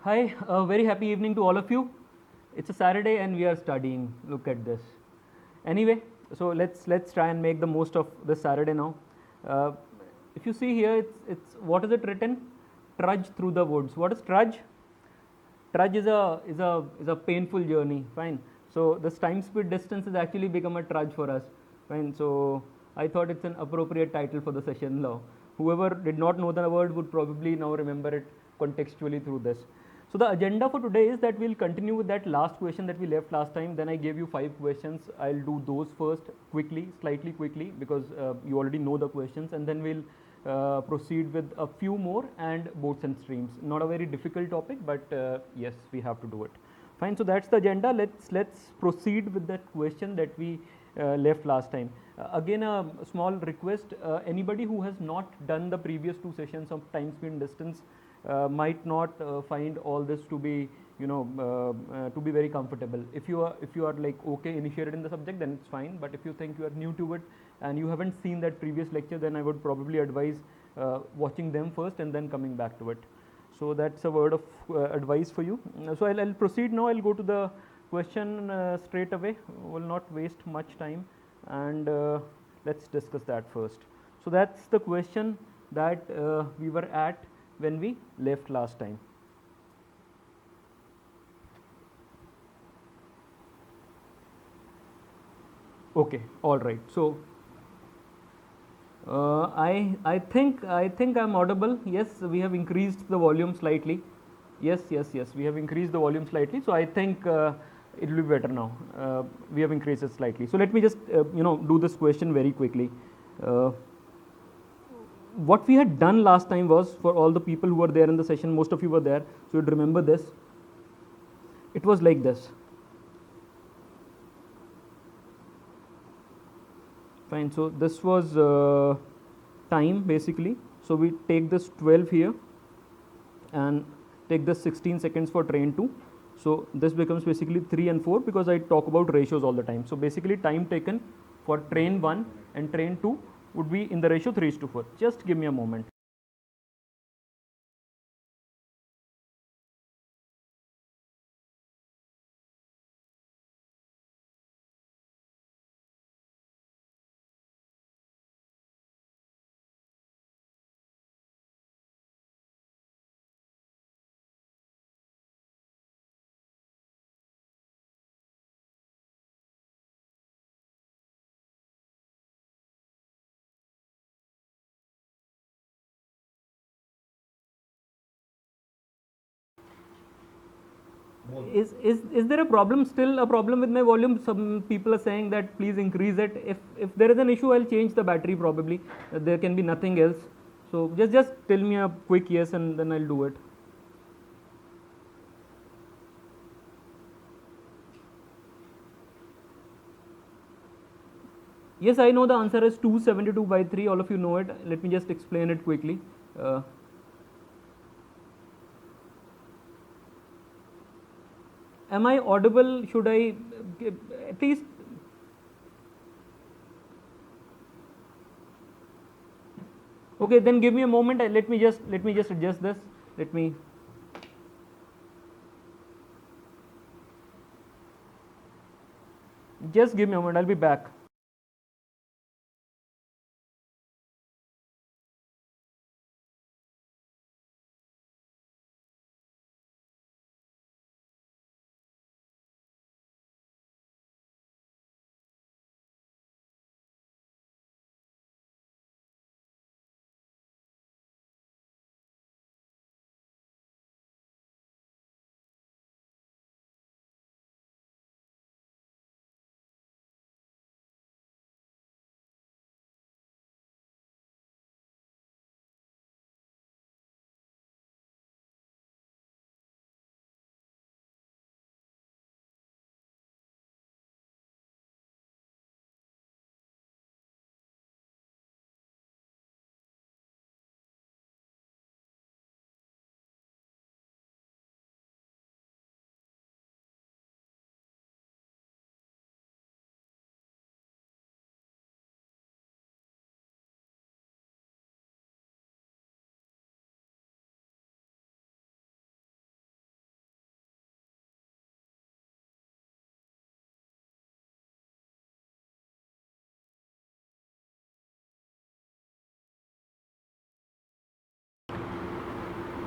Hi, a very happy evening to all of you. It's a Saturday and we are studying. Look at this. Anyway, so let's try and make the most of this Saturday now. Uh, if you see here, it's what is it written? Trudge through the woods. What is trudge? Trudge is a painful journey. Fine. So this time speed distance has actually become a trudge for us. Fine. So I thought it's an appropriate title for the session now. Whoever did not know the word would probably now remember it contextually through this. So the agenda for today is that we'll continue with that last question that we left last time. Then I gave you 5 questions. I'll do those first quickly, slightly quickly, because you already know the questions, and then we'll proceed with a few more and boats and streams. Not a very difficult topic, but yes, we have to do it. Fine. So that's the agenda. Let's proceed with that question that we left last time. Again, a small request. Anybody who has not done the previous 2 sessions of time, speed, distance might not find all this to be to be very comfortable. If you are like okay initiated in the subject, then it's fine. But if you think you are new to it and you haven't seen that previous lecture, then I would probably advise watching them first and then coming back to it. So that's a word of advice for you. So I'll proceed now. I'll go to the question straight away. Will not waste much time, and let's discuss that first. So that's the question that we were at when we left last time. Okay, all right. So I think I'm audible. Yes, we have increased the volume slightly. Yes, we have increased the volume slightly. So I think it will be better now. We have increased it slightly. So let me just do this question very quickly. What we had done last time was, for all the people who were there in the session, most of you were there, so you'd remember this. It was like this. Fine. So this was time basically. So we take this 12 here and take this 16 seconds for train 2. So this becomes basically 3 and 4 because I talk about ratios all the time. So basically time taken for train 1 and train 2 would be in the ratio 3:4. Just give me a moment. Is there a problem, still a problem with my volume? Some people are saying that please increase it. If there is an issue, I'll change the battery probably. There can be nothing else. So just tell me a quick yes and then I'll do it. Yes, I know the answer is 272 by 3. All of you know it. Let me just explain it quickly. Uh, am I audible? Should I at least? Okay, then give me a moment. Let me just adjust this. Let me. Just give me a moment. I'll be back.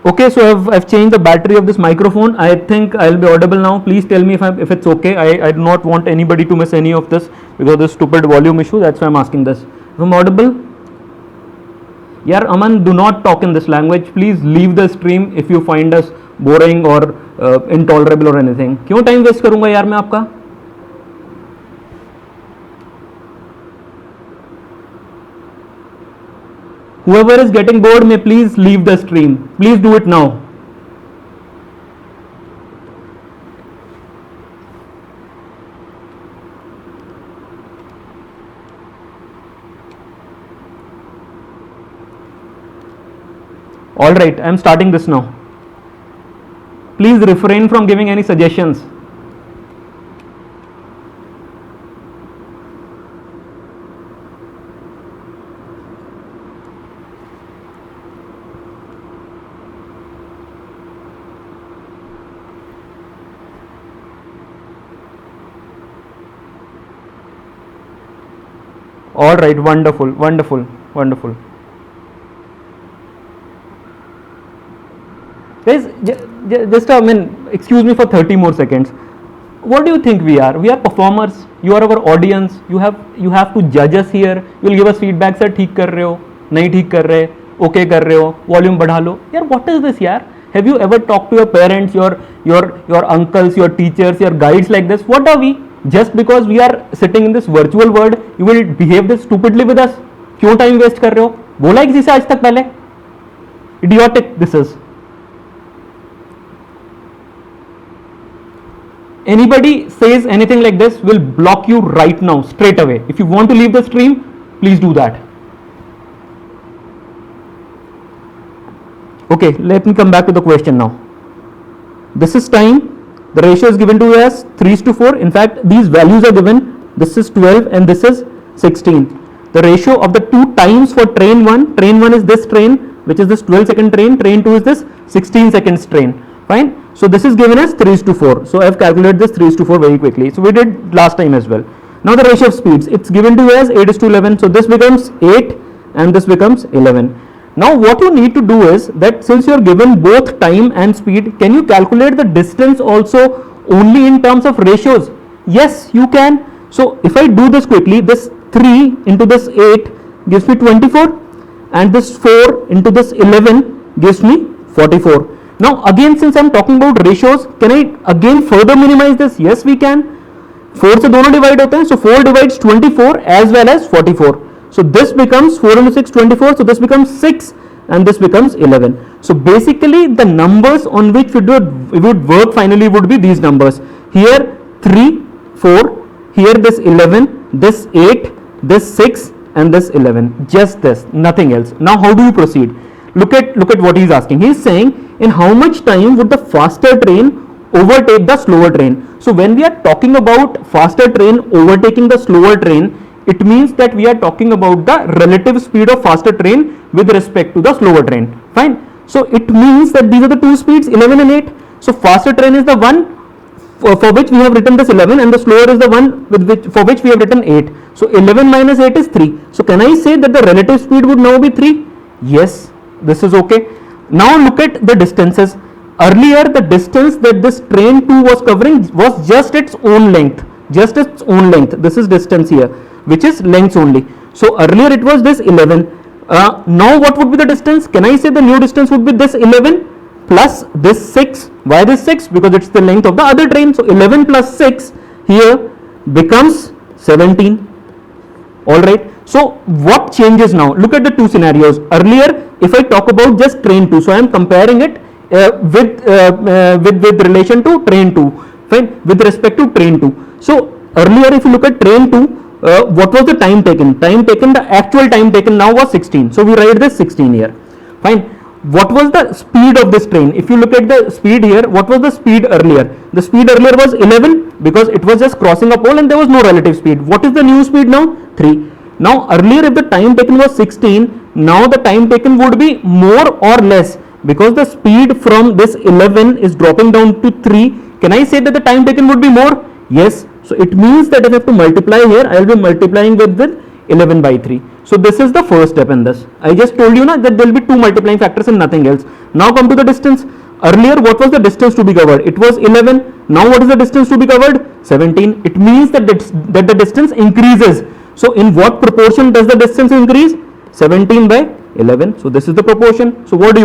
Okay, so I've changed the battery of this microphone. I think I'll be audible now. Please tell me if it's okay. I do not want anybody to miss any of this because of this stupid volume issue. That's why I'm asking this. If I'm audible? Yeah, Aman, do not talk in this language. Please leave the stream if you find us boring or intolerable or anything. क्यों time waste करूंगा यार मैं आपका? Whoever is getting bored may please leave the stream. Please do it now. All right, I am starting this now. Please refrain from giving any suggestions. All right, wonderful, wonderful, wonderful. Guys, just excuse me for 30 more seconds. What do you think we are? We are performers. You are our audience. You have to judge us here. You will give us feedback. Sir, ठीक कर रहे हो, नहीं ठीक कर रहे, okay कर रहे हो, volume बढ़ा लो. यार, what is this यार? Have you ever talked to your parents, your uncles, your teachers, your guides like this? What are we? Just because we are sitting in this virtual world, you will behave this stupidly with us. क्यों time waste कर रहे हो? बोला है किसी से आज तक पहले? Idiotic this is. Anybody says anything like this will block you right now, straight away. If you want to leave the stream, please do that. Okay, let me come back to the question now. This is time. The ratio is given to you as 3:4. In fact, these values are given. This is 12 and this is 16. The ratio of the two times for train 1 is this train, which is this 12-second train. Train 2 is this 16 seconds train. Fine. So this is given as 3:4. So I have calculated this 3:4 very quickly. So we did last time as well. Now the ratio of speeds, it's given to you as 8:11. So this becomes 8 and this becomes 11. Now what you need to do is that since you are given both time and speed, can you calculate the distance also only in terms of ratios? Yes, you can. So if I do this quickly, this 3 into this 8 gives me 24 and this 4 into this 11 gives me 44. Now again, since I am talking about ratios, can I again further minimize this? Yes, we can. 4 से दोनों divide होते हैं, so 4 divides 24 as well as 44. So this becomes 4 into 6, 24. So this becomes 6 and this becomes 11. So basically the numbers on which we would work finally would be these numbers. Here 3, 4, here this 11, this 8, this 6 and this 11. Just this, nothing else. Now how do you proceed? Look at what he is asking. He is saying in how much time would the faster train overtake the slower train? So when we are talking about faster train overtaking the slower train, it means that we are talking about the relative speed of faster train with respect to the slower train. Fine. So it means that these are the two speeds, 11 and 8. So faster train is the one for which we have written this 11 and the slower is the one for which we have written 8. So 11 minus 8 is 3. So can I say that the relative speed would now be 3? Yes, this is okay. Now look at the distances. Earlier the distance that this train 2 was covering was just its own length. Just its own length. This is distance here, which is lengths only. So earlier it was this 11. Now what would be the distance? Can I say the new distance would be this 11 plus this 6? Why this 6? Because it's the length of the other train. So 11 plus 6 here becomes 17. Alright. So what changes now? Look at the two scenarios. Earlier, if I talk about just train 2, so I am comparing it with relation to train 2. Fine. With respect to train 2. So earlier, if you look at train 2, what was the time taken? The actual time taken now was 16. So we write this 16 here. Fine. What was the speed of this train? If you look at the speed here, what was the speed earlier? The speed earlier was 11 because it was just crossing a pole and there was no relative speed. What is the new speed now? 3. Now earlier if the time taken was 16, now the time taken would be more or less because the speed from this 11 is dropping down to 3. Can I say that the time taken would be more? Yes. So it means that if I have to multiply here, I will be multiplying with 11 by 3. So this is the first step in this. I just told you na, that there will be two multiplying factors and nothing else. Now come to the distance. Earlier what was the distance to be covered? It was 11. Now what is the distance to be covered? 17. It means that the distance increases. So in what proportion does the distance increase? 17 by 11. So this is the proportion. So what do?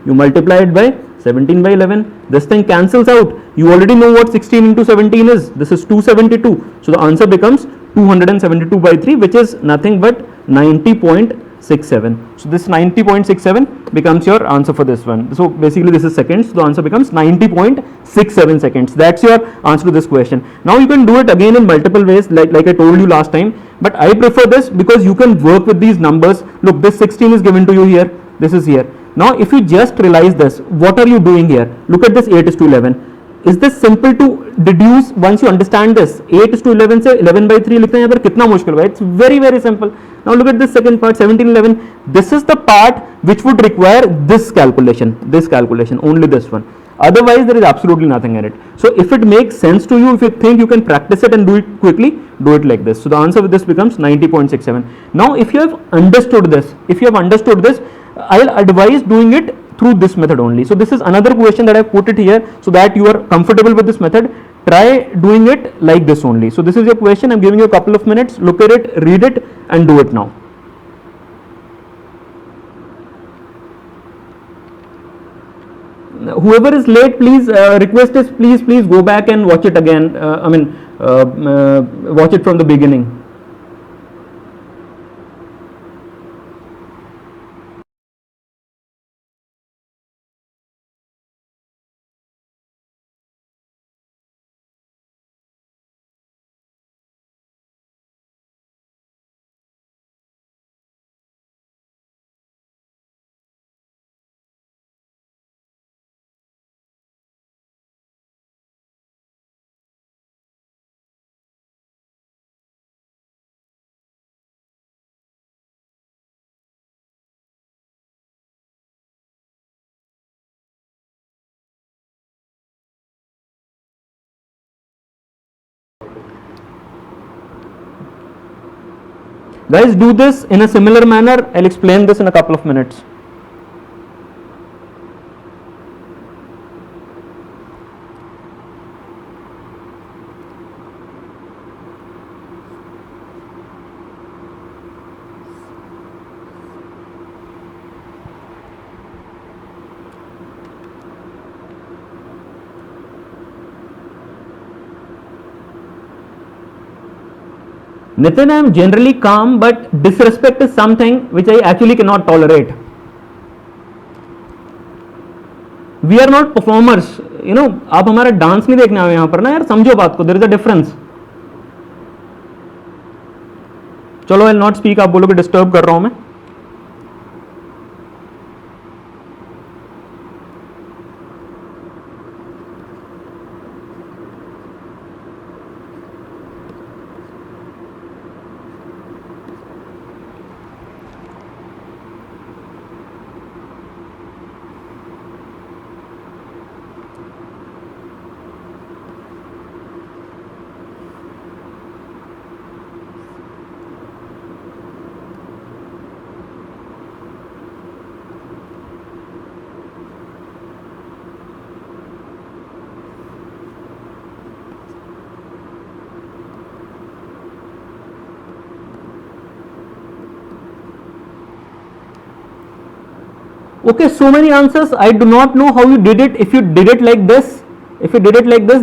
You multiply it by 17 by 11. This thing cancels out. You already know what 16 into 17 is. This is 272. So the answer becomes 272 by 3, which is nothing but 90.67. So this 90.67 becomes your answer for this one. So basically this is seconds. So the answer becomes 90.67 seconds. That's your answer to this question. Now you can do it again in multiple ways, like I told you last time. But I prefer this because you can work with these numbers. Look, this 16 is given to you here. This is here. Now if you just realize this, what are you doing here? Look at this 8 is to 11. Is this simple to deduce once you understand this? 8 is to 11 से 11 by 3 लिखना है यहाँ पर कितना मुश्किल है? It's very very simple. Now look at this second part, 17 11. This is the part which would require this calculation, only this one. Otherwise there is absolutely nothing in it. So if it makes sense to you, if you think you can practice it and do it quickly, do it like this. So the answer with this becomes 90.67. Now if you have understood this, I'll advise doing it through this method only. So this is another question that I put it here so that you are comfortable with this method. Try doing it like this only. So this is your question. I'm giving you a couple of minutes. Look at it, read it and do it now. Whoever is late, please request is please go back and watch it again. Watch it from the beginning. Guys, do this in a similar manner. I'll explain this in a couple of minutes. Nitin, I am generally calm, but disrespect is something which I actually cannot tolerate. We are not performers, you know. आप हमारा dance नहीं देखने आए यहाँ पर ना यार, समझो बात को. There is a difference. चलो, I'll not speak. आप बोलोगे डिस्टर्ब कर रहा हूँ मैं. Okay, so many answers. I do not know how you did it. If you did it like this,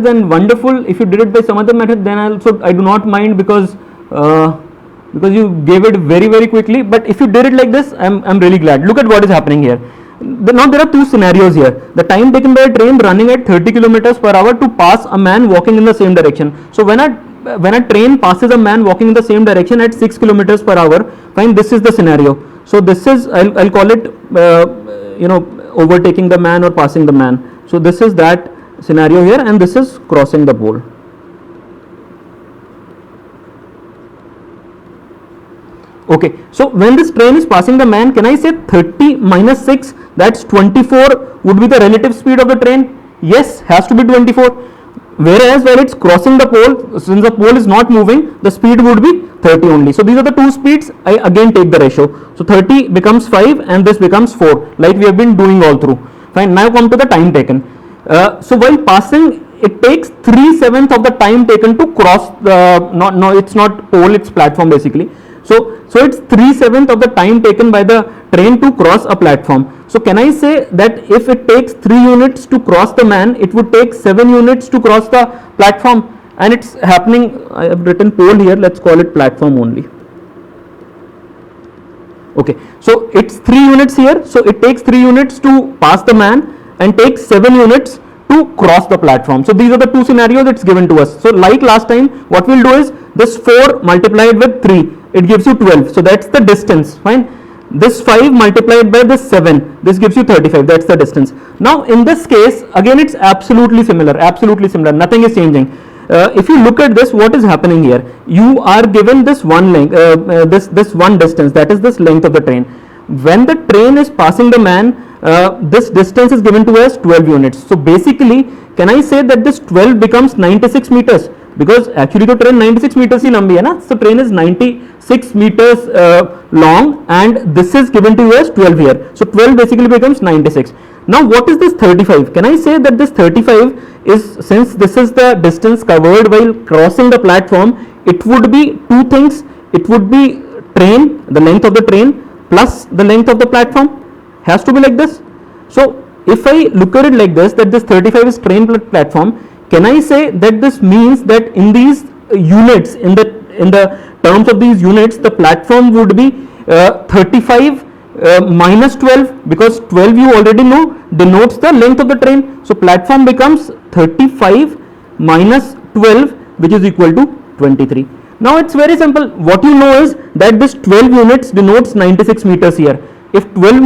then wonderful. If you did it by some other method, then I do not mind because you gave it very very quickly. But if you did it like this, I'm really glad. Look at what is happening here. Now there are two scenarios here. The time taken by a train running at 30 kilometers per hour to pass a man walking in the same direction. So when a train passes a man walking in the same direction at 6 kilometers per hour, fine, this is the scenario. So this is, I'll call it overtaking the man or passing the man. So this is that scenario here, and this is crossing the pole. Okay, so when this train is passing the man, can I say 30 minus 6, that's 24 would be the relative speed of the train? Yes, has to be 24. whereas when it's crossing the pole, since the pole is not moving, the speed would be 30 only. So these are the two speeds. I again take the ratio. So 30 becomes 5 and this becomes 4, like we have been doing all through. Fine. Now come to the time taken. So while passing, it takes 3/7 of the time taken to cross the, no, it's not pole, it's platform basically. So it's 3/7 of the time taken by the train to cross a platform. So can I say that if it takes 3 units to cross the man, it would take 7 units to cross the platform? And it's happening, I have written pole here, let's call it platform only. Okay, so it's 3 units here, so it takes 3 units to pass the man and takes 7 units to cross the platform. So these are the two scenarios it's given to us. So like last time, what we'll do is this 4 multiplied with 3, it gives you 12. So that's the distance. Fine. This 5 multiplied by this 7, this gives you 35. That's the distance. Now in this case, again it's absolutely similar. Nothing is changing. If you look at this, what is happening here? You are given this one length, this one distance, that is this length of the train. When the train is passing the man, this distance is given to us 12 units. So basically, can I say that this 12 becomes 96 meters? Because actually the train 96 meters ही लंबी है ना, so train is 96 meters long and this is given to us 12 here. So 12 basically becomes 96. Now what is this 35? Can I say that this 35 is, since this is the distance covered while crossing the platform, it would be two things. It would be train, the length of the train plus the length of the platform. Has to be like this. So if I look at it like this, that this 35 is train platform, can I say that this means that in these units, in the terms of these units, the platform would be 35 minus 12, because 12 you already know denotes the length of the train. So platform becomes 35 minus 12, which is equal to 23. Now it's very simple. What you know is that this 12 units denotes 96 meters here. If 12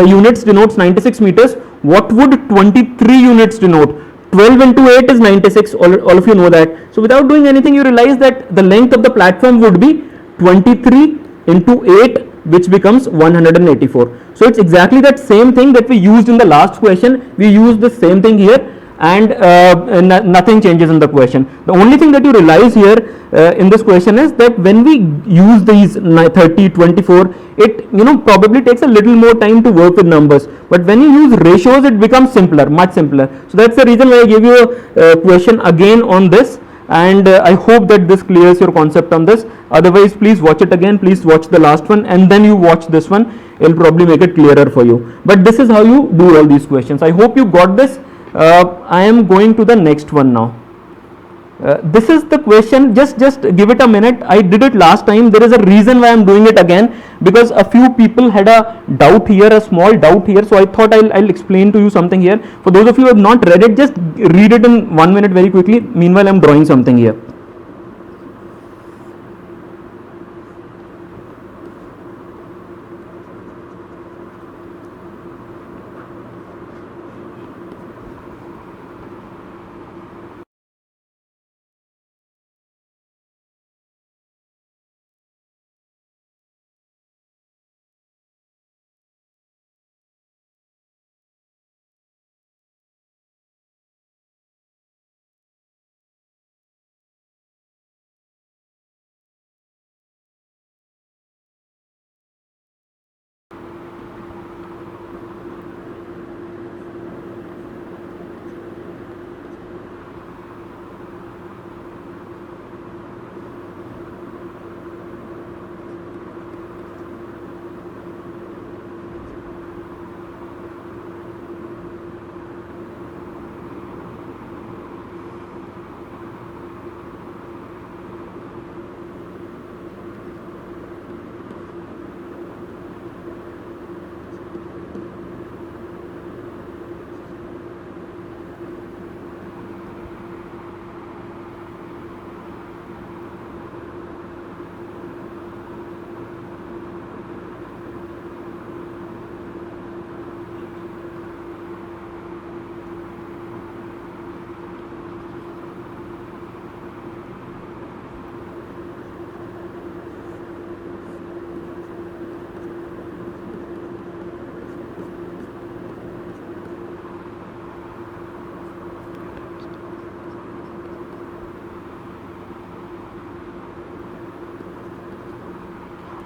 units denotes 96 meters, what would 23 units denote? 12 into 8 is 96, all of you know that. So without doing anything, you realize that the length of the platform would be 23 into 8, which becomes 184. So it's exactly that same thing that we used in the last question. We used the same thing here, and nothing changes in the question. The only thing that you realize here in this question is that when we use these 30, 24, it probably takes a little more time to work with numbers, but when you use ratios, it becomes simpler, much simpler. So that's the reason why I gave you a question again on this, and I hope that this clears your concept on this. Otherwise, please watch it again, please watch the last one and then you watch this one. It'll probably make it clearer for you. But this is how you do all these questions. I hope you got this. I am going to the next one now. This is the question. Just give it a minute. I did it last time. There is a reason why I'm doing it again, because a few people had a doubt here, a small doubt here. So I thought I'll explain to you something here. For those of you who have not read it, just read it in 1 minute very quickly. Meanwhile, I'm drawing something here.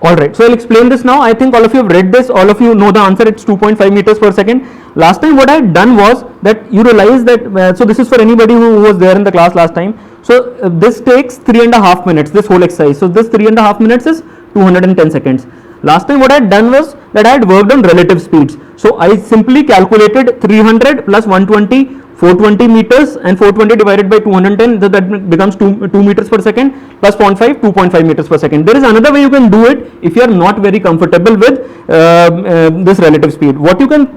Alright, so I'll explain this now. I think all of you have read this, all of you know the answer, it's 2.5 meters per second. Last time what I had done was that you realize that, so this is for anybody who was there in the class last time. So this takes 3.5 minutes, this whole exercise. So this 3.5 minutes is 210 seconds. Last time what I had done was that I had worked on relative speeds. So I simply calculated 300 plus 120, 420 meters, and 420 divided by 210, that becomes 2 meters per second, plus 0.5, 2.5 meters per second. There is another way you can do it if you are not very comfortable with this relative speed. What you can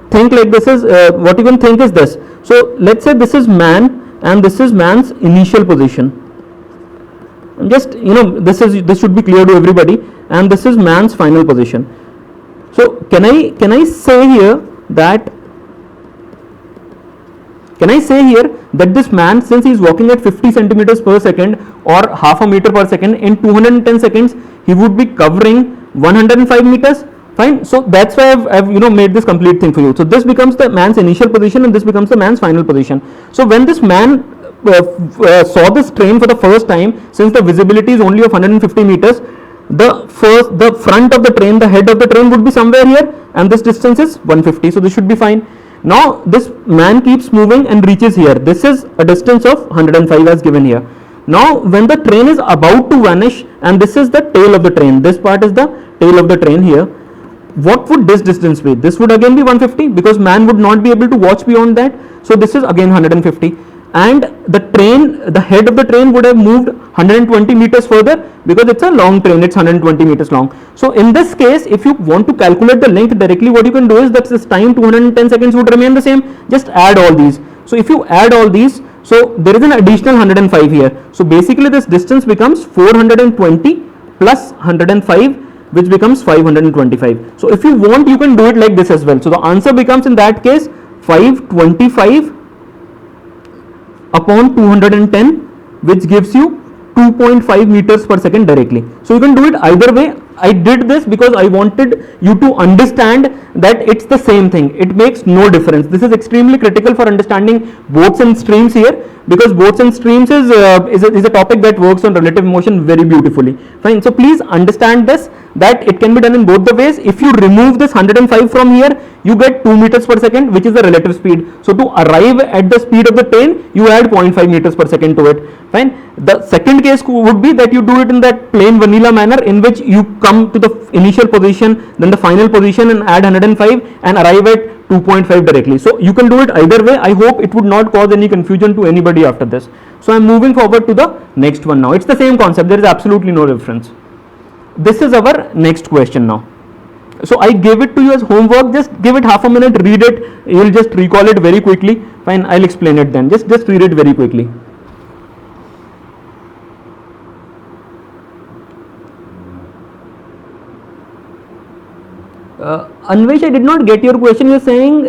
think like this is, what you can think is this. So let's say this is man and this is man's initial position. Just, this should be clear to everybody, and this is man's final position. So can I say here that this man, since he is walking at 50 centimeters per second or half a meter per second, in 210 seconds he would be covering 105 meters. Fine. So that's why I've made this complete thing for you. So this becomes the man's initial position and this becomes the man's final position. So when this man saw this train for the first time, since the visibility is only of 150 meters, the front of the train, the head of the train would be somewhere here, and this distance is 150. So this should be fine. Now this man keeps moving and reaches here. This is a distance of 105 as given here. Now when the train is about to vanish, and this is the tail of the train, this part is the tail of the train here, what would this distance be? This would again be 150, because man would not be able to watch beyond that. So this is again 150, and the head of the train would have moved 120 meters further, because it's a long train, it's 120 meters long. So in this case, if you want to calculate the length directly, what you can do is that this time 210 seconds would remain the same. Just add all these. So if you add all these, so there is an additional 105 here. So basically this distance becomes 420 plus 105, which becomes 525. So if you want, you can do it like this as well. So the answer becomes in that case 525 upon 210, which gives you 2.5 meters per second directly. So you can do it either way. I did this because I wanted you to understand that it's the same thing. It makes no difference. This is extremely critical for understanding boats and streams here, because boats and streams is a topic that works on relative motion very beautifully. Fine. So please understand this, that it can be done in both the ways. If you remove this 105 from here, you get 2 meters per second, which is the relative speed. So to arrive at the speed of the train, you add 0.5 meters per second to it. Fine. The second case would be that you do it in that plain vanilla manner, in which you come to the initial position, then the final position, and add 105 and arrive at 2.5 directly. So you can do it either way. I hope it would not cause any confusion to anybody after this. So I'm moving forward to the next one now. It's the same concept. There is absolutely no difference. This is our next question now. So I gave it to you as homework. Just give it half a minute, read it. You will just recall it very quickly. Fine, I'll explain it then. Just read it very quickly. Anvesh, I did not get your question. You're saying,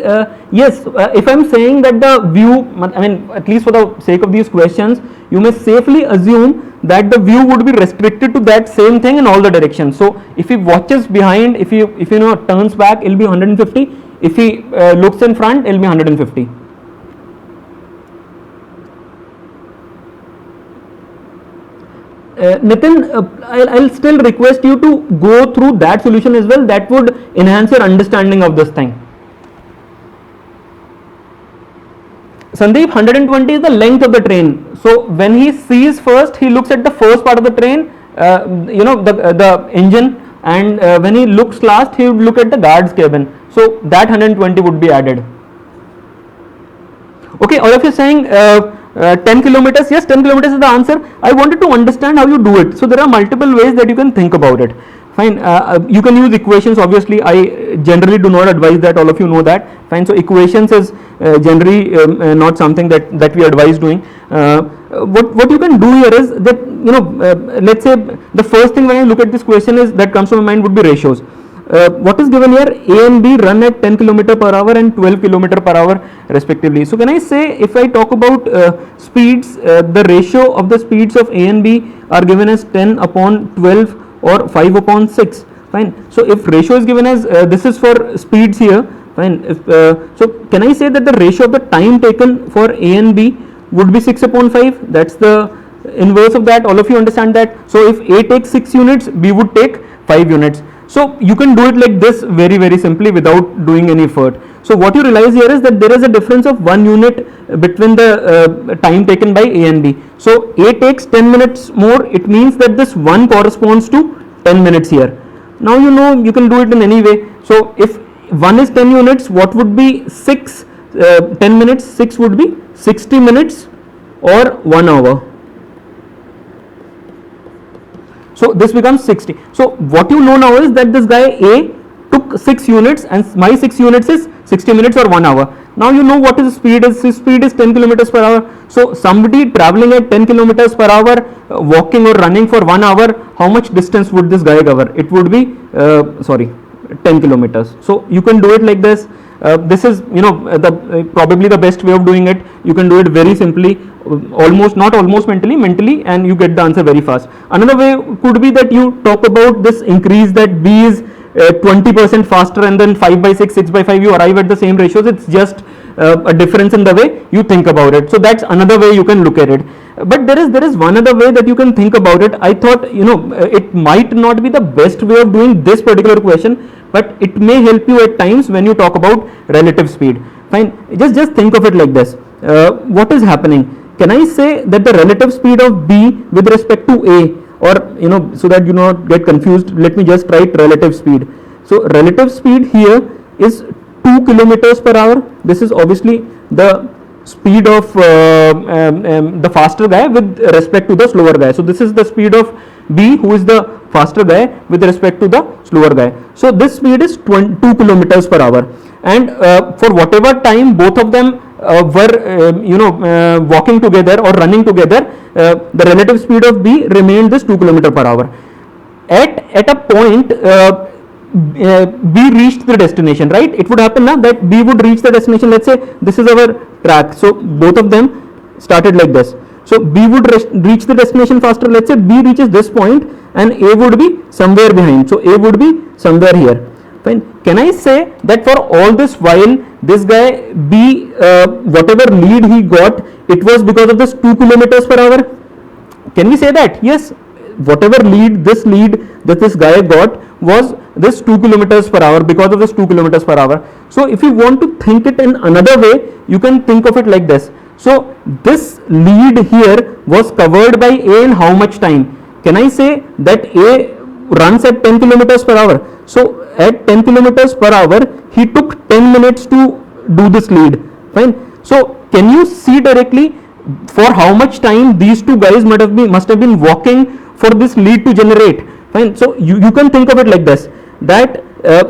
yes, if I'm saying that the view, I mean, at least for the sake of these questions, you may safely assume that the view would be restricted to that same thing in all the directions. So if he watches behind, if he turns back, it'll be 150. If he looks in front, it'll be 150. Nitin, I'll still request you to go through that solution as well. That would enhance your understanding of this thing. Sandeep, 120 is the length of the train. So when he sees first, he looks at the first part of the train, the engine, and when he looks last, he would look at the guard's cabin. So that 120 would be added. Okay, all of you saying 10 kilometers, yes, 10 kilometers is the answer. I wanted to understand how you do it. So there are multiple ways that you can think about it. Fine, you can use equations. Obviously, I generally do not advise that, all of you know that. Fine, so equations is generally not something that we advise doing. What you can do here is that, let's say the first thing when I look at this question is that comes to my mind would be ratios. What is given here? A and B run at 10 km per hour and 12 km per hour respectively. So can I say, if I talk about speeds, the ratio of the speeds of A and B are given as 10 upon 12 or 5 upon 6. Fine. So if ratio is given as this is for speeds here. Fine. So can I say that the ratio of the time taken for A and B would be 6 upon 5? That's the inverse of that. All of you understand that. So if A takes 6 units, B would take 5 units. So you can do it like this very simply without doing any effort. So what you realize here is that there is a difference of 1 unit between the time taken by A and B. So A takes 10 minutes more, it means that this 1 corresponds to 10 minutes here. Now you know you can do it in any way. So if 1 is 10 units, what would be 6, 10 minutes, 6 would be 60 minutes or 1 hour. So this becomes 60. So what you know now is that this guy A took 6 units and my 6 units is 60 minutes or 1 hour. Now you know what his speed is. His speed is 10 kilometers per hour. So somebody traveling at 10 kilometers per hour, walking or running for 1 hour, how much distance would this guy cover? It would be 10 kilometers. So you can do it like this. This is probably the best way of doing it. You can do it very simply, mentally, and you get the answer very fast. Another way could be that you talk about this increase, that B is 20% faster, and then 5 by 6, 6 by 5, you arrive at the same ratios. It's just a difference in the way you think about it. So that's another way you can look at it. But there is one other way that you can think about it. I thought it might not be the best way of doing this particular question, but it may help you at times when you talk about relative speed. Fine, just think of it like this. What is happening? Can I say that the relative speed of B with respect to A, or so that you not get confused, let me just write relative speed. So relative speed here is 2 kilometers per hour. This is obviously the speed of the faster guy with respect to the slower guy. So this is the speed of B, who is the faster guy with respect to the slower guy. So this speed is 2 kilometers per hour, and for whatever time both of them were walking together or running together, the relative speed of B remained this 2 kilometers per hour. At a point B reached the destination, right? It would happen now that B would reach the destination. Let's say this is our track, so both of them started like this. So B would reach the destination faster. Let's say B reaches this point and A would be somewhere behind. So A would be somewhere here. Fine. Can I say that for all this while this guy B, whatever lead he got, it was because of this 2 kilometers per hour? Can we say that? Yes, whatever lead that this guy got was this 2 kilometers per hour, because of this 2 kilometers per hour. So if you want to think it in another way, you can think of it like this. So this lead here was covered by A in how much time? Can I say that A runs at 10 kilometers per hour? So at 10 kilometers per hour, he took 10 minutes to do this lead. Fine. So can you see directly for how much time these two guys must have been walking for this lead to generate? Fine. So you can think of it like this, that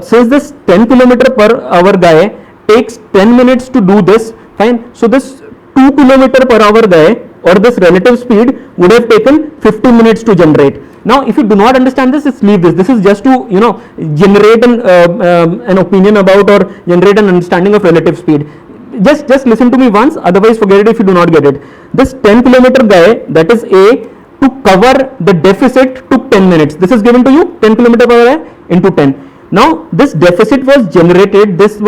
since this 10 kilometer per hour guy takes 10 minutes to do this, fine. So this 2 kilometer per hour guy, or this relative speed, would have taken 50 minutes to generate. Now if you do not understand this, just leave this. This is just to generate an opinion about, or generate an understanding of relative speed. Just listen to me once, otherwise forget it if you do not get it. This 10 kilometer guy, that is A, to cover the deficit took 10 minutes. This is given to you, 10 kilometer per hour into 10. Now this deficit was generated, this is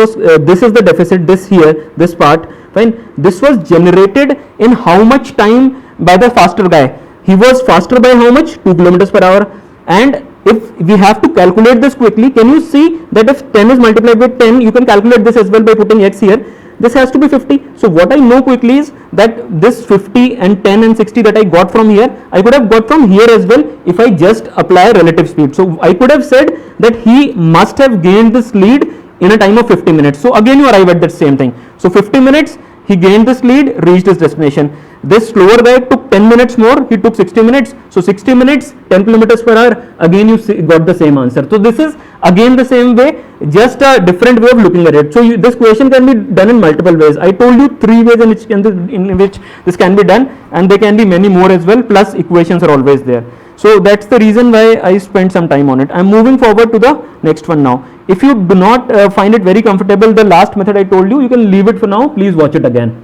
the deficit, this here, this part, fine. This was generated in how much time by the faster guy? He was faster by how much? 2 kilometers per hour. And if we have to calculate this quickly, can you see that if 10 is multiplied by 10, you can calculate this as well by putting x here. This has to be 50. So what I know quickly is that this 50 and 10 and 60 that I got from here, I could have got from here as well if I just apply relative speed. So I could have said that he must have gained this lead in a time of 50 minutes. So again you arrive at that same thing. So 50 minutes, he gained this lead, reached his destination. This slower guy took 10 minutes more, he took 60 minutes. So 60 minutes, 10 kilometers per hour, again you got the same answer. So this is again the same way, just a different way of looking at it. So this question can be done in multiple ways. I told you 3 ways in which this can be done, and there can be many more as well, plus equations are always there. So that's the reason why I spent some time on it. I'm moving forward to the next one now. If you do not find it very comfortable, the last method I told you, you can leave it for now. Please watch it again.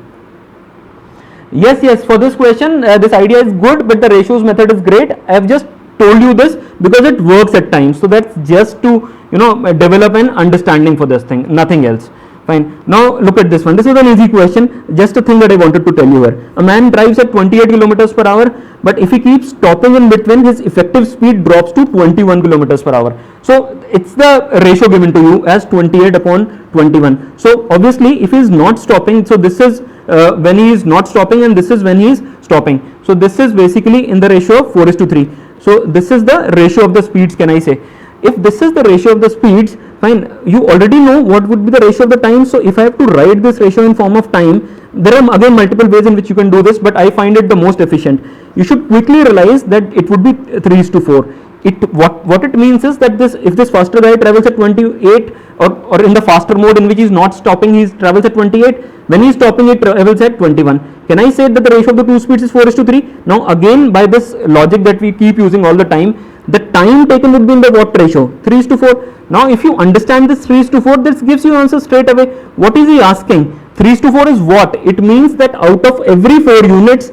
Yes, for this question, this idea is good, but the ratios method is great. I have just told you this because it works at times. So that's just to develop an understanding for this thing, nothing else. Fine. Now look at this one. This is an easy question. Just a thing that I wanted to tell you here. A man drives at 28 kilometers per hour, but if he keeps stopping in between, his effective speed drops to 21 kilometers per hour. So it's the ratio given to you as 28 upon 21. So obviously, if he is not stopping, so this is when he is not stopping, and this is when he is stopping. So this is basically in the ratio of 4:3. So this is the ratio of the speeds, can I say. If this is the ratio of the speeds, fine, you already know what would be the ratio of the time. So if I have to write this ratio in form of time, there are again multiple ways in which you can do this, but I find it the most efficient. You should quickly realize that it would be 3:4. What it means is that if this faster guy travels at 28, or in the faster mode in which he is not stopping, he travels at 28. When he is stopping, it travels at 21. Can I say that the ratio of the two speeds is 4:3? Now again, by this logic that we keep using all the time, the time taken would be in the what ratio? 3:4. Now if you understand this 3:4, this gives you answer straight away. What is he asking? 3:4 is what? It means that out of every 4 units,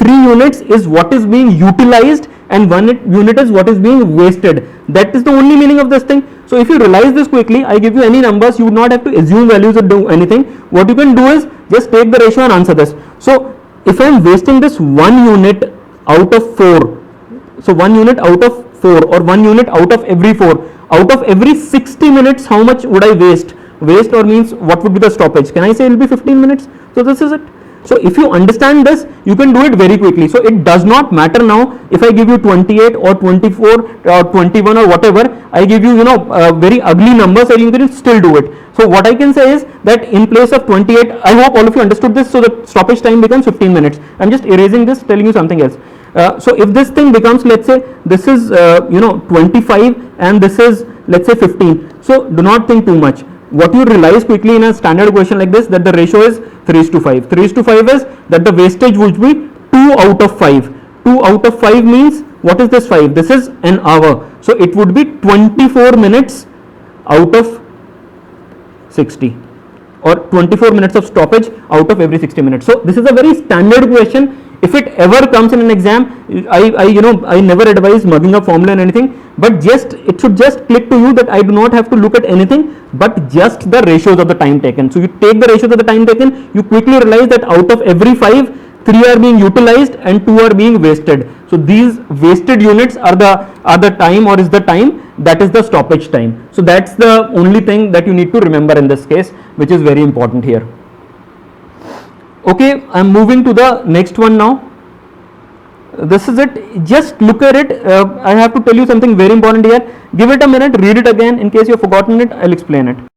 3 units is what is being utilized and 1 unit is what is being wasted. That is the only meaning of this thing. So if you realize this quickly, I give you any numbers, you would not have to assume values or do anything. What you can do is just take the ratio and answer this. So if I am wasting this 1 unit out of 4, so 1 unit out of 4 or 1 unit out of every 4, out of every 60 minutes, how much would I waste? Waste or means what would be the stoppage? Can I say it will be 15 minutes? So this is it. So if you understand this, you can do it very quickly. So it does not matter now if I give you 28 or 24 or 21 or whatever, I give you, very ugly numbers, and you can still do it. So what I can say is that in place of 28, I hope all of you understood this, so the stoppage time becomes 15 minutes. I'm just erasing this, telling you something else. So if this thing becomes, let's say this is 25 and this is, let's say, 15. So do not think too much. What you realize quickly in a standard question like this, that the ratio is 3:5. 3:5 is that the wastage would be 2 out of 5. 2 out of 5 means, what is this 5? This is an hour. So it would be 24 minutes out of 60, or 24 minutes of stoppage out of every 60 minutes. So this is a very standard question. If it ever comes in an exam, I never advise mugging up formula and anything, but it should just click to you that I do not have to look at anything but just the ratios of the time taken. So you take the ratios of the time taken, you quickly realize that out of every 5, 3 are being utilized and 2 are being wasted. So these wasted units are the time, or is the time, that is the stoppage time. So that's the only thing that you need to remember in this case, which is very important here. Okay, I am moving to the next one now. This is it. Just look at it. I have to tell you something very important here. Give it a minute, read it again. In case you have forgotten it, I'll explain it.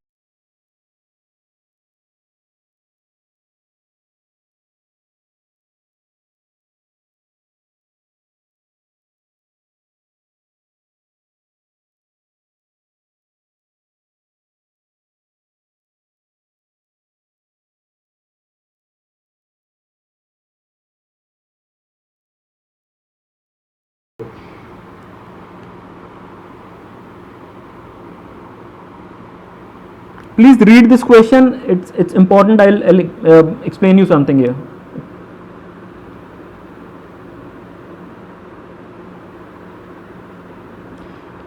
Please read this question. It's important. I'll explain you something here.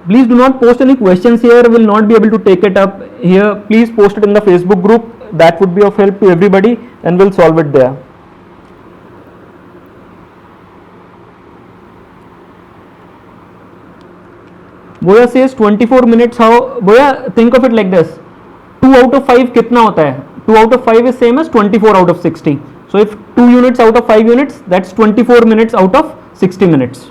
Please do not post any questions here. Will not be able to take it up here. Please post it in the Facebook group. That would be of help to everybody, and we'll solve it there. Boya says 24 minutes. How? Boya, think of it like this. 2 out of 5 कितना होता है? 2 out of 5 is same as 24 out of 60. So if 2 units out of 5 units, that's 24 minutes out of 60 minutes.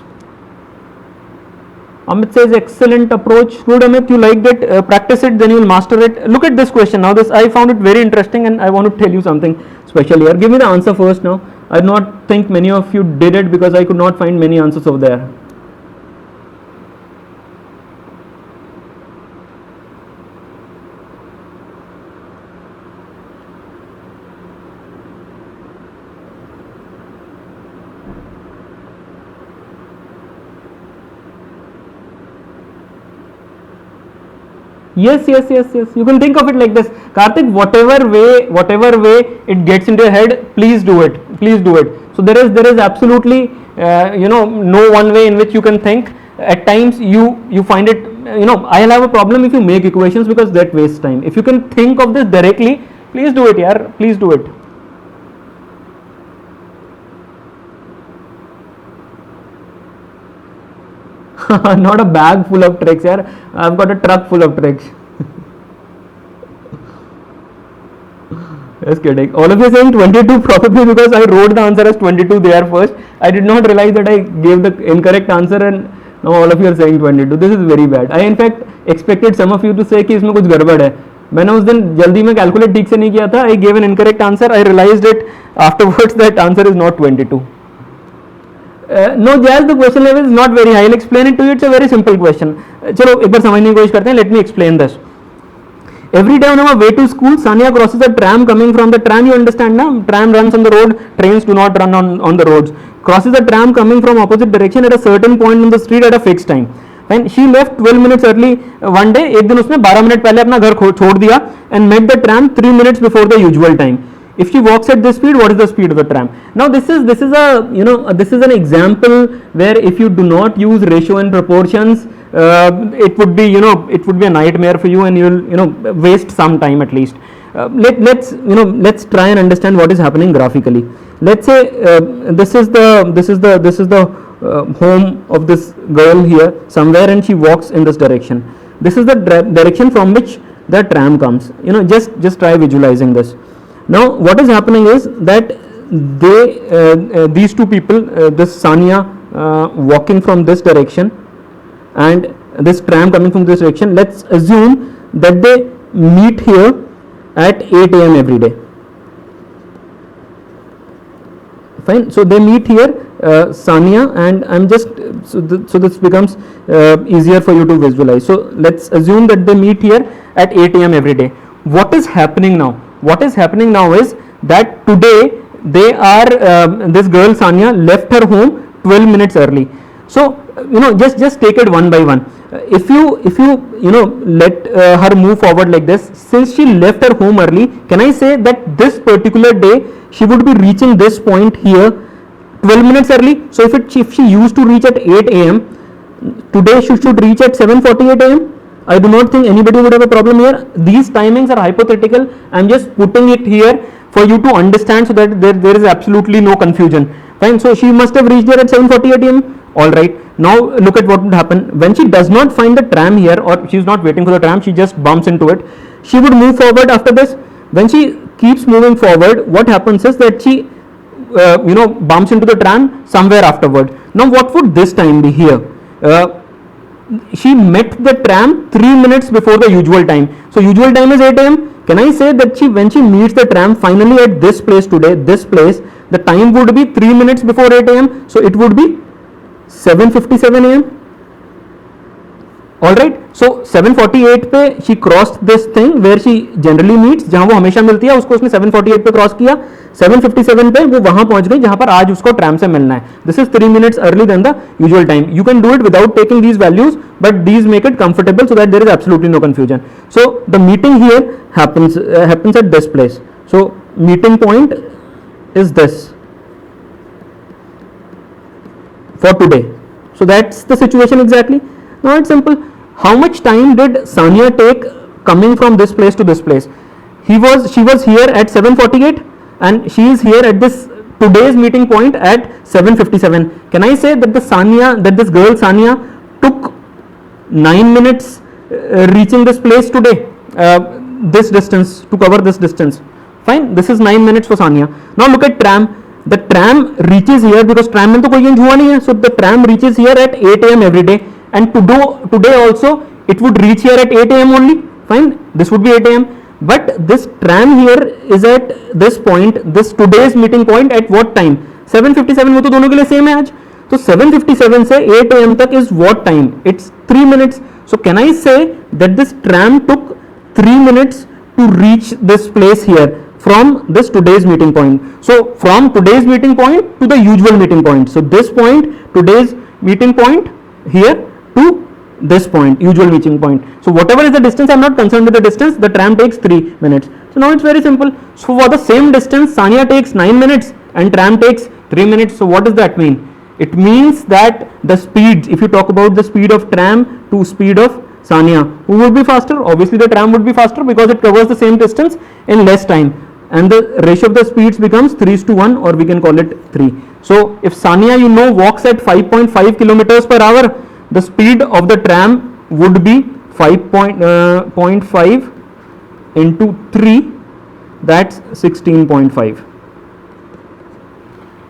Amit says excellent approach. Good, Amit, you liked it. Practice it, then you will master it. Look at this question now. This I found it very interesting, and I want to tell you something special here. Give me the answer first now. I do not think many of you did it because I could not find many answers over there. Yes. You can think of it like this. Karthik, whatever way it gets into your head, please do it. So there is absolutely no one way in which you can think. At times you find it, I'll have a problem if you make equations because that wastes time. If you can think of this directly, Please do it, yaar. Please do it. Not a bag full of tricks, yaar. I've got a truck full of tricks. Just kidding. All of you are saying 22 probably because I wrote the answer as 22 there first. I did not realize that I gave the incorrect answer and now all of you are saying 22. This is very bad. I in fact expected some of you to say कि इसमें कुछ गड़बड़ है. मैंने उस दिन जल्दी में कैलकुलेट ठीक से नहीं किया था. I gave an incorrect answer. I realized it afterwards that answer is not 22. No, Jazz, the question level is not very high. I'll explain it to you. It's a very simple question. चलो एक बार समझने की कोशिश करते हैं. Let me explain this. Every day on our way to school, Sanya crosses a tram coming from the tram. You understand now? Tram runs on the road. Trains do not run on the roads. Crosses a tram coming from opposite direction at a certain point on the street at a fixed time. And she left 12 minutes early one day. एक दिन उसने 12 minute पहले अपना घर छोड़ दिया and met the tram 3 minutes before the usual time. If she walks at this speed, what is the speed of the tram? Now this is a this is an example where if you do not use ratio and proportions, it would be it would be a nightmare for you and you'll waste some time at least. Let's try and understand what is happening graphically. Let's say this is the home of this girl here somewhere and she walks in this direction. This is the direction from which the tram comes. Just try visualizing this. Now what is happening is that these two people, this Sanya walking from this direction and this tram coming from this direction, let's assume that they meet here at 8 a.m. every day. Fine. So they meet here, Sanya, and I'm just so this becomes easier for you to visualize. So let's assume that they meet here at 8 a.m. every day. What is happening now? What is happening now is that today they are this girl Sanya left her home 12 minutes early. So just take it one by one. If you let her move forward like this, since she left her home early, can I say that this particular day she would be reaching this point here 12 minutes early? So if she used to reach at 8 a.m. today she should reach at 7:48 a.m. I do not think anybody would have a problem here. These timings are hypothetical. I'm just putting it here for you to understand so that there is absolutely no confusion. Fine. So she must have reached there at 7:48 a.m. All right. Now look at what would happen when she does not find the tram here, or she's not waiting for the tram. She just bumps into it. She would move forward after this. When she keeps moving forward, what happens is that she bumps into the tram somewhere afterward. Now what would this time be here? She met the tram 3 minutes before the usual time. So usual time is 8 a.m. Can I say that when she meets the tram finally at this place today, this place, the time would be 3 minutes before 8 a.m. So it would be 7:57 a.m. Alright, so 7:48 पे she crossed this thing where she generally meets, जहाँ वो हमेशा मिलती है, उसको उसने 7:48 पे cross किया, 7:57 पे वो वहाँ पहुँच गई जहाँ पर आज उसको ट्रैम से मिलना है. This is 3 minutes early than the usual time. You can do it without taking these values, but these make it comfortable so that there is absolutely no confusion. So the meeting here happens at this place. So meeting point is this for today. So that's the situation exactly. Now it's simple. How much time did Sanya take coming from this place to this place? She was here at 7:48 and she is here at this today's meeting point at 7:57. Can I say that this girl Sanya took 9 minutes reaching this place today, this distance, to cover this distance? Fine, this is 9 minutes for Sanya. Now look at tram. The tram reaches here because tram में तो कोई change हुआ नहीं है. So the tram reaches here at 8 a.m. every day, and today also it would reach here at 8 a.m. only. Fine, this would be 8 a.m. But this tram here is at this point, this today's meeting point at what time? 7:57. वो तो दोनों के लिए same है आज. तो 7:57 से 8 a.m. तक is what time? It's 3 minutes. So can I say that this tram took 3 minutes to reach this place here from this today's meeting point? So from today's meeting point to the usual meeting point. So this point, today's meeting point here to this point, usual meeting point. So whatever is the distance, I'm not concerned with the distance. The tram takes 3 minutes. So now it's very simple. So for the same distance, Sanya takes 9 minutes and tram takes 3 minutes. So what does that mean? It means that the speeds, if you talk about the speed of tram to speed of Sania. Who would be faster? Obviously the tram would be faster because it covers the same distance in less time, and the ratio of the speeds becomes 3:1, or we can call it 3. So if Sania, you know, walks at 5.5 kilometers per hour, the speed of the tram would be 5.5 into 3, that's 16.5.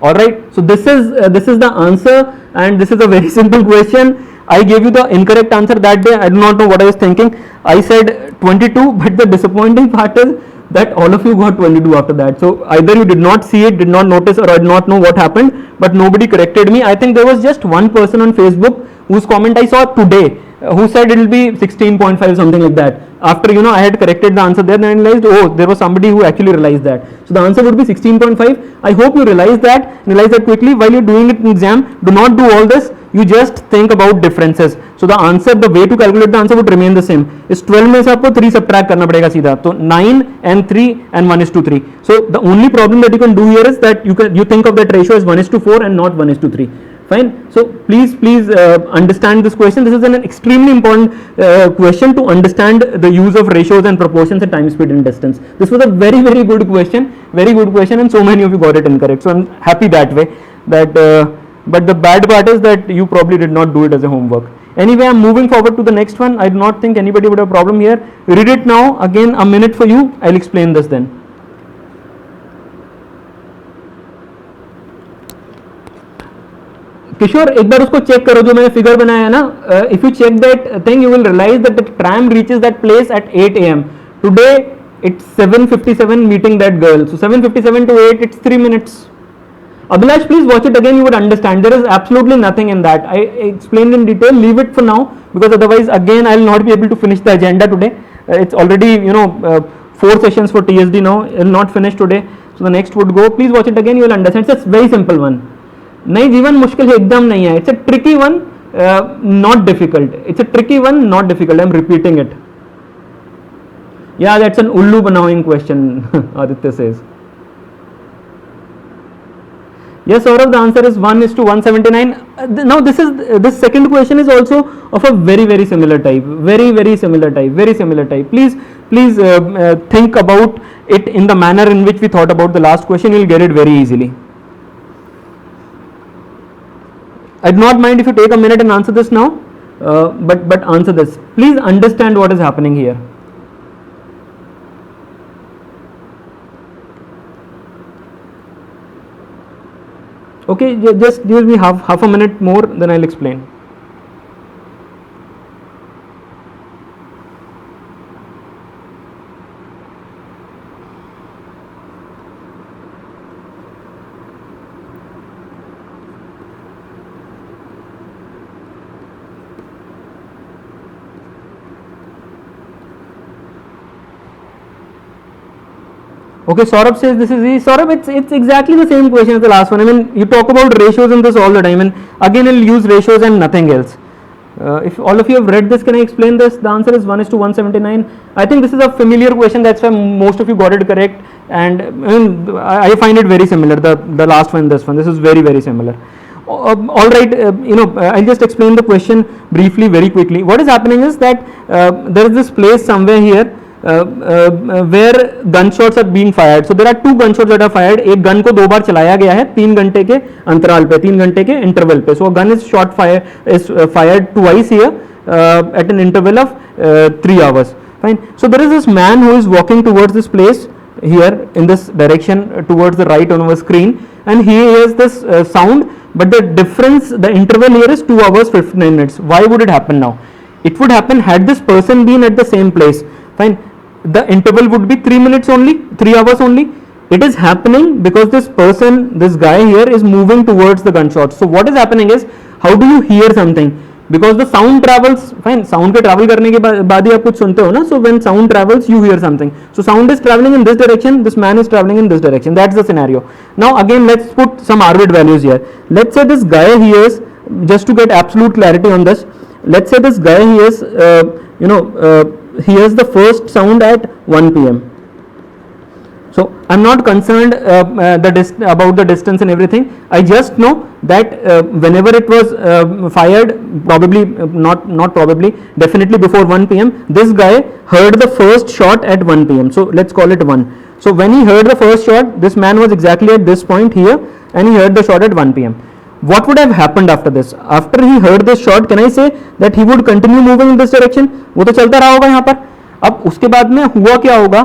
All right, so this is the answer, and this is a very simple question. I gave you the incorrect answer that day. I do not know what I was thinking. I said 22, but the disappointing part is that all of you got 22 after that. So either you did not see it, did not notice, or I did not know what happened, but nobody corrected me. I think there was just one person on Facebook whose comment I saw today who said it will be 16.5, something like that. After, you know, I had corrected the answer there, then I realized, oh, there was somebody who actually realized that. So the answer would be 16.5. I hope you realize that quickly. While you're doing it in exam, do not do all this. You just think about differences. So the answer, the way to calculate the answer would remain the same. इस 12 में से आपको 3 subtract करना पड़ेगा सीधा. तो 9 and 3 and 1:3. So the only problem that you can do here is that you think of that ratio as 1:4 and not 1:3. Fine. So please understand this question. This is an extremely important question to understand the use of ratios and proportions at time, speed and distance. This was a very good question, and so many of you got it incorrect. So I'm happy that way. But the bad part is that you probably did not do it as a homework. Anyway, I'm moving forward to the next one. I do not think anybody would have a problem here. Read it now. Again, a minute for you. I'll explain this then. किशोर, एक बार उसको check करो जो मैंने figure बनाया है ना. If you check that thing, you will realize that the tram reaches that place at 8 a.m. Today it's 7:57 meeting that girl. So 7:57 to 8, it's 3 minutes. Abhilash, please watch it again. You would understand. There is absolutely nothing in that. I explained in detail. Leave it for now, because otherwise, again, I will not be able to finish the agenda today. It's already 4 sessions for TSD now. It will not finish today. So the next would go. Please watch it again. You will understand. It's a very simple one. नहीं जीवन मुश्किल है, एकदम नहीं है. It's a tricky one, not difficult. It's a tricky one, not difficult. I'm repeating it. Yeah, that's an ullu banawing question. Aditya says. Yes, Saurav, the answer is 1:179. Now this second question is also of a very similar type. Very similar type. Please think about it in the manner in which we thought about the last question. You'll get it very easily. I do not mind if you take a minute and answer this now, but answer this. Please understand what is happening here. Okay, just give me half a minute more, then I'll explain. Okay, Saurabh says this is easy. Saurabh, it's exactly the same question as the last one. I mean, you talk about ratios in this all the time, and again, you'll use ratios and nothing else. If all of you have read this, can I explain this? The answer is 1:179. I think this is a familiar question. That's why most of you got it correct. And I find it very similar. The last one, this one. This is very similar. All right, I'll just explain the question briefly, very quickly. What is happening is that there is this place somewhere here where gunshots are being fired. So there are 2 gunshots that are fired. एक gun को 2 बार चलाया गया है 3 घंटे के अंतराल पे, 3 घंटे के इंटरवल पे. So a gun is fired twice here at an interval of 3 hours. Fine. So there is this man who is walking towards this place here in this direction towards the right on our screen, and he hears this sound, but the difference, the interval here is 2 hours 59 minutes. Why would it happen now? It would happen had this person been at the same place. Fine. The interval would be 3 minutes only, 3 hours only. It is happening because this person, this guy here is moving towards the gunshot. So what is happening is, how do you hear something? Because the sound travels, fine, sound के travel करने के बाद ही आप कुछ सुनते हो ना. So when sound travels, you hear something. So sound is traveling in this direction, this man is traveling in this direction. That's the scenario. Now again, let's put some arbitrary values here. Let's say this guy hears, just to get absolute clarity on this, let's say this guy hears, hears the first sound at 1 p.m. So I'm not concerned about the distance and everything. I just know that whenever it was fired, probably not probably, definitely before 1 p.m. this guy heard the first shot at 1 p.m. So let's call it 1. So when he heard the first shot, this man was exactly at this point here, and he heard the shot at 1 p.m. What would have happened after this? After he heard this shot, can I say that he would continue moving in this direction? वो तो चलता रहा होगा यहाँ पर. अब उसके बाद में हुआ क्या होगा,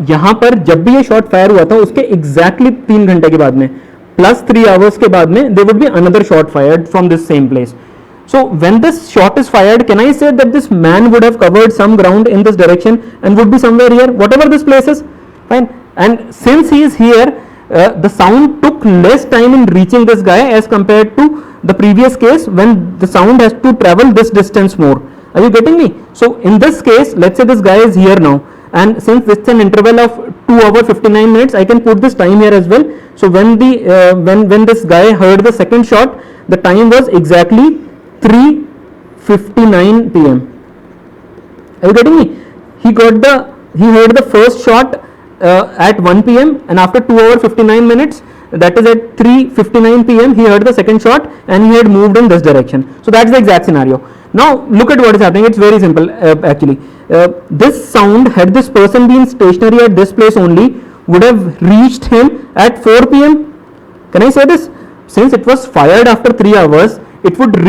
यहाँ पर जब भी ये शॉट फायर हुआ था उसके एग्जैक्टली 3 घंटे के बाद में प्लस 3 आवर्स के बाद में there would be another shot fired from this same place. So when this shot is fired, can I say that this man would have covered some ground in this direction and would be somewhere here, whatever this place is? Fine. And since he is here, the sound took less time in reaching this guy as compared to the previous case when the sound has to travel this distance more. Are you getting me? So in this case, let's say this guy is here now, and since this is an interval of 2 hours 59 minutes, I can put this time here as well. So when the when this guy heard the second shot, the time was exactly 3:59 p.m. Are you getting me? He heard the first shot at 1 p.m. and after 2 hours 59 minutes, that is at 3:59 p.m. he heard the second shot and he had moved in this direction. So that's the exact scenario. Now look at what is happening. It's very simple actually. This sound, had this person been stationary at this place only, would have reached him at 4 p.m. Can I say this? Since it was fired after 3 hours, it would have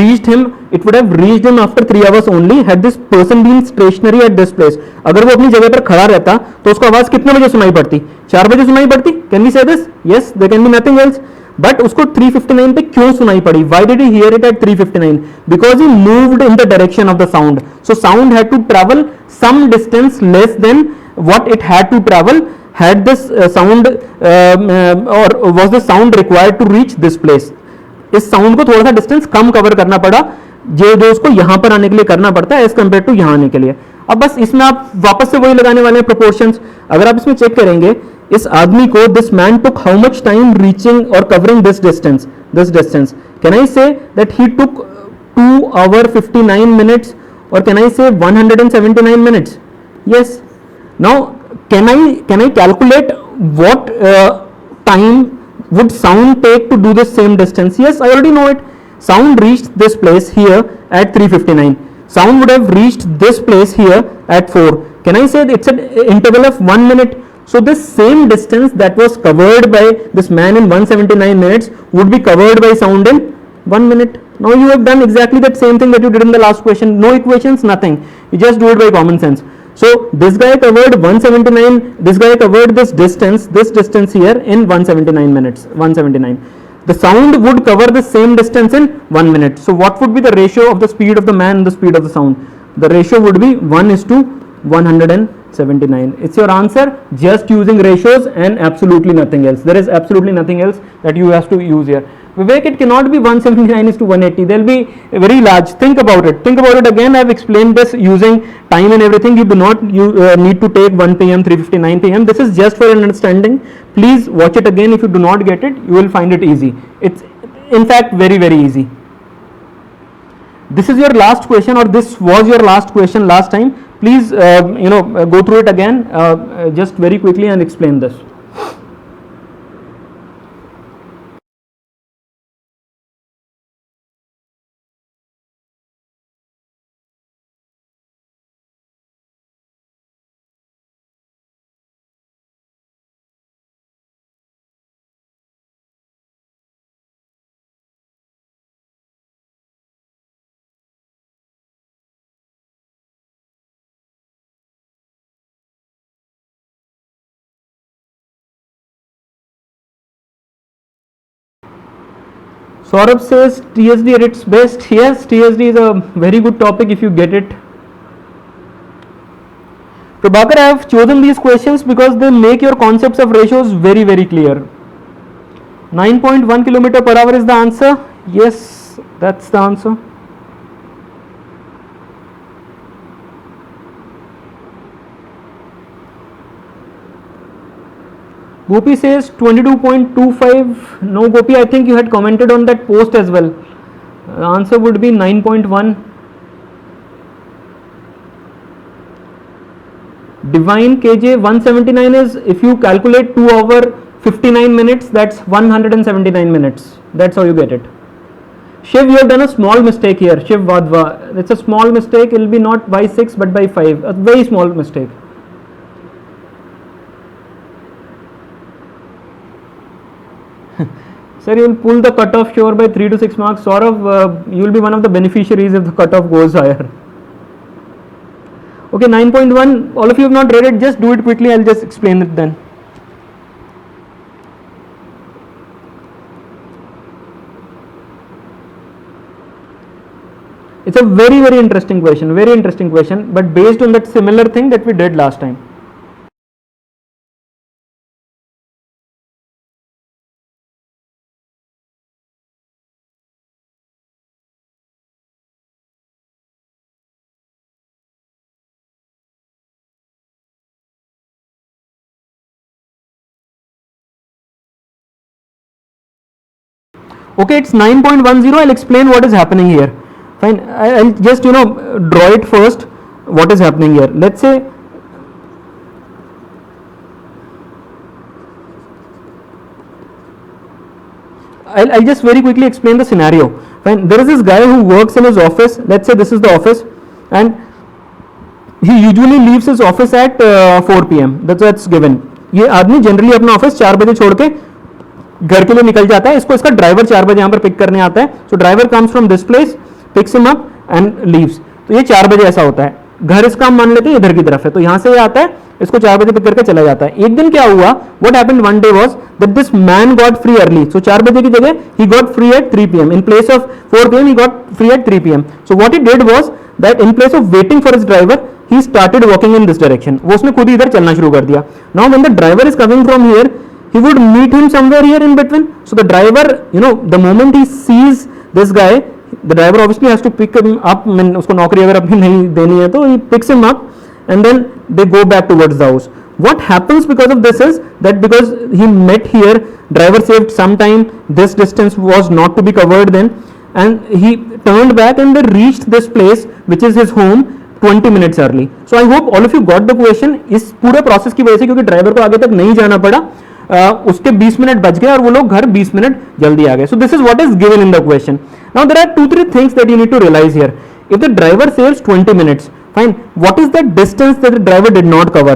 reached him after 3 hours only had this person been stationary at this place. अगर वो अपनी जगह पर खड़ा रहता तो उसको आवाज कितने बजे सुनाई पड़ती? 4 बजे सुनाई पड़ती? Can we say this? Yes, there can be nothing else. But उसको 3:59 पे क्यों सुनाई पड़ी? Why did he hear it at 3:59? Because he moved in the direction of the sound. So sound had to travel some distance less than what it had to travel had this sound or was the sound required to reach this place. इस sound को थोड़ा सा distance कम cover करना पड़ा जो उसको यहां पर आने के लिए करना पड़ता है एज कंपेयर टू यहां आने के लिए. अब बस इसमें आप वापस से वही लगाने वाले हैं प्रोपोर्शंस. अगर आप इसमें चेक करेंगे, इस आदमी को this man took how much time reaching और covering this distance. Can I say that he took 2 hours 59 minutes or can I say 179 minutes? Yes. Now can I calculate what time would sound take to do the same distance? Yes, I already know it. Sound reached this place here at 3:59. Sound would have reached this place here at 4. Can I say that it's an interval of 1 minute? So this same distance that was covered by this man in 179 minutes would be covered by sound in 1 minute. Now you have done exactly that same thing that you did in the last question. No equations, nothing. You just do it by common sense. So this guy covered 179, this guy covered this distance here in 179 minutes, 179. The sound would cover the same distance in 1 minute. So what would be the ratio of the speed of the man and the speed of the sound? The ratio would be 1:179. It's your answer, just using ratios and absolutely nothing else. There is absolutely nothing else that you have to use here. Vivek, it cannot be 179:180. There will be very large. Think about it. Think about it again. I have explained this using time and everything. You do not need to take 1 p.m., 3:59 p.m. This is just for an understanding. Please watch it again. If you do not get it, you will find it easy. It's in fact very, very easy. This is your last question, or this was your last question last time. Please, go through it again just very quickly and explain this. Saurabh says TSD at its best. Yes, TSD is a very good topic if you get it. Prabhakar, I have chosen these questions because they make your concepts of ratios very, very clear. 9.1 km per hour is the answer. Yes, that's the answer. Gopi says 22.25. No, Gopi, I think you had commented on that post as well. The answer would be 9.1. Divine KJ 179 is, if you calculate 2 hour 59 minutes, that's 179 minutes. That's how you get it. Shiv, you have done a small mistake here. Shiv Vadva, it's a small mistake. It will be not by 6 but by 5. A very small mistake. Sir, you will pull the cutoff sure by 3 to 6 marks. Saurav, you will be one of the beneficiaries if the cutoff goes higher. Okay, 9.1, all of you have not read it, just do it quickly, I will just explain it then. It's a very, very interesting question, but based on that similar thing that we did last time. Okay, it's 9.10. I'll explain what is happening here. Fine, I'll just draw it first. What is happening here? Let's say I'll just very quickly explain the scenario. Fine, there is this guy who works in his office. Let's say this is the office, and he usually leaves his office at 4 PM. That's given. ये आदमी generally अपना office 4 बजे छोड़ के घर के लिए निकल जाता है. इसको इसका ड्राइवर 4 बजे यहाँ पर पिक करने आता है. So driver comes from this place, picks him up and leaves. तो ये 4 बजे ऐसा होता है. घर इसका हम मान लेते हैं इधर की तरफ है, तो यहाँ से ये आता है, इसको 4 बजे पिक करके चला जाता है. एक दिन क्या हुआ, what happened one day was that this man got free early. So 4 बजे की जगह ही got free at 3 PM. In place of 4 PM he got free at 3 PM. So what he did was that in place of waiting for his driver he started walking in this direction. वो उसने खुद ही इधर चलना शुरू कर दिया. Now when the driver is coming from here, he would meet him somewhere here in between. So the driver, the moment he sees this guy, the driver obviously has to pick him up. उसको नौकरी अगर अपनी नहीं देनी है तो he picks him up and then they go back towards the house. What happens because of this is that because he met here, driver saved some time. This distance was not to be covered then, and he turned back and they reached this place which is his home 20 minutes early. So I hope all of you got the question. इस पूरे process की वजह से, क्योंकि driver को आगे तक नहीं जाना पड़ा, उसके 20 मिनट बच गए और वो लोग घर 20 मिनट जल्दी आ गए. So this is what is given in the question. Now there are 2-3 things that you need to realize here. If the driver saves 20 minutes, fine. What is the distance that the driver did not cover?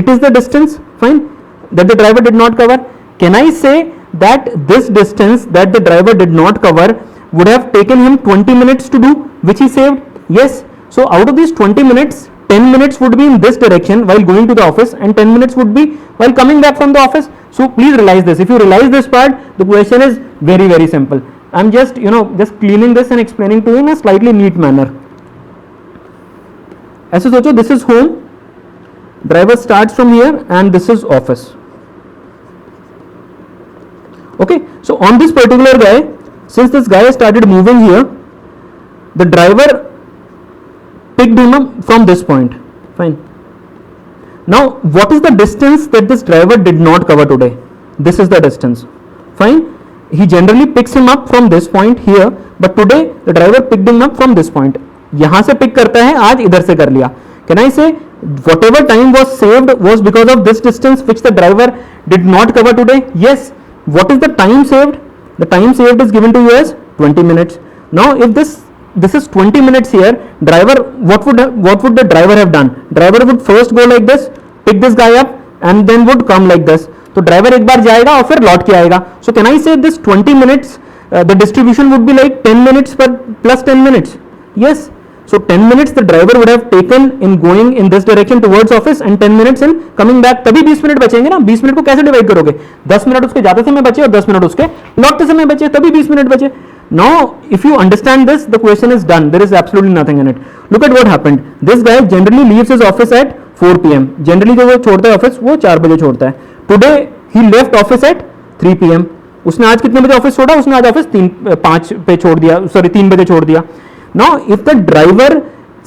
It is the distance, fine, that the driver did not cover. Can I say that this distance that the driver did not cover would have taken him 20 minutes to do, which he saved? Yes. So out of these 20 minutes, 10 minutes would be in this direction while going to the office and 10 minutes would be while coming back from the office. So please realize this. If you realize this part, the question is very, very simple. I'm just, just cleaning this and explaining to you in a slightly neat manner. ऐसे सोचो, this is home, driver starts from here and this is office. Okay, so on this particular guy, since this guy started moving here, the driver picked him up from this point. Fine. Now what is the distance that this driver did not cover today? This is the distance. Fine. He generally picks him up from this point here, but today the driver picked him up from this point. यहाँ से pick करता है, आज इधर से कर लिया. Can I say whatever time was saved was because of this distance which the driver did not cover today? Yes. What is the time saved? The time saved is given to you as 20 minutes. Now if this is 20 minutes here, driver, what would the driver have done? Driver would first go like this, pick this guy up and then would come like this. तो driver एक बार जाएगा और फिर लौट के आएगा. So can I say this 20 minutes, the distribution would be like 10 minutes per plus 10 minutes? Yes. So 10 minutes the driver would have taken in going in this direction towards office and 10 minutes in coming back. तभी 20 minute बचेंगे ना. 20 minute को कैसे divide करोगे? 10 minute उसके जाते समय बचे और 10 मिनट उसके लौटते समय बचे, तभी 20 मिनट बचे. Now if you understand this, the question is done. There is absolutely nothing in it. Look at what happened. This guy generally leaves his office at 4 PM. Generally जो वो छोड़ता है ऑफिस वो 4 बजे छोड़ता है. Today he left office at 3 PM. उसने आज कितने बजे ऑफिस छोड़ा? उसने आज ऑफिस 5 पे छोड़ दिया, सॉरी 3 बजे छोड़ दिया. Now if the driver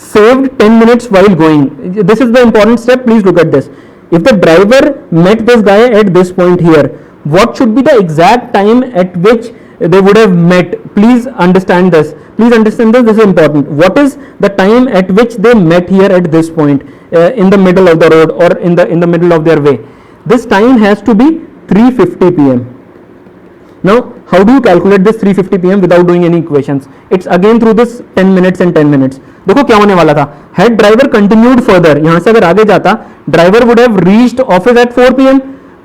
saved 10 minutes while going, this is the important step, please look at this. If the driver met this guy at this point here, what should be the exact time at which they would have met. Please understand this. Please understand this. This is important. What is the time at which they met here at this point in the middle of the road or in the middle of their way? This time has to be 3:50 p.m. Now, how do you calculate this 3:50 p.m. without doing any equations? It's again through this 10 minutes and 10 minutes. देखो क्या होने वाला था. Had driver continued further, यहाँ से अगर आगे जाता, driver would have reached office at 4 p.m.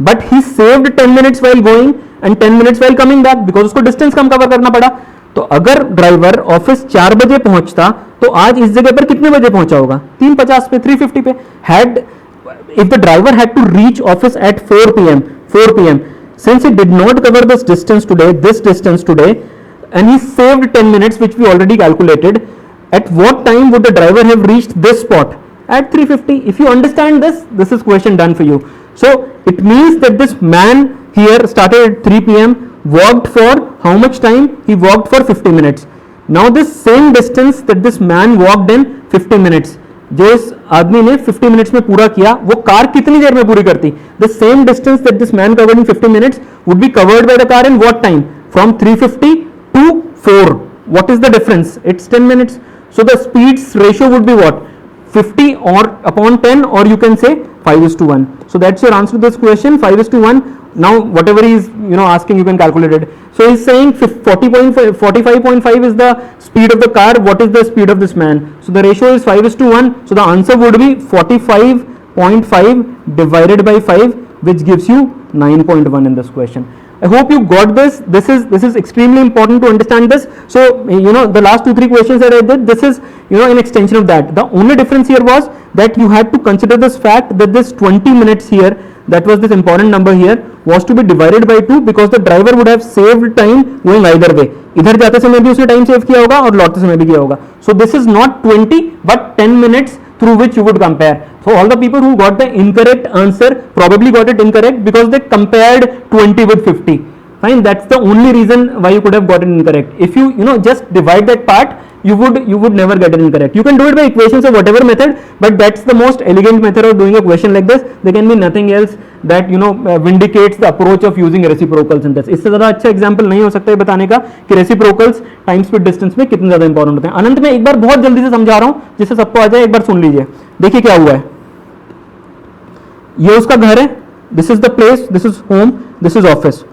But he saved 10 minutes while going and 10 minutes while coming back because उसको distance कम cover करना पड़ा. तो अगर ड्राइवर ऑफिस 4 बजे पहुंचता तो आज इस जगह पर कितने बजे पहुंचा होगा? 3:50 पे, 3:50 पे. Had if the driver had to reach office at 4 p.m. Since he did not cover this distance today, and he saved 10 minutes, which we already calculated, at what time would the driver have reached this spot? At 3:50. If you understand this, this is question done for you. So it means that this man here started at 3 p.m, walked for how much time? He walked for 50 minutes. Now this same distance that this man walked in 50 minutes, जो इस आदमी ने 50 minutes में पूरा किया, वो car कितनी देर में पूरी करती? The same distance that this man covered in 50 minutes would be covered by the car in what time? From 3:50 to 4. What is the difference? It's 10 minutes. So the speeds ratio would be what? 50 or upon 10, or you can say 5:1. So that's your answer to this question, 5:1. Now whatever he is asking, you can calculate it. So he's saying 45.5 is the speed of the car. What is the speed of this man? So the ratio is 5:1. So the answer would be 45.5 divided by 5, which gives you 9.1 in this question. I hope you got this. This is extremely important to understand this. So the last 2-3 questions that I did, this is an extension of that. The only difference here was that you had to consider this fact that this 20 minutes here, that was this important number here, was to be divided by 2 because the driver would have saved time going either way. इधर जाते समय भी उसने time save किया होगा और लौटते समय भी किया होगा. So this is not 20 but 10 minutes through which you would compare. So all the people who got the incorrect answer probably got it incorrect because they compared 20 with 50. Fine, that's the only reason why you could have gotten incorrect. If you just divide that part, you would never get it incorrect. You can do it by equations or whatever method, but that's the most elegant method of doing a question like this. There can be nothing else that vindicates the approach of using reciprocals in this. इससे ज़्यादा अच्छा example नहीं हो सकता है बताने का कि रेसिप्रोकल्स टाइम स्पीड डिस्टेंस में कितने ज़्यादा इंपॉर्टेंट होते हैं. अनंत में एक बार बहुत जल्दी से समझा रहा हूँ जिससे सबको आ जाए, एक बार सुन लीजिए. देखिए क्या हुआ है. ये उसका घर है, this is the place, this is home, this is office.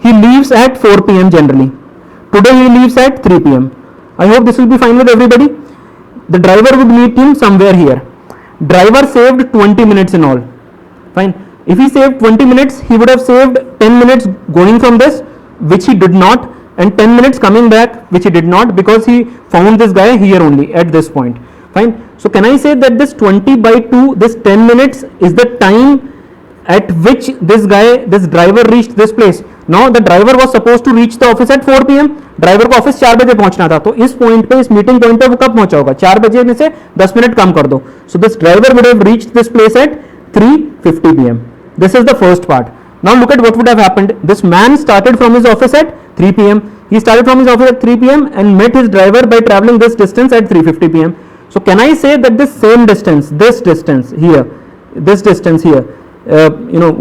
He leaves at 4 p.m. generally. Today he leaves at 3 p.m. I hope this will be fine with everybody. The driver would meet him somewhere here. Driver saved 20 minutes in all. Fine. If he saved 20 minutes, he would have saved 10 minutes going from this, which he did not, and 10 minutes coming back, which he did not, because he found this guy here only at this point. Fine. So can I say that this 20 by 2, this 10 minutes is the time at which this driver reached this place. Now the driver was supposed to reach the office at 4 p.m. Driver को office 4 बजे पहुंचना था, तो इस point पे, इस meeting point पे वो कब पहुंचा होगा? 4 बजे में से 10 मिनट कम कर दो. So this driver would have reached this place at 3:50 p.m. This is the first part. Now look at what would have happened. This man started from his office at 3 p.m. He started from his office at 3 p.m. and met his driver by traveling this distance at 3:50 p.m. So can I say that this same distance, this distance here,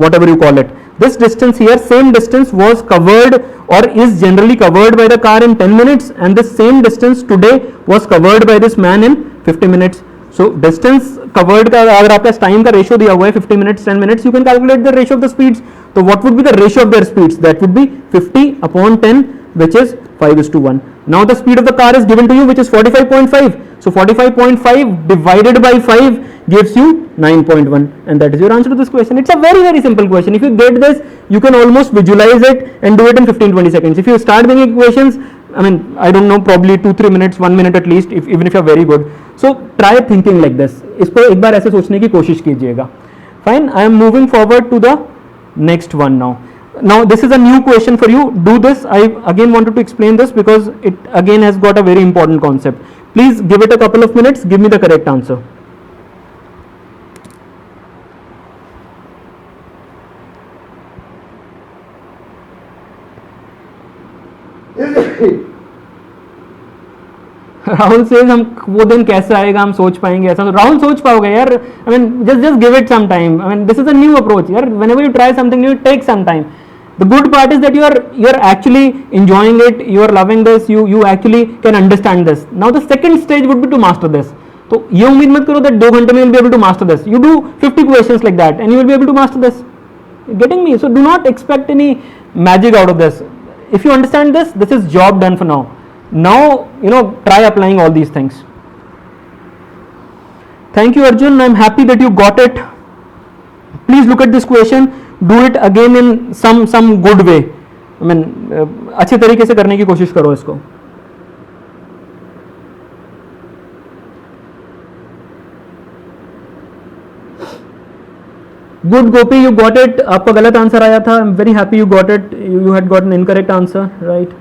whatever you call it, this distance here, same distance was covered or is generally covered by the car in 10 minutes, and this same distance today was covered by this man in 50 minutes. So distance covered का अगर आपका time का ratio दिया हुआ है 50 minutes 10 minutes, you can calculate the ratio of the speeds. So what would be the ratio of their speeds? That would be 50 upon 10, which is 5:1. Now the speed of the car is given to you, which is 45.5. So 45.5 divided by 5 gives you 9.1, and that is your answer to this question. It's a very, very simple question. If you get this, you can almost visualize it and do it in 15-20 seconds. If you start making equations, I don't know, probably 2-3 minutes, 1 minute at least, even if you're very good. So try thinking like this. इसको एक बार ऐसे सोचने की कोशिश कीजिएगा. Fine. I am moving forward to the next one now. Now this is a new question for you. Do this. I again wanted to explain this because it again has got a very important concept. Please give it a couple of minutes. Give me the correct answer. Rahul से हम वो दिन कैसे आएगा, हम सोच पाएंगे ऐसा? तो राहुल सोच पाओगे यार. Just give it some time. This is a new approach यार. Whenever you try something new, take some time. The good part is that you're actually enjoying it, you are loving this, you actually can understand this. Now the second stage would be to master this. तो ये उम्मीद मत करो that 2 घंटे में you'll be able to master this. You do 50 questions like that and you will be able to master this. Getting me? So do not expect any magic out of this. If you understand this, this is job done for now. Now, try applying all these things. Thank you, Arjun. I'm happy that you got it. Please look at this question. Do it again in some good way. I mean, अच्छे तरीके से करने की कोशिश करो इसको. Good, Gopi, you got it. आपका गलत आंसर आया था. I'm very happy you got it. You had got an incorrect answer, right?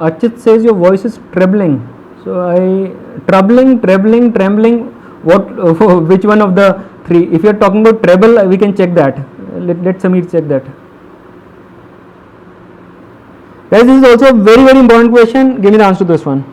Achit says your voice is trebling. So trembling. What? Which one of the three? If you are talking about treble, we can check that. Let Samir check that. Guys, this is also a very important question. Give me the answer to this one.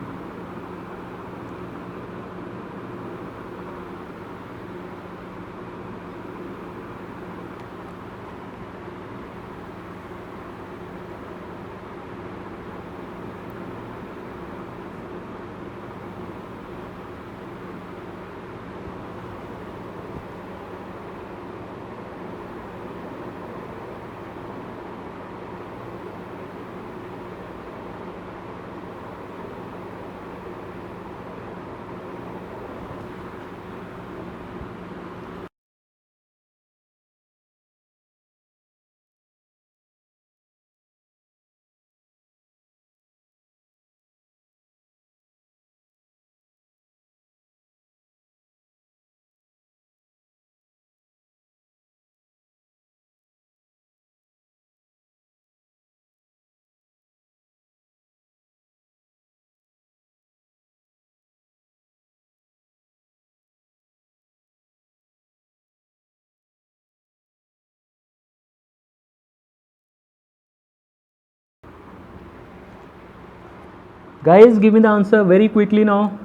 Guys, give me the answer very quickly now.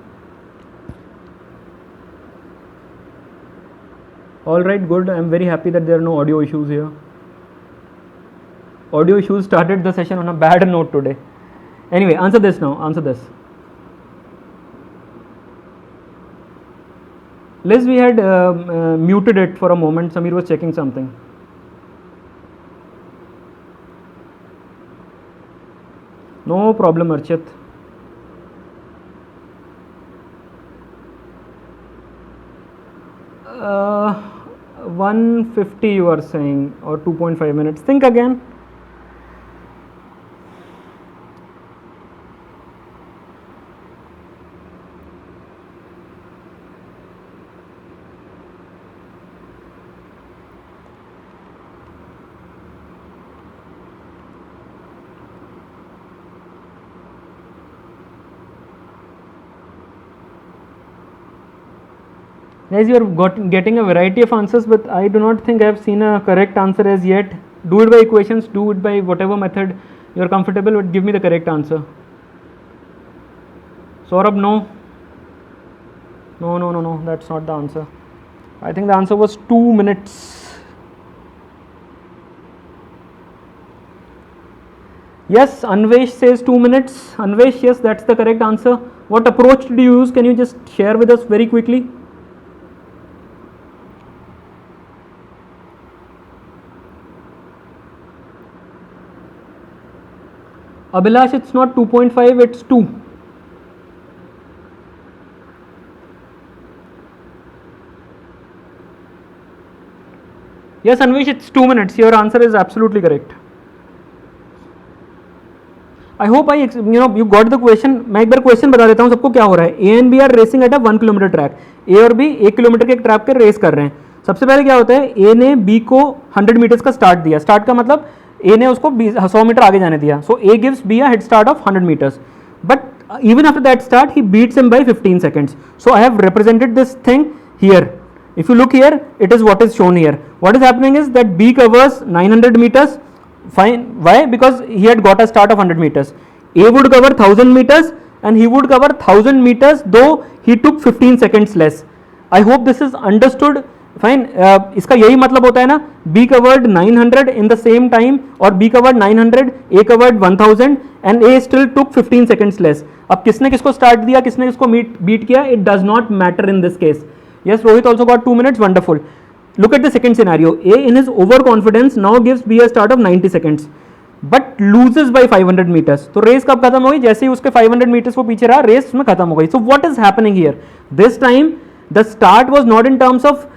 Alright, good. I'm very happy that there are no audio issues here. Audio issues started the session on a bad note today. Anyway, answer this now. Answer this. Liz, we had muted it for a moment. Samir was checking something. No problem, Archit. 150 you are saying, or 2.5 minutes. Think again. Guys, you are getting a variety of answers, but I do not think I have seen a correct answer as yet. Do it by equations, do it by whatever method you are comfortable, but give me the correct answer. Saurabh, no. No, that's not the answer. I think the answer was 2 minutes. Yes, Anvesh says 2 minutes. Anvesh, yes, that's the correct answer. What approach did you use? Can you just share with us very quickly? Abhilash, it's not 2.5, it's 2. Yes, Anvesh, it's 2 minutes. Your answer is absolutely correct. I hope you got the question. मैं एक बार question बता देता हूँ सबको क्या हो रहा है. A and B are racing at a 1 kilometer track. A और B 1 किलोमीटर के एक ट्रैक पे रेस कर रहे हैं. सबसे पहले क्या होता है, A ने B को 100 मीटर्स का स्टार्ट दिया. स्टार्ट का मतलब A ने उसको 100 मीटर आगे जाने दिया. So A gives B a head start of 100 meters. But even after that start, he beats him by 15 seconds. So I have represented this thing here. If you look here, it is what is shown here. What is happening is that B covers 900 meters. Fine. Why? Because he had got a start of 100 meters. A would cover 1000 meters and he would cover 1000 meters though he took 15 seconds less. I hope this is understood. Fine. इसका यही मतलब होता है ना, B covered 900 in the same time और B covered 900, A covered 1000 and A still took 15 seconds less. अब किसने किसको स्टार्ट दिया, किसने किसको बीट किया, it does not matter in this case. Yes, Rohit also got 2 minutes. Wonderful. Look at the second scenario. A in his overconfidence now gives B a start of 90 seconds but loses by 500 meters. तो race कब खत्म हुई, जैसे ही उसके 500 meters वो पीछे रहा, race में खत्म हो गई. So what is happening here? This time the start was not in terms of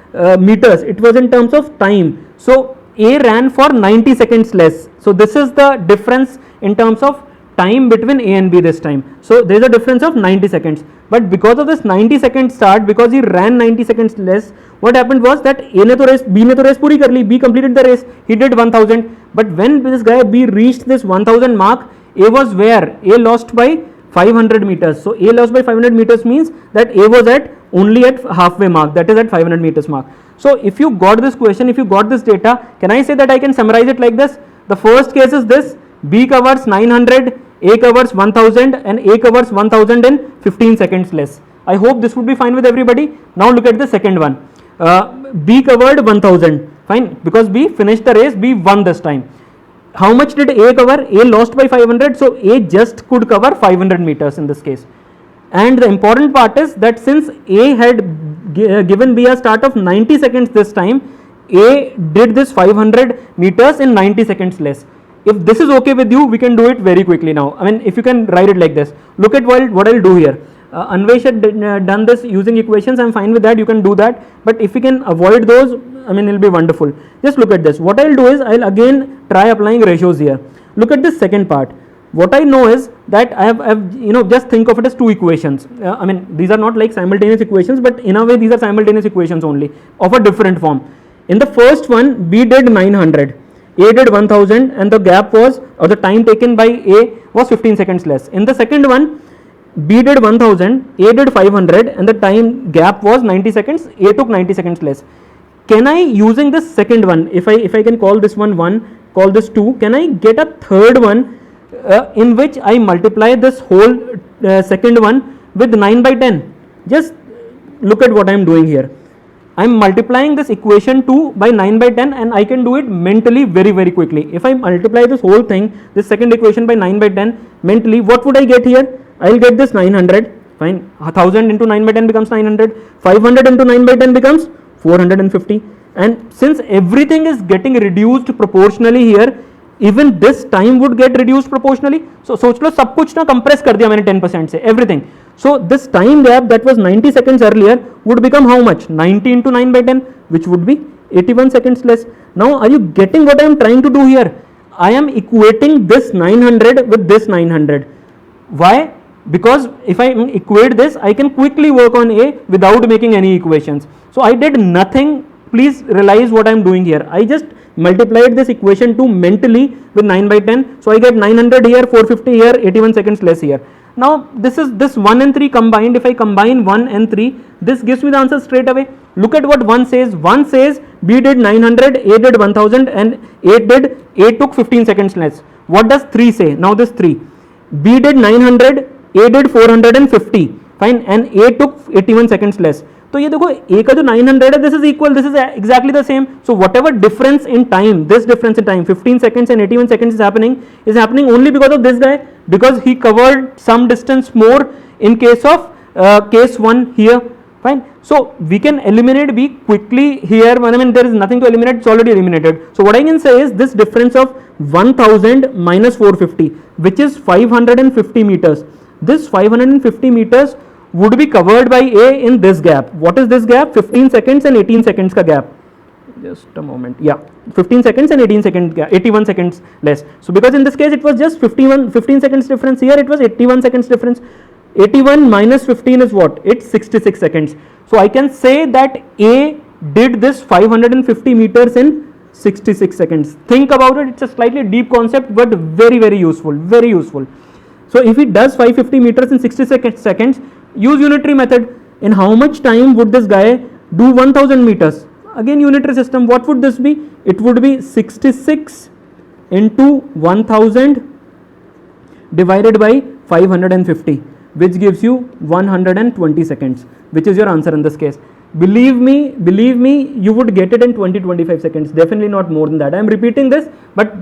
meters, it was in terms of time. So A ran for 90 seconds less. So this is the difference in terms of time between A and B this time. So there is a difference of 90 seconds. But because of this 90 second start, because he ran 90 seconds less, what happened was that A ने तो race, B ने तो race पूरी कर ली, B completed the race, he did 1000. But when this guy B reached this 1000 mark, A was where? A lost by 500 meters. So A lost by 500 meters means that A was only at halfway mark, that is at 500 meters mark. So if you got this question, if you got this data, can I say that I can summarize it like this? The first case is this: B covers 900, A covers 1000 and A covers 1000 in 15 seconds less. I hope this would be fine with everybody. Now look at the second one. B covered 1000, fine, because B finished the race, B won this time. How much did A cover? A lost by 500, so A just could cover 500 meters in this case. And the important part is that since A had given B a start of 90 seconds this time, A did this 500 meters in 90 seconds less. If this is okay with you, we can do it very quickly now. I mean, if you can write it like this. Look at what I'll do here. Anvesh had done this using equations. I'm fine with that. You can do that. But if we can avoid those, I mean, it'll be wonderful. Just look at this. What I'll do is I'll again try applying ratios here. Look at this second part. What I know is that I have just think of it as two equations. I mean, these are not like simultaneous equations, but in a way these are simultaneous equations only of a different form. In the first one, B did 900. A did 1000 and the gap was, or the time taken by A was 15 seconds less. In the second one, B did 1000, A did 500 and the time gap was 90 seconds, A took 90 seconds less. Can I, using this second one, if I can call this one 1, call this 2, can I get a third one in which I multiply this whole second one with 9 by 10? Just look at what I am doing here. I am multiplying this equation 2 by 9 by 10 and I can do it mentally very quickly. If I multiply this whole thing, this second equation by 9 by 10 mentally, what would I get here? I will get this 900, fine, 1000 into 9 by 10 becomes 900, 500 into 9 by 10 becomes 450, and since everything is getting reduced proportionally here, even this time would get reduced proportionally. So सोच लो सब कुछ ना compress कर दिया मैंने 10% से, everything. So this time gap that was 90 seconds earlier would become how much? 90 into 9 by 10, which would be 81 seconds less. Now are you getting what I am trying to do here? I am equating this 900 with this 900. Why? Because if I equate this, I can quickly work on A without making any equations. So I did nothing. Please realize what I am doing here. I just multiplied this equation 2 mentally with 9 by 10. So I get 900 here, 450 here, 81 seconds less here. Now this 1 and 3 combined. If I combine 1 and 3, this gives me the answer straight away. Look at what 1 says. 1 says B did 900, A did 1000 and A took 15 seconds less. What does 3 say? Now this 3. B did 900, A did 450, fine, and A took 81 seconds less. तो ये देखो A का जो 900 है, this is equal, this is exactly the same. So whatever difference in time, this difference in time, 15 seconds and 81 seconds is happening only because of this guy, because he covered some distance more in case of case 1 here, fine. So we can eliminate B quickly here. I mean, there is nothing to eliminate, it's already eliminated. So what I can say is this difference of 1000 minus 450, which is 550 meters. This 550 meters would be covered by A in this gap. What is this gap? 15 seconds and 18 seconds ka gap. Just a moment. Yeah, 15 seconds and 81 seconds less. So because in this case it was just 15 seconds difference, here it was 81 seconds difference. 81 minus 15 is what? It's 66 seconds. So I can say that A did this 550 meters in 66 seconds. Think about it. It's a slightly deep concept, but very, very useful. Very useful. So if it does 550 meters in 66 seconds, use unitary method. In how much time would this guy do 1000 meters? Again, unitary system. What would this be? It would be 66 into 1000 divided by 550, which gives you 120 seconds, which is your answer in this case. Believe me, you would get it in 20-25 seconds. Definitely not more than that. I am repeating this, but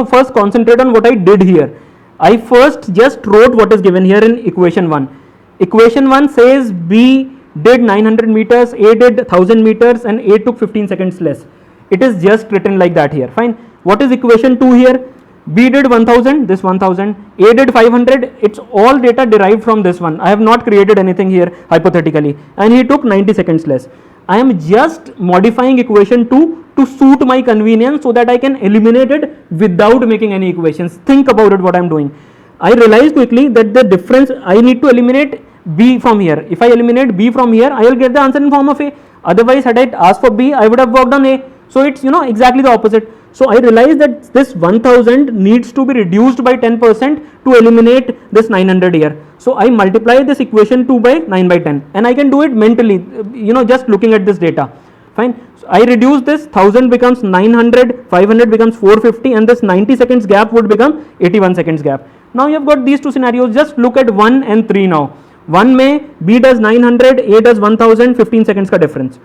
first concentrate on what I did here. I first just wrote what is given here in equation 1. Equation 1 says B did 900 meters, A did 1000 meters and A took 15 seconds less. It is just written like that here, fine. What is equation 2 here? B did 1000, this 1000, A did 500, it's all data derived from this one. I have not created anything here hypothetically, and he took 90 seconds less. I am just modifying equation 2 to suit my convenience so that I can eliminate it without making any equations. Think about it what I am doing. I realized quickly that the difference, I need to eliminate B from here. If I eliminate B from here, I will get the answer in form of A. Otherwise, had I asked for B, I would have worked on A. So it's exactly the opposite. So I realized that this 1000 needs to be reduced by 10% to eliminate this 900 here. So I multiply this equation 2 by 9 by 10, and I can do it mentally, just looking at this data. Fine. So I reduce this, 1000 becomes 900, 500 becomes 450, and this 90 seconds gap would become 81 seconds gap. Now you have got these two scenarios. Just look at 1 and 3 now. 1 में B does 900, A does 1000, 15 seconds का difference.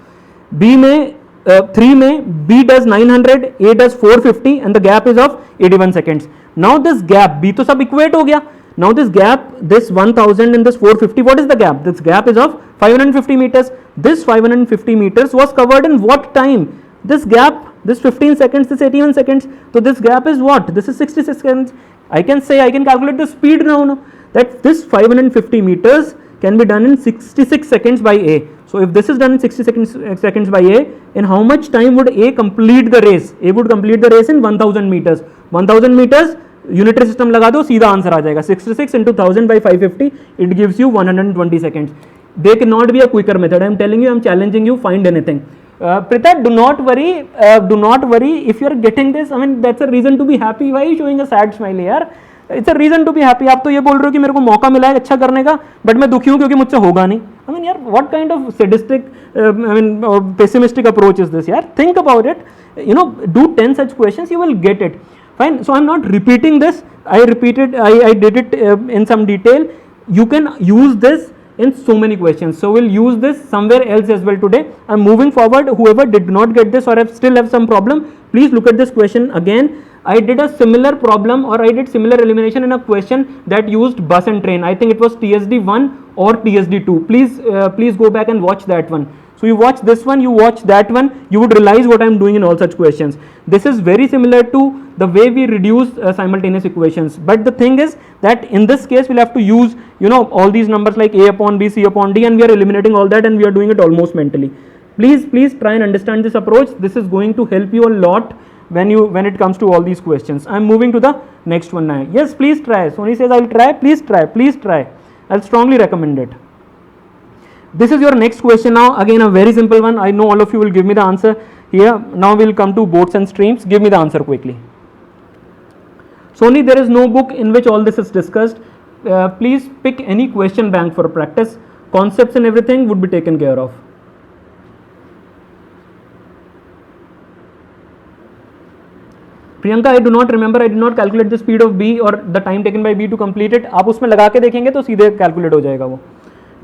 B में 3 में B does 900, A does 450 and the gap is of 81 seconds. Now this gap, B तो सब equate हो गया. Now this gap, this 1000 and this 450, what is the gap? This gap is of 550 meters. This 550 meters was covered in what time? This gap, this 15 seconds, this 81 seconds. So this gap is what? This is 66 seconds. I can calculate the speed now, that this 550 meters can be done in 66 seconds by A. So if this is done in 60 seconds by A, in how much time would A complete the race? A would complete the race in 1000 meters. 1000 meters, unitary system लगा दो, सीधा answer आ जाएगा. 66 into 1000 by 550, it gives you 120 seconds. There cannot be a quicker method. I am telling you, I am challenging you, find anything. Prita, do not worry if you are getting this. I mean, that's a reason to be happy. Why are you showing a sad smile here? It's a reason to be happy. आप तो ये बोल रहे हो कि मेरे को मौका मिला है अच्छा करने का, but मैं दुखी हूँ क्योंकि मुझसे होगा नहीं. I mean, यार, what kind of sadistic, pessimistic approach is this? यार, think about it. Do 10 such questions, you will get it. Fine. So I'm not repeating this. I did it in some detail. You can use this in so many questions. So we'll use this somewhere else as well today. I'm moving forward. Whoever did not get this or still have some problem, please look at this question again. I did a similar problem, or I did similar elimination in a question that used bus and train. I think it was TSD 1 or TSD 2. Please go back and watch that one. So you watch this one, you watch that one, you would realize what I am doing in all such questions. This is very similar to the way we reduce simultaneous equations. But the thing is that in this case we'll have to use all these numbers like A upon B, C upon D, and we are eliminating all that, and we are doing it almost mentally. Please try and understand this approach. This is going to help you a lot when it comes to all these questions. I am moving to the next one now. Yes, please try. Sony says I'll try. Please try. I'll strongly recommend it. This is your next question now. Again, a very simple one. I know all of you will give me the answer here. Now we'll come to boats and streams. Give me the answer quickly. Sony, there is no book in which all this is discussed. please pick any question bank for practice. Concepts and everything would be taken care of. Priyanka, I do not remember, I did not calculate the speed of B or the time taken by B to complete it. आप उसमें लगा के देखेंगे तो सीधे calculate हो जाएगा वो.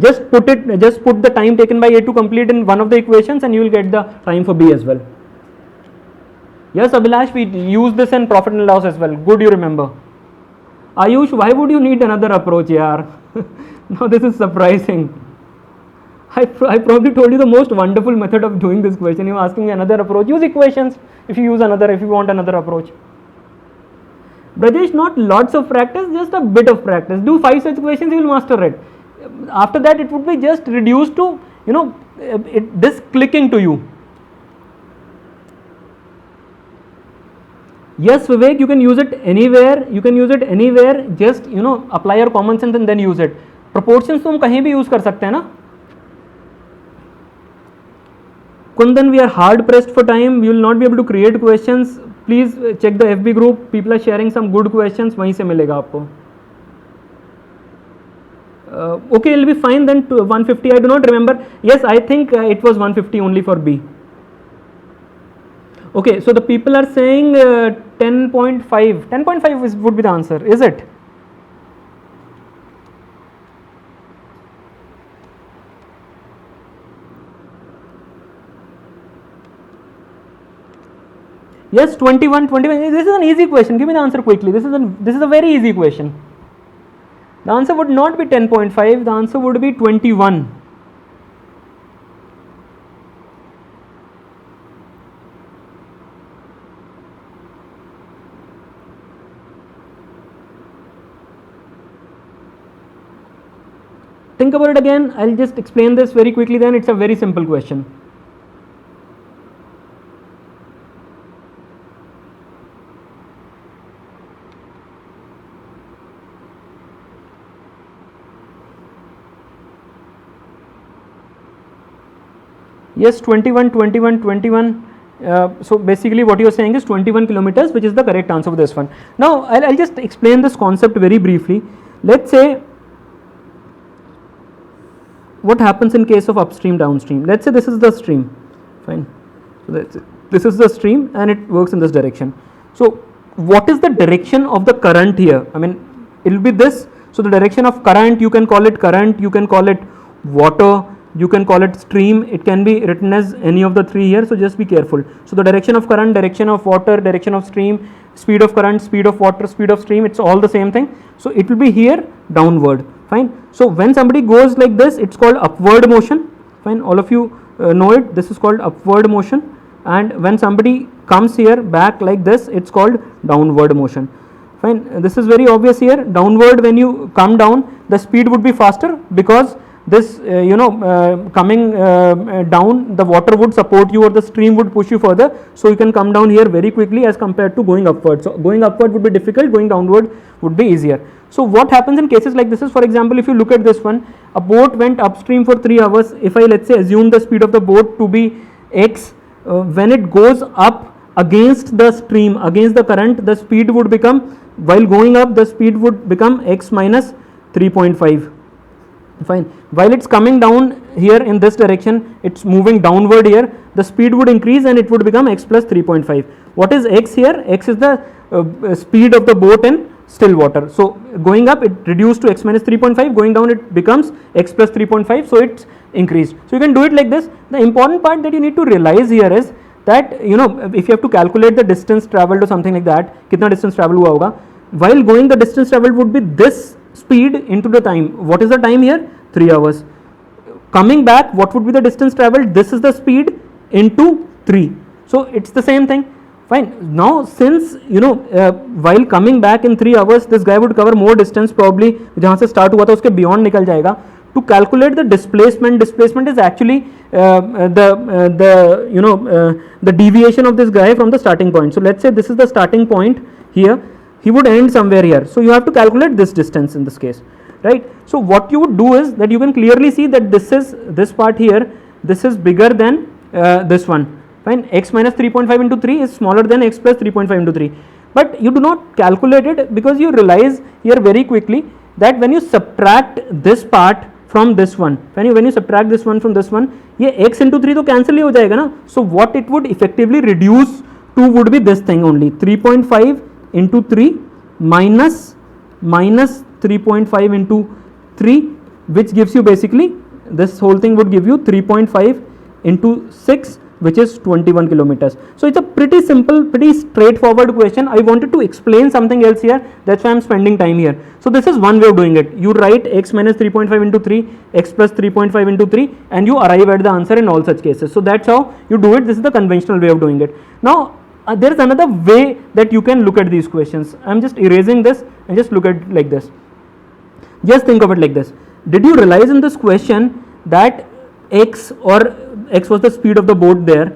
Just put the time taken by A to complete in one of the equations and you will get the time for B as well. Yes, Abhilash, we use this in profit and loss as well. Good, you remember. Ayush, why would you need another approach, yaar? Now this is surprising. I probably told you the most wonderful method of doing this question. You are asking me another approach. Use equations if you want another approach. Brajesh, not lots of practice, just a bit of practice. Do 5 such questions, you will master it. After that, it would be just reduced to, this clicking to you. Yes, Vivek, you can use it anywhere. Just, apply your common sense and then use it. Proportions तो हम कहीं भी use कर सकते हैं ना. Kundan, we are hard pressed for time. We will not be able to create questions. Please check the FB group. People are sharing some good questions. वहीं से मिलेगा आपको. Okay, it will be fine then. 150. I do not remember. Yes, I think it was 150 only for B. Okay, so the people are saying 10.5. 10.5 would be the answer, is it? Yes, 21. This is an easy question. Give me the answer quickly. This is a very easy question. The answer would not be 10.5. The answer would be 21. Think about it again. I'll just explain this very quickly then. It's a very simple question. Yes, 21. So basically what you are saying is 21 kilometers, which is the correct answer for this one. Now I'll just explain this concept very briefly. Let's say what happens in case of upstream, downstream. Let's say this is the stream. Fine. So this is the stream and it works in this direction. So what is the direction of the current here? I mean, it will be this. So the direction of current, you can call it current, you can call it water, you can call it stream. It can be written as any of the three here, so just be careful. So the direction of current, direction of water, direction of stream, speed of current, speed of water, speed of stream, it's all the same thing. So it will be here downward. Fine. So when somebody goes like this, it's called upward motion. Fine. All of you know it. This is called upward motion. And when somebody comes here back like this, it's called downward motion. Fine. This is very obvious here. Downward, when you come down, the speed would be faster because this coming down, the water would support you or the stream would push you further, so you can come down here very quickly as compared to going upward. So going upward would be difficult, going downward would be easier. So what happens in cases like this is, for example, if you look at this one, a boat went upstream for 3 hours. If I, let's say, assume the speed of the boat to be x, when it goes up against the stream, against the current, the speed would become, while going up, the speed would become x minus 3.5. Fine. While it's coming down here in this direction, it's moving downward here, the speed would increase and it would become x plus 3.5. What is x here? X is the speed of the boat in still water. So going up, it reduced to x minus 3.5, going down it becomes x plus 3.5, so it's increased. So you can do it like this. The important part that you need to realize here is that, if you have to calculate the distance traveled or something like that, kitna distance travel hua hoga, while going the distance traveled would be this speed into the time. What is the time here? 3 hours. Coming back, what would be the distance traveled? This is the speed into 3. So it's the same thing. Fine. Now since while coming back in 3 hours, this guy would cover more distance, probably jahan se start hua tha uske beyond nikal jayega. To calculate the displacement is actually the deviation of this guy from the starting point. So let's say this is the starting point here. He would end somewhere here. So you have to calculate this distance in this case, right? So what you would do is that you can clearly see that this part here, this is bigger than this one. Fine. X minus 3.5 into 3 is smaller than x plus 3.5 into 3. But you do not calculate it because you realize here very quickly, that when you subtract this part from this one, when you subtract this one from this one, ये x into 3 तो cancel ही हो जाएगा ना. So what it would effectively reduce to would be this thing only, 3.5 into 3 minus 3.5 into 3, which gives you basically, this whole thing would give you 3.5 into 6, which is 21 kilometers. So it's a pretty simple, pretty straightforward question. I wanted to explain something else here, that's why I'm spending time here. So this is one way of doing it. You write x minus 3.5 into 3, x plus 3.5 into 3, and you arrive at the answer in all such cases. So that's how you do it. This is the conventional way of doing it. Now there is another way that you can look at these questions. I'm just erasing this and just look at it like this. Just think of it like this. Did you realize in this question that x was the speed of the boat there?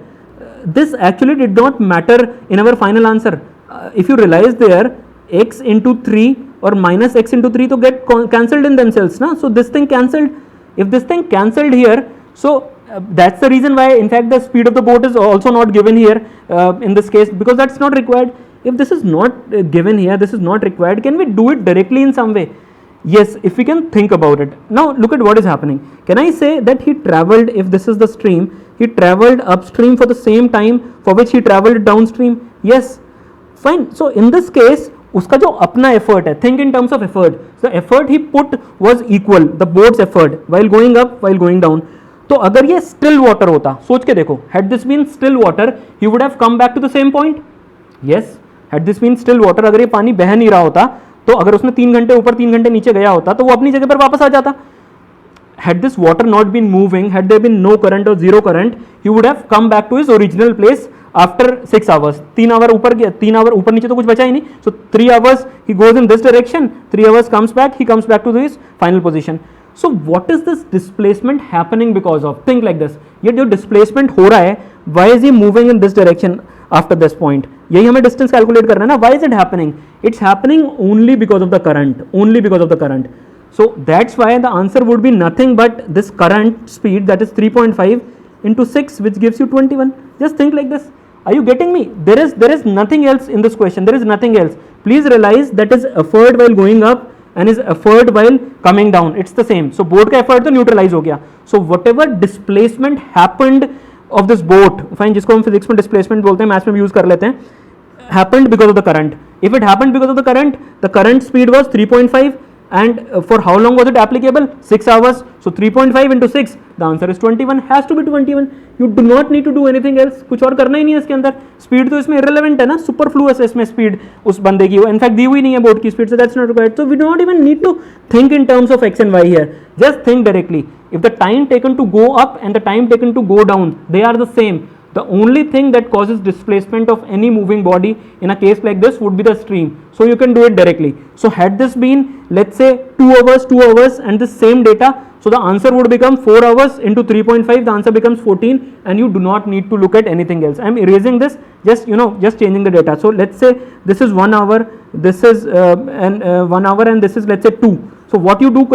This actually did not matter in our final answer. If you realize there, x into 3 or minus x into 3 to get cancelled in themselves. Na? So this thing cancelled. If this thing cancelled here, so that's the reason why in fact the speed of the boat is also not given here in this case, because that's not required. If this is not given here, this is not required, can we do it directly in some way? Yes, if we can think about it. Now look at what is happening. Can I say that he travelled, if this is the stream, he travelled upstream for the same time for which he travelled downstream? Yes, fine. So in this case, उसका जो अपना effort है, think in terms of effort. The effort he put was equal, the boat's effort, while going up, while going down. तो अगर ये still water होता, सोच के देखो, had this been still water, he would have come back to the same point. Yes, had this been still water, अगर ये पानी बह नहीं रहा होता, तो अगर उसने 3 घंटे ऊपर 3 घंटे नीचे गया होता, तो वो अपनी जगह पर वापस आ जाता. Had this water not been moving, had there been no current or zero current, he would have come back to his original place after 6 hours. 3 hour ऊपर गया, 3 hour ऊपर नीचे तो कुछ बचा ही नहीं. So 3 hours he goes in this direction, 3 hours comes back, he comes back to his final position. So what is this displacement happening because of? Think like this. ये जो displacement हो रहा है, why is he moving in this direction after this point? यही हमें distance calculate करना है ना. Why is it happening? It's happening only because of the current. Only because of the current. So that's why the answer would be nothing but this current speed, that is 3.5 into 6, which gives you 21. Just think like this. Are you getting me? There is nothing else in this question. There is nothing else. Please realize that is effort while going up and is effort while coming down. It's the same. So boat का effort तो neutralize हो गया. So whatever displacement happened of this boat, fine, जिसको हम physics में displacement बोलते हैं, maths में use कर लेते हैं, happened because of the current. If it happened because of the current speed was 3.5, and for how long was it applicable? 6 hours. So 3.5 into 6, the answer is 21. Has to be 21. You do not need to do anything else. कुछ और करना ही नहीं है इसके अंदर. Speed तो इसमें irrelevant है ना, superfluous है इसमें स्पीड उस बंदे की, इनफैक्ट दी हुई नहीं है बोट की speed, so that's not required. So we do not even need to think in terms of x and y here. Just think directly. If the time taken to go up and the time taken to go down, they are the same. The only thing that causes displacement of any moving body in a case like this would be the stream. So you can do it directly. So had this been, let's say 2 hours and the same data, so the answer would become 4 hours into 3.5, the answer becomes 14, and you do not need to look at anything else. I am erasing this, just changing the data. So let's say this is 1 hour, this is 1 hour, and this is, let's say, 2. So what you do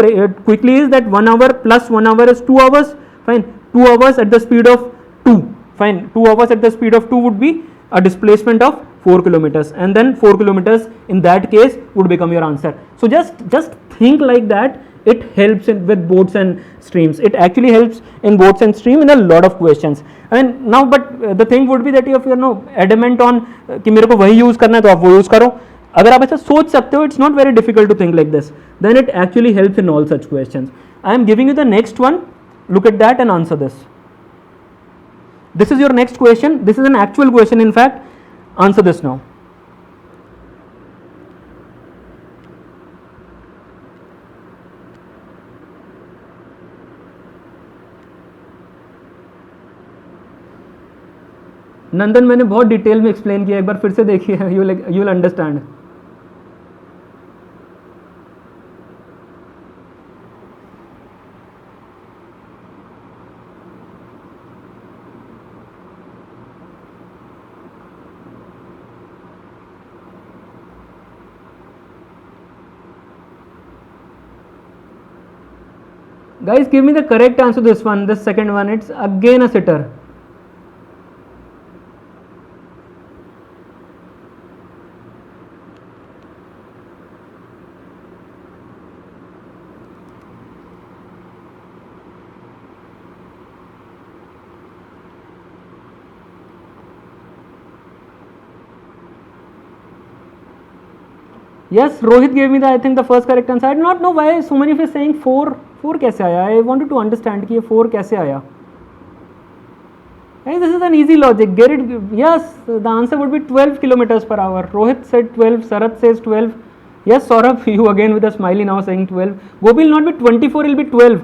quickly is that 1 hour plus 1 hour is 2 hours, fine, 2 hours at the speed of 2. Fine, 2 hours at the speed of 2 would be a displacement of 4 kilometers, and then 4 kilometers in that case would become your answer. So just think like that. It helps with boats and streams. It actually helps in boats and stream in a lot of questions. And now, but the thing would be that if you're adamant on कि मेरे को वही use करना है तो आप वो use करो. अगर आप ऐसा सोच सकते हो, it's not very difficult to think like this. Then it actually helps in all such questions. I am giving you the next one. Look at that and answer this. This is your next question. This is an actual question, in fact. Answer this now. नंदन, मैंने बहुत detail में explain किया, एक बार फिर से देखिए, you will understand. Guys, give me the correct answer to this one, this second one. It's again a sitter. Yes, Rohit gave me the, I think, the first correct answer. I do not know why so many of you saying 4. 4 कैसे आया? I wanted to understand कि ये 4 कैसे आया. Hey, this is an easy logic. Get it? Yes, the answer would be 12 kilometers per hour. Rohit said 12. Sarath says 12. Yes, Saurabh, you again with a smiley now saying 12. Gopi will not be 24. It will be 12.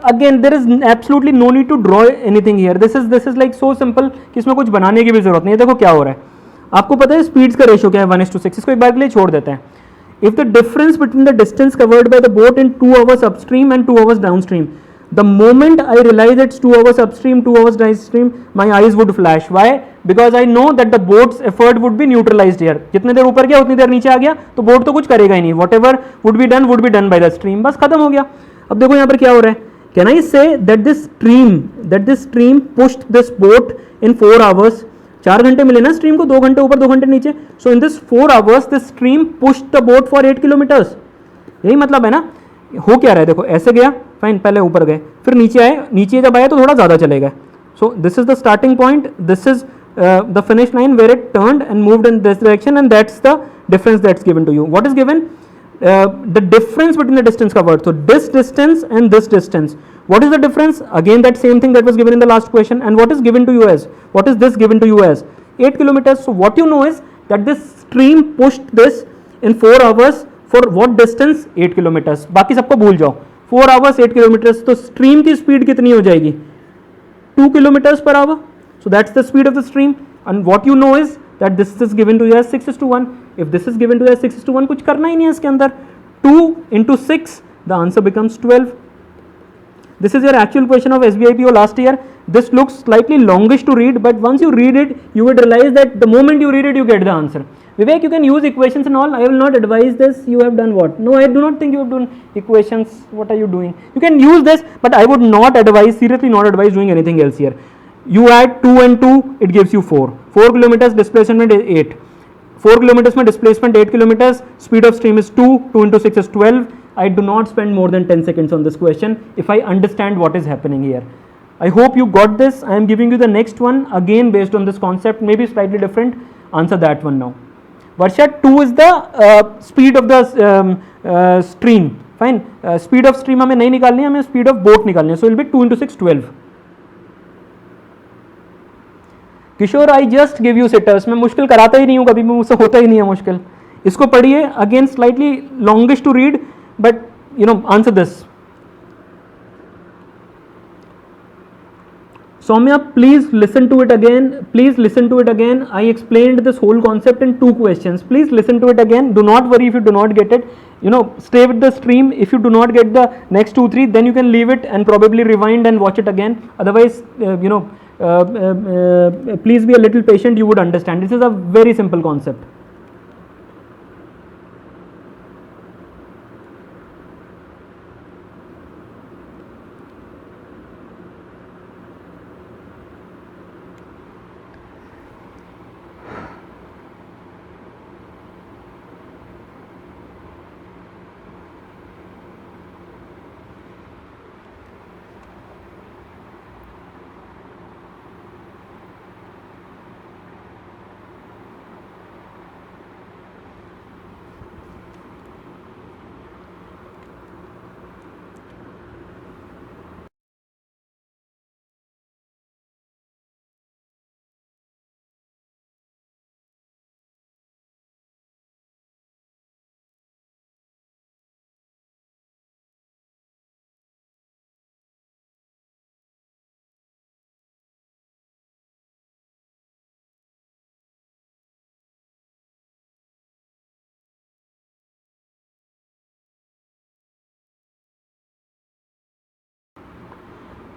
Again, there is absolutely no need to draw anything here. This is like so simple कि इसमें कुछ बनाने की भी जरूरत नहीं है. देखो क्या हो रहा है. आपको पता है स्पीड्स का रेशियो क्या है 1:6. इसको एक बार के लिए छोड़ देते हैं. If the difference between the distance covered by the boat in 2 hours upstream and 2 hours downstream, the moment I realize it's 2 hours upstream, 2 hours downstream, my eyes would flash. Why? Because I know that the boat's effort would be neutralized here. जितने देर ऊपर गया उतनी देर नीचे आ गया तो boat तो कुछ करेगा ही नहीं. Whatever would be done by the stream. बस खत्म हो गया. अब देखो यहाँ पर क्या हो रहा है. Can I say that this stream pushed this boat in 4 hours? 4 घंटे मिले ना स्ट्रीम को, 2 घंटे ऊपर 2 घंटे नीचे. So in this 4 hours this stream pushed the boat for 8 kilometres. यही मतलब है ना. हो क्या रहा है देखो, ऐसे गया फाइन, पहले ऊपर गए फिर नीचे आए, नीचे जब आए तो थोड़ा ज़्यादा चलेगा. So this is the starting point, this is the finish line where it turned and moved in this direction and that's the difference that's given to you. What is given? The difference between the distance covered. So this distance and this distance. What is the difference? Again that same thing that was given in the last question. And what is given to you as? What is this given to you as? 8 kilometers. So what you know is that this stream pushed this in 4 hours for what distance? 8 kilometers. बाकी सबको भूल जाओ. 4 hours 8 kilometers. तो stream की speed कितनी हो जाएगी? 2 kilometers per hour. So that's the speed of the stream. And what you know is that this is given to you as 6:1. If this is given to you as 6:1, कुछ करना ही नहीं है इसके अंदर. 2 into 6, the answer becomes 12. This is your actual question of SBI PO last year. This looks slightly longish to read, but once you read it, you would realize that the moment you read it, you get the answer. Vivek, you can use equations and all. I will not advise this. You have done what? No, I do not think you have done equations. What are you doing? You can use this, but I would not advise, seriously not advise doing anything else here. You add 2 and 2, it gives you 4. 4 kilometers, displacement is 8. 4 kilometers में displacement 8 kilometers, speed of stream is 2, 2 into 6 is 12. I do not spend more than 10 seconds on this question if I understand what is happening here. I hope you got this. I am giving you the next one again based on this concept, maybe slightly different. Answer that one now. Varsha, 2 is the speed of the stream. Fine. Speed of stream हमें नहीं निकालनी है, हमें speed of boat निकालनी है. So it will be 2 into 6, 12. Kishore, I just give you sitters. मैं मुश्किल कराता ही नहीं हूँ कभी, मुझसे होता ही नहीं है मुश्किल. इसको पढ़िए again, slightly longish to read, but you know answer this. Soumya, please listen to it again. Please listen to it again. I explained this whole concept in 2 questions. Please listen to it again. Do not worry if you do not get it. You know, stay with the stream. If you do not get the next 2, 3, then you can leave it and probably rewind and watch it again. Otherwise, please be a little patient. You would understand. This is a very simple concept.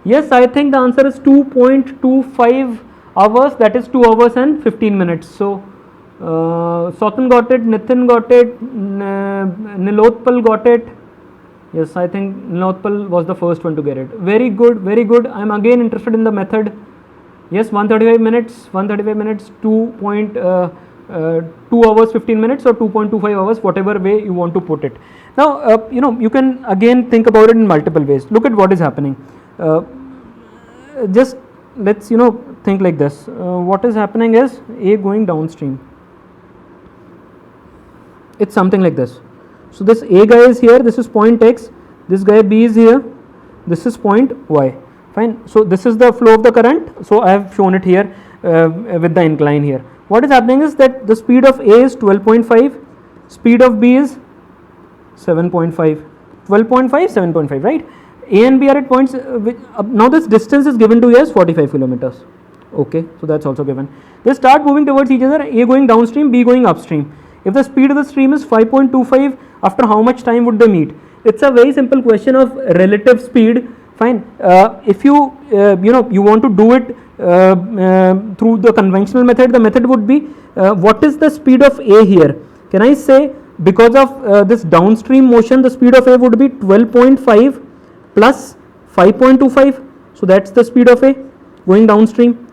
Yes, I think the answer is 2.25 hours, that is 2 hours and 15 minutes. So, Sautan got it, Nitin got it, Nilotpal got it. Yes, I think Nilotpal was the first one to get it. Very good, very good. I am again interested in the method. Yes, 135 minutes, 2 hours 15 minutes or 2.25 hours, whatever way you want to put it. Now, you can again think about it in multiple ways. Look at what is happening. Just let's think like this. What is happening is A going downstream. it's something like this. So this A guy is here, this is point X, this guy B is here, this is point Y. Fine. So this is the flow of the current. So I have shown it here with the incline here. What is happening is that the speed of A is 12.5, speed of B is 7.5, 12.5, 7.5, right? A and B are at points, now this distance is given to you as 45 kilometers. Okay, so that's also given. They start moving towards each other, A going downstream, B going upstream. If the speed of the stream is 5.25, after how much time would they meet? It's a very simple question of relative speed. Fine. If you you want to do it through the conventional method, the method would be what is the speed of A here? Can I say because of this downstream motion, the speed of A would be 12.5 plus 5.25. So that's the speed of A going downstream.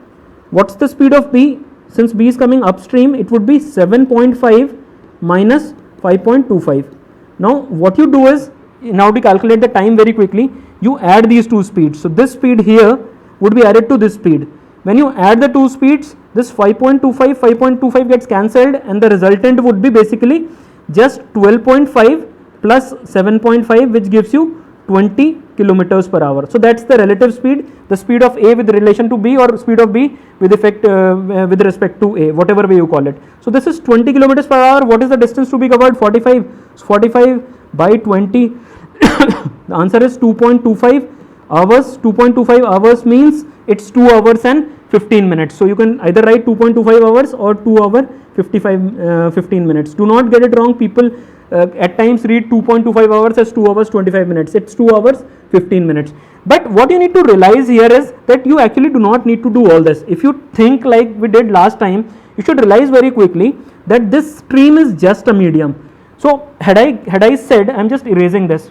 What's the speed of B? Since B is coming upstream, it would be 7.5 minus 5.25. Now what you do is, now to calculate the time very quickly, you add these two speeds. So this speed here would be added to this speed. When you add the two speeds, this 5.25 gets cancelled, and the resultant would be basically just 12.5 plus 7.5, which gives you 20 kilometers per hour. So that's the relative speed, the speed of A with relation to B, or speed of B with with respect to A, whatever way you call it. So this is 20 kilometers per hour. What is the distance to be covered? 45. So 45 by 20. The answer is 2.25 hours. 2.25 hours means it's 2 hours and 15 minutes. So you can either write 2.25 hours or 2 hour 15 minutes. Do not get it wrong. People at times read 2.25 hours as 2 hours 25 minutes. It's 2 hours 15 minutes. But what you need to realize here is that you actually do not need to do all this. If you think like we did last time, you should realize very quickly that this stream is just a medium. So had I said, I'm just erasing this.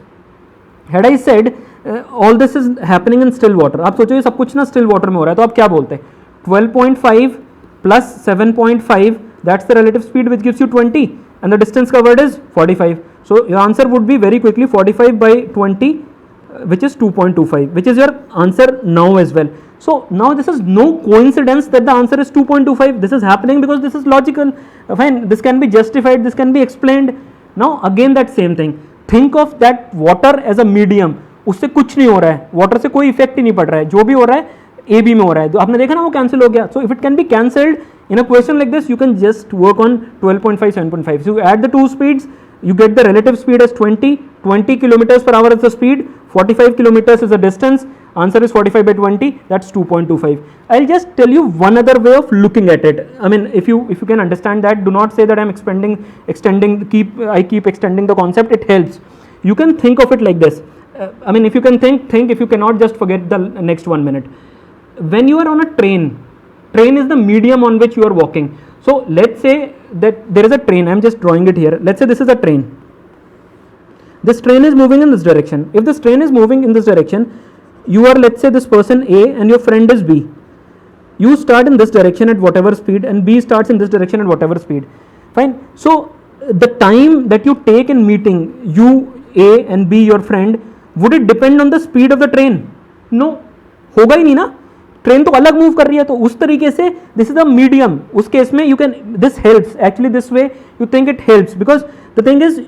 Had I said all this is happening in still water, आप सोचो ये सब कुछ ना still water में हो रहा है, तो आप क्या बोलते हैं? 12.5 plus 7.5, that's the relative speed which gives you 20, and the distance covered is 45. So your answer would be very quickly 45 by 20, which is 2.25, which is your answer now as well. So now this is no coincidence that the answer is 2.25. This is happening because this is logical. Fine, this can be justified, this can be explained. Now again that same thing. Think of that water as a medium. उससे कुछ नहीं हो रहा है, water से कोई effect ही नहीं पड़ रहा है, जो भी हो रहा है ए बी में हो रहा है, तो आपने देखा ना वो कैंसिल हो गया. So if it can be cancelled in a question like this, you can just work on 12.5, 7.5. So you add the two speeds, you get the relative speed as 20 kilometers per hour is the speed, 45 kilometers is the distance, answer is 45 by 20, that's 2.25. I'll just tell you one other way of looking at it. I mean, if you can understand that, do not say that I'm I keep extending the concept. It helps. You can think of it like this. I mean, if you can think, if you cannot, just forget the next 1 minute. When you are on a train is the medium on which you are walking. So let's say that there is a train, I'm just drawing it here. Let's say this is a train. This train is moving in this direction. If this train is moving in this direction, you are, let's say, this person A and your friend is B. You start in this direction at whatever speed and B starts in this direction at whatever speed. Fine. So the time that you take in meeting you, A, and B, your friend, would it depend on the speed of the train? No. होगा ही नहीं ना, train तो अलग move कर रही है. तो उस तरीके से दिस इज अ मीडियम. उस केस में you can, this helps actually, this way you think it helps, because the thing is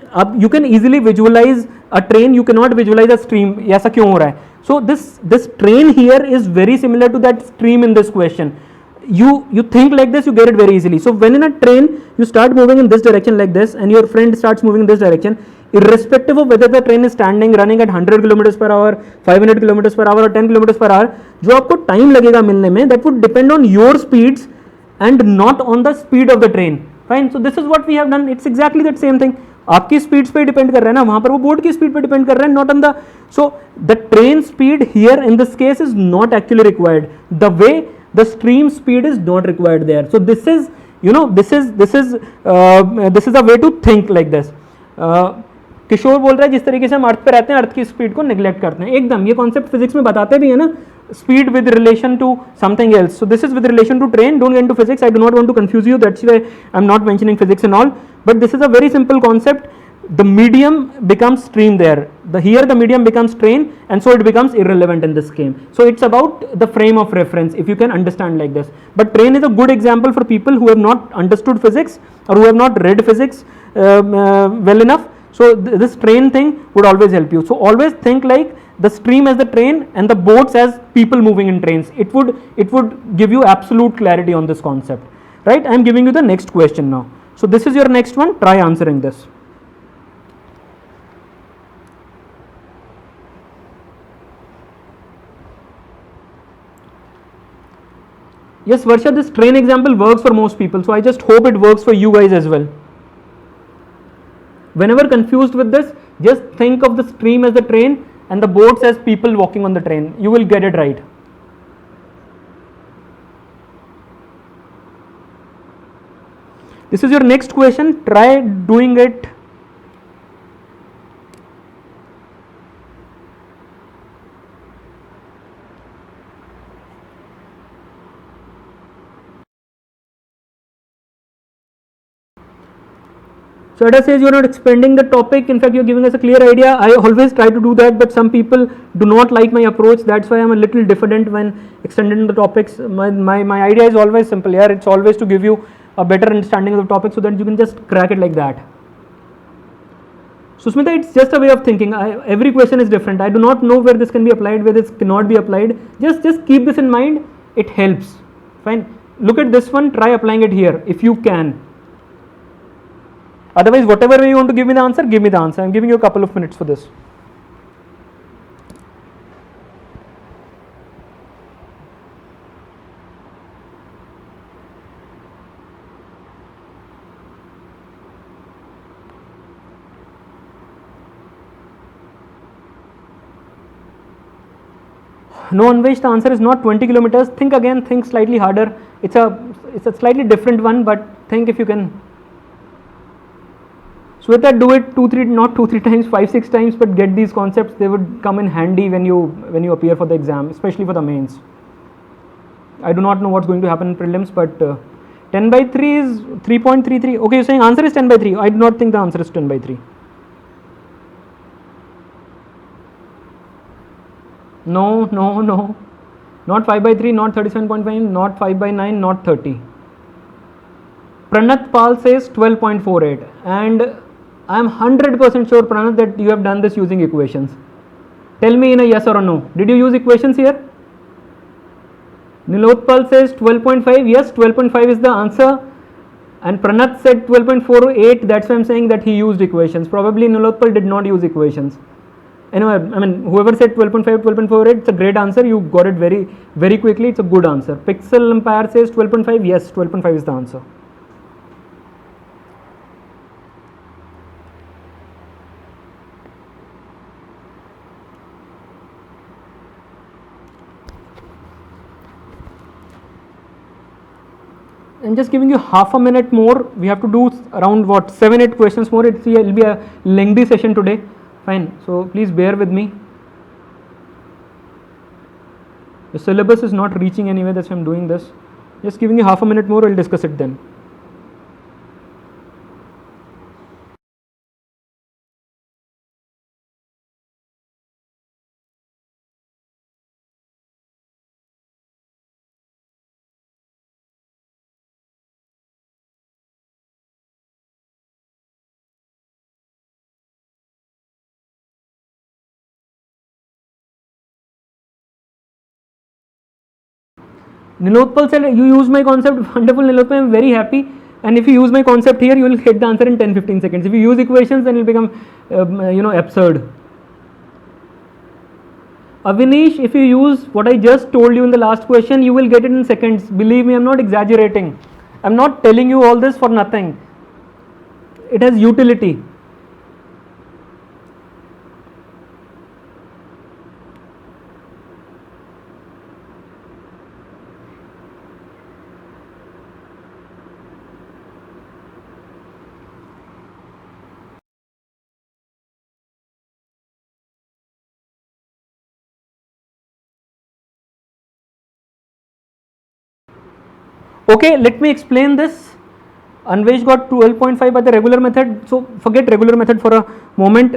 you can easily visualise a train, you can not visualise a stream. ऐसा क्यों हो रहा है? So this train here is very similar to that stream in this question. You think like this, you get it very easily. So when in a train you start moving in this direction like this and your friend starts moving in this direction, irrespective of whether the train is standing running at 100 kilometers per hour, 500 kilometers per hour or 10 kilometers per hour, जो आपको time लगेगा मिलने में, that would depend on your speeds and not on the speed of the train. Fine. So this is what we have done. It's exactly that same thing. आपकी speeds पे depend कर रहा है ना, वहां पर वो बोर्ड की स्पीड पे डिपेंड कर रहा है, not on the. So the train speed here in this case is not actually required. The way the stream speed is not required there. So this is, this is a way to think like this. किशोर बोल रहा है जिस तरीके से हम अर्थ पे रहते हैं, अर्थ की स्पीड को नेग्लेक्ट करते हैं. एकदम ये कॉन्सेप्ट फिजिक्स में बताते भी है ना, speed with relation to something else. So this is with relation to train. Don't get into physics. I do not want to confuse you. That's why I am not mentioning physics and all, but this is a very simple concept. the medium becomes stream there. Here the medium becomes train, and so it becomes irrelevant in this game. So it's about the frame of reference, if you can understand like this. But train is a good example for people who have not understood physics or who have not read physics well enough. So this train thing would always help you. So always think like the stream as the train and the boats as people moving in trains. It would give you absolute clarity on this concept, right? I am giving you the next question now. So this is your next one. Try answering this. Yes, Varsha, this train example works for most people, so I just hope it works for you guys as well. Whenever confused with this, just think of the stream as the train and the boats as people walking on the train. You will get it right. This is your next question. Try doing it. So Ada says you are not expanding the topic. In fact, you are giving us a clear idea. I always try to do that, but some people do not like my approach. That's why I'm a little diffident when extending the topics. My idea is always simple. Yeah, it's always to give you a better understanding of the topic so that you can just crack it like that. Susmita, it's just a way of thinking. Every question is different. I do not know where this can be applied, where this cannot be applied. Just keep this in mind. It helps. Fine. Look at this one. Try applying it here if you can. Otherwise, whatever way you want to give me the answer, give me the answer. I'm giving you a couple of minutes for this. No, Anvesh, the answer is not 20 kilometers. Think again, think slightly harder. It's a slightly different one, but think if you can. Sweta, do it not 2-3 times, 5-6 times, but get these concepts. They would come in handy when you appear for the exam, especially for the mains. I do not know what's going to happen in prelims, but 10 by 3 is 3.33. Okay, you're saying answer is 10 by 3. I do not think the answer is 10 by 3. No. Not 5 by 3, not 37.5, not 5 by 9, not 30. Pranat Pal says 12.48, and I am 100% sure, Pranat, that you have done this using equations. Tell me in a yes or a no. Did you use equations here? Nilotpal says 12.5. Yes, 12.5 is the answer. And Pranat said 12.48. That's why I'm saying that he used equations. Probably Nilotpal did not use equations. Anyway, I mean, whoever said 12.5, 12.48, it's a great answer. You got it very, very quickly. It's a good answer. Pixel Empire says 12.5. Yes, 12.5 is the answer. I'm just giving you half a minute more. We have to do around 7-8 questions more. It will be a lengthy session today. Fine. So please bear with me. The syllabus is not reaching anywhere. That's why I'm doing this. Just giving you half a minute more. We'll discuss it then. Nilotpal said, you use my concept. Wonderful, Nilotpal. I'm very happy. And if you use my concept here, you will get the answer in 10-15 seconds. If you use equations, then it will become, absurd. Avinish, if you use what I just told you in the last question, you will get it in seconds. Believe me, I'm not exaggerating. I'm not telling you all this for nothing. It has utility. Okay, let me explain this. Anvesh got 12.5 by the regular method. So forget regular method for a moment.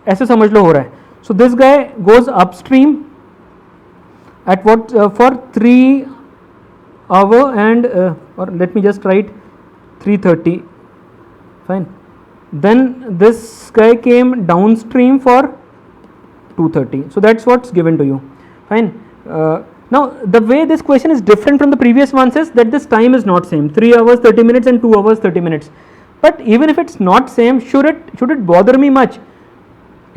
ऐसे समझ लो हो रहा है. So this guy goes upstream at what for 3 hour and or let me just write 3:30. Fine. Then this guy came downstream for 2:30. So that's what's given to you. Fine. Now the way this question is different from the previous ones is that this time is not same. 3 hours 30 minutes and 2 hours 30 minutes. But even if it's not same, should it bother me much?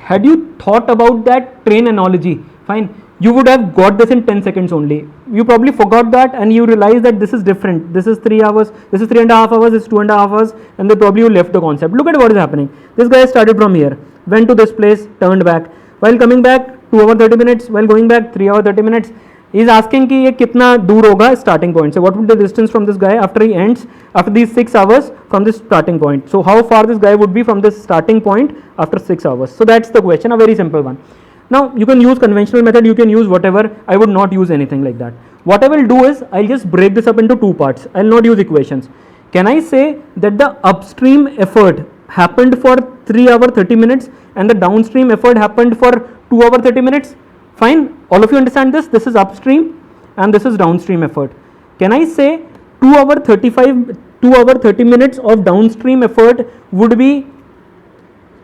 Had you thought about that train analogy, fine, you would have got this in 10 seconds only. You probably forgot that and you realize that this is different. This is 3 hours, this is 3.5 hours, this is 2.5 hours, and then probably you left the concept. Look at what is happening. This guy started from here, went to this place, turned back. While coming back, 2 hours 30 minutes. While going back, 3 hours 30 minutes. He is asking कि ये कितना दूर होगा starting point. So what would be the distance from this guy after he ends, after these 6 hours from this starting point. So how far this guy would be from this starting point after 6 hours. So that's the question, a very simple one. Now you can use conventional method, you can use whatever. I would not use anything like that. What I will do is I'll just break this up into two parts. I'll not use equations. Can I say that the upstream effort happened for 3 hours 30 minutes and the downstream effort happened for 2 hours 30 minutes? Fine, all of you understand this. This is upstream and this is downstream effort. Can I say 2 hours 30 minutes of downstream effort would be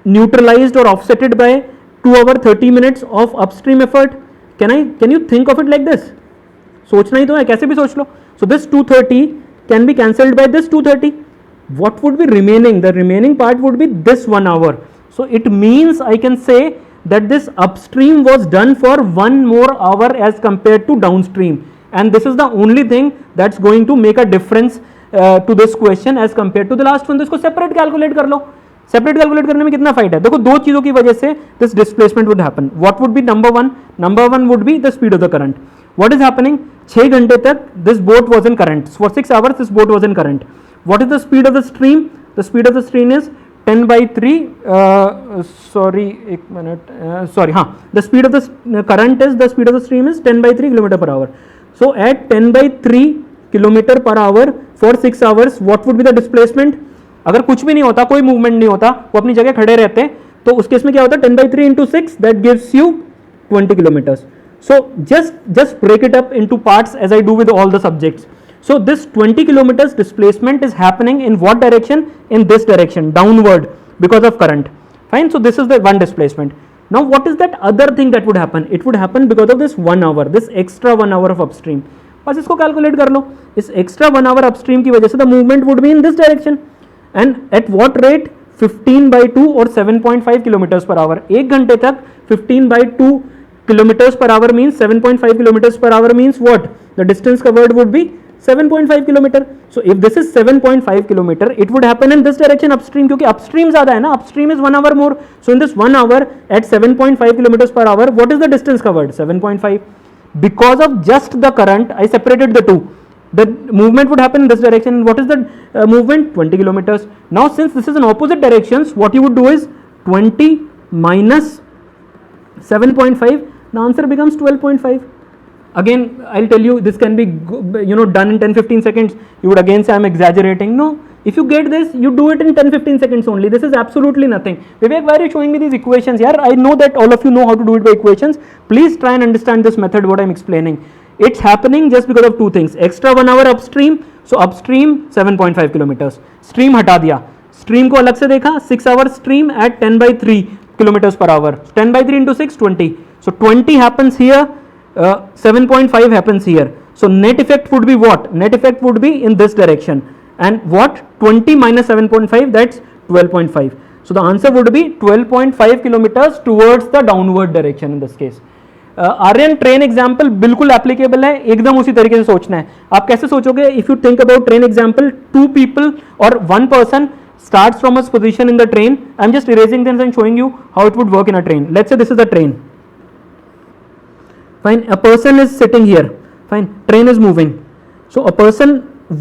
neutralized or offsetted by 2 hours 30 minutes of upstream effort? Can you think of it like this? सोचना ही तो है, कैसे भी सोच लो. So this 230 can be cancelled by this 230. What would be remaining? The remaining part would be this 1 hour. So it means I can say that this upstream was done for 1 more hour as compared to downstream, and this is the only thing that's going to make a difference to this question as compared to the last one. तो इसको separate calculate कर लो. Separate calculate करने में कितना fight है? देखो दो चीजों की वजह से this displacement would happen. What would be number one? Number one would be the speed of the current. What is happening? 6 घंटे तक this boat was in current. For 6 hours this boat was in current. What is the speed of the stream? The speed of the stream is 10 by 3, the speed of the current is, the speed of the stream is 10 by 3 km per hour. So at 10 by 3 km per hour for 6 hours, what would be the displacement? अगर कुछ भी नहीं होता, कोई movement नहीं होता, वो अपनी जगह खड़े रहते, तो उस केस में क्या होता? 10 by 3 into 6, that gives you 20 kilometers. So just break it up into parts as I do with all the subjects. So this 20 kilometers displacement is happening in what direction? In this direction, downward, because of current. Fine. So this is the one displacement. Now what is that other thing that would happen? It would happen because of this 1 hour, this extra 1 hour of upstream. बस इसको calculate कर लो. इस extra 1 hour upstream की वजह से the movement would be in this direction. And at what rate? 15 by 2 or 7.5 kilometers per hour. 1 घंटे तक 15 by 2 kilometers per hour means 7.5 kilometers per hour means what? The distance covered would be 7.5 kilometer. So if this is 7.5 kilometer, it would happen in this direction upstream, क्योंकि upstream ज़्यादा है ना, upstream is 1 hour more. So in this 1 hour at 7.5 kilometers per hour, what is the distance covered? 7.5. Because of just the current, I separated the two. The movement would happen in this direction. What is the movement? 20 kilometers. Now since this is in opposite directions, what you would do is 20 minus 7.5. The answer becomes 12.5. Again, I'll tell you, this can be done in 10-15 seconds. You would again say I'm exaggerating. No, if you get this, you do it in 10-15 seconds only. This is absolutely nothing. Vivek, why are you showing me these equations? Yeah, I know that all of you know how to do it by equations. Please try and understand this method, what I'm explaining. It's happening just because of two things. Extra 1 hour upstream. So upstream 7.5 kilometers. Stream हटा दिया. Stream को अलग से देखा. 6 hour stream at 10 by 3 kilometers per hour. 10 by 3 into 6, 20. So 20 happens here. 7.5 happens here. So net effect would be what? Net effect would be in this direction. And what? 20 minus 7.5, that's 12.5. So the answer would be 12.5 kilometers towards the downward direction in this case. Aryan train example बिल्कुल applicable है, एकदम उसी तरीके से सोचना है. आप कैसे सोचोगे? If you think about train example, 2 people or 1 person starts from his position in the train. I'm just erasing this and showing you how it would work in a train. Let's say this is the train. Fine, a person is sitting here. Fine, train is moving. So a person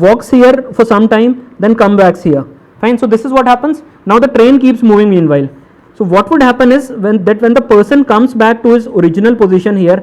walks here for some time, then comes back here. Fine, so this is what happens. Now the train keeps moving meanwhile. So what would happen is when the person comes back to his original position here,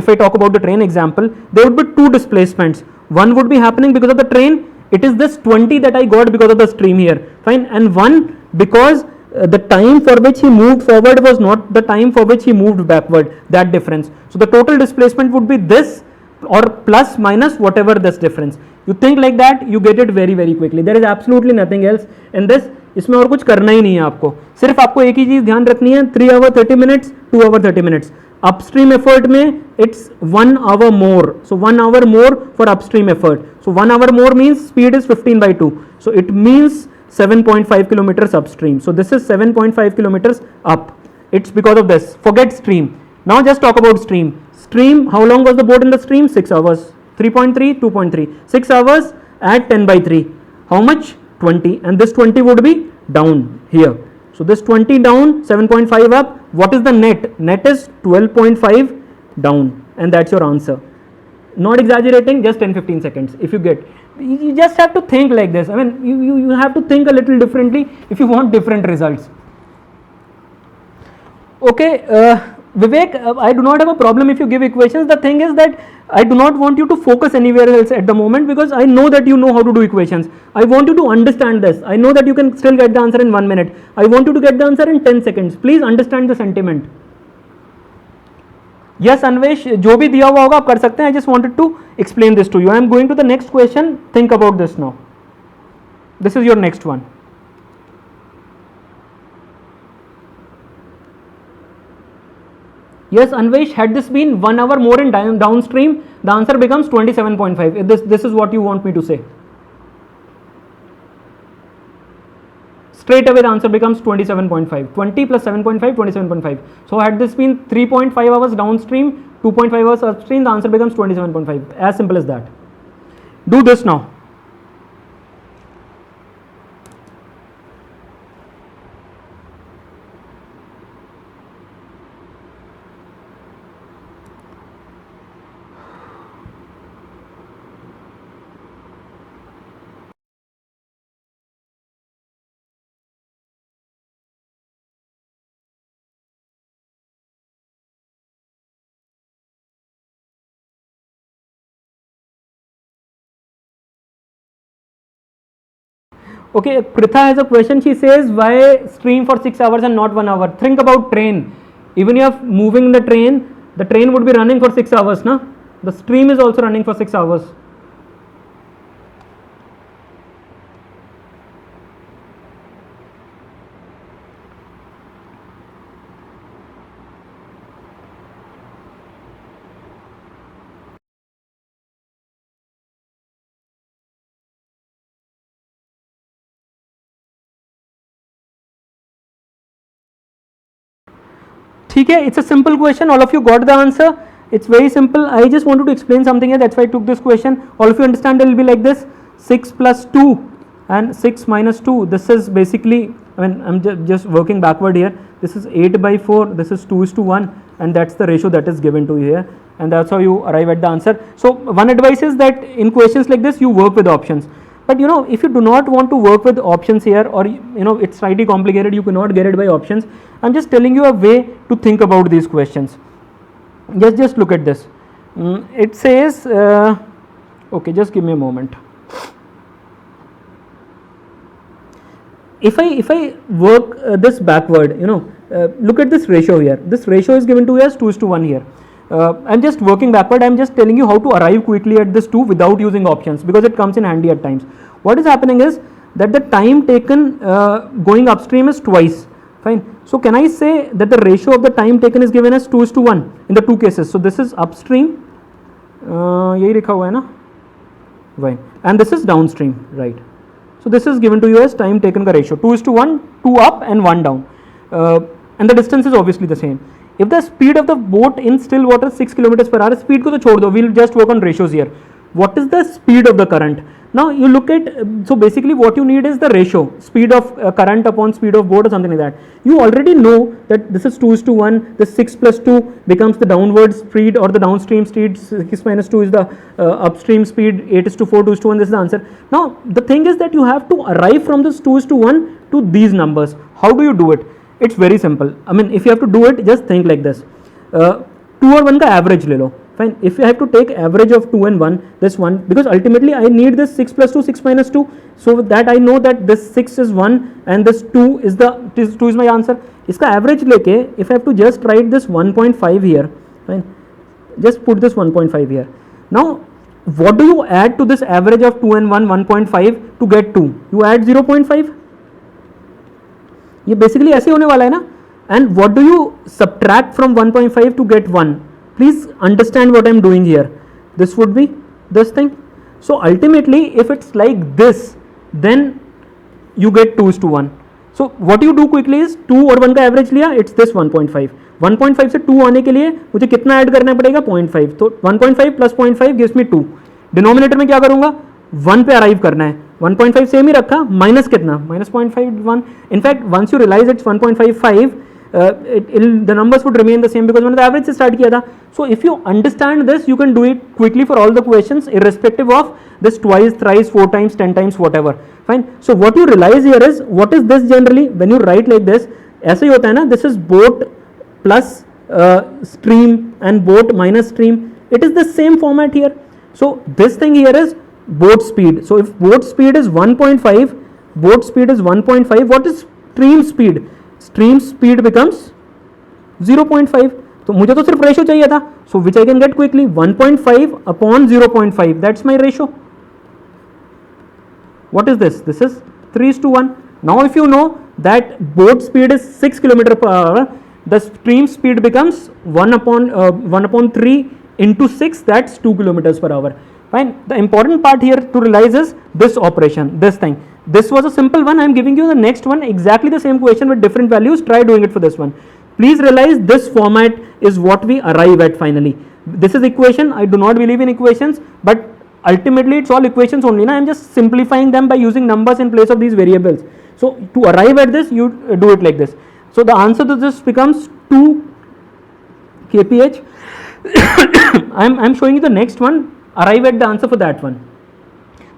if I talk about the train example, there would be 2 displacements. One would be happening because of the train It is this 20 that I got because of the stream here, fine, and 1 because the time for which he moved forward was not the time for which he moved backward, that difference. So the total displacement would be this, or plus minus whatever this difference. You think like that, you get it very very quickly. There is absolutely nothing else in this. इसमें और कुछ करना ही नहीं है आपको, सिर्फ आपको एक ही चीज ध्यान रखनी है, 3 hour 30 minutes, 2 hour 30 minutes. Upstream effort में it's 1 hour more, so 1 hour more for upstream effort. So 1 hour more means speed is 15/2, so it means 7.5 kilometers upstream. So this is 7.5 kilometers up. It's because of this. Forget stream. Now just talk about stream. Stream, how long was the boat in the stream? 6 hours. 3.3, 2.3. 6 hours at 10/3. How much? 20. And this 20 would be down here. So this 20 down, 7.5 up. What is the net? Net is 12.5 down. And that's your answer. Not exaggerating, just 10-15 seconds if you get. You just have to think like this. I mean, you have to think a little differently if you want different results. Okay, Vivek, I do not have a problem if you give equations. The thing is that I do not want you to focus anywhere else at the moment, because I know that you know how to do equations. I want you to understand this. I know that you can still get the answer in 1 minute. I want you to get the answer in 10 seconds. Please understand the sentiment. Yes, Anvesh, जो भी दिया हुआ होगा आप कर सकते हैं. I just wanted to explain this to you. I am going to the next question. Think about this now. This is your next one. Yes, Anvesh, had this been 1 hour more in downstream, the answer becomes 27.5. This is what you want me to say. Straight away the answer becomes 27.5. 20 plus 7.5, 27.5. So had this been 3.5 hours downstream, 2.5 hours upstream, the answer becomes 27.5. As simple as that. Do this now. Okay, Pritha has a question. She says, why stream for 6 hours and not 1 hour? Think about train. Even if you are moving the train would be running for 6 hours, na? The stream is also running for 6 hours. ठीक है, it's a simple question. All of you got the answer. It's very simple. I just wanted to explain something here. That's why I took this question. All of you understand it will be like this: 6 plus 2 and 6 minus 2. This is basically, I mean, I'm just working backward here. This is 8/4. This is 2:1, and that's the ratio that is given to you here. And that's how you arrive at the answer. So one advice is that in questions like this, you work with options. But you know, if you do not want to work with options here, or you know it's slightly complicated, you cannot get it by options, I'm just telling you a way to think about these questions. Just look at this. It says, okay, just give me a moment. If I work this backward, you know, look at this ratio here. This ratio is given to you as 2:1 here. I'm just working backward. I'm just telling you how to arrive quickly at this 2 without using options, because it comes in handy at times. What is happening is that the time taken going upstream is twice. Fine. So can I say that the ratio of the time taken is given as 2:1 in the two cases? So this is upstream. यही लिखा हुआ है ना? Right. And this is downstream, right? So this is given to you as time taken का ratio 2:1, 2 up and 1 down, and the distance is obviously the same. If the speed of the boat in still water 6 kilometers per hour, speed को तो छोड़ दो, we'll just work on ratios here. What is the speed of the current? Now you look at, so basically what you need is the ratio, speed of current upon speed of boat or something like that. You already know that this is 2:1, the 6 plus 2 becomes the downward speed or the downstream speed, 6 minus 2 is the upstream speed, 8:4, 2:1, this is the answer. Now the thing is that you have to arrive from this 2:1 to these numbers. How do you do it? It's very simple. I mean, if you have to do it, just think like this. 2 और 1 का average ले लो. Fine. If I have to take average of 2 and 1, this 1, because ultimately I need this 6 plus 2, 6 minus 2. So that I know that this 6 is 1 and this 2 is my answer. Iska average leke, if I have to just write this 1.5 here, fine, just put this 1.5 here. Now, what do you add to this average of 2 and 1, 1.5 to get 2? You add 0.5. ये basically ऐसे होने वाला है ना. And what do you subtract from 1.5 to get 1? Please understand what I am doing here. This would be this thing. So ultimately, if it's like this, then you get 2:1. So what you do quickly is 2 और 1 का average लिया, it's this 1.5. 1.5 से 2 आने के लिए मुझे कितना add करना पड़ेगा? 0.5. तो 1.5 plus 0.5 gives me 2. डिनोमिनेटर में क्या करूंगा? 1 पे अराइव करना है. 1.5 सेम ही रखा, माइनस कितना? Minus 0.51. In fact once you realise it's 1.55, the numbers would remain the same because मैंने the average से start किया था. So if you understand this, you can do it quickly for all the questions irrespective of this twice, thrice, 4 times, 10 times, whatever. Fine. So what you realize here is, what is this generally? When you write like this, ऐसे ही होता है ना, this is boat plus stream and boat minus stream. It is the same format here. So this thing here is boat speed. So if boat speed is 1.5, boat speed is 1.5, what is stream speed? Stream speed becomes 0.5. तो मुझे तो सिर्फ ratio चाहिए था. So which I can get quickly, 1.5 upon 0.5. That's my ratio. What is this? This is 3:1. Now if you know that boat speed is 6 km per hour, the stream speed becomes 1 upon 3 into 6, that's 2 kilometers per hour. Fine. The important part here to realize is this operation, this thing. This was a simple one. I am giving you the next one, exactly the same question with different values. Try doing it for this one. Please realize this format is what we arrive at finally. This is equation. I do not believe in equations, but ultimately it's all equations only. Now I am just simplifying them by using numbers in place of these variables. So to arrive at this, you do it like this. So the answer to this becomes 2 kph. I am showing you the next one. Arrive at the answer for that one.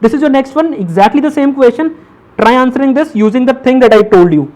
This is your next one, exactly the same question. Try answering this using the thing that I told you.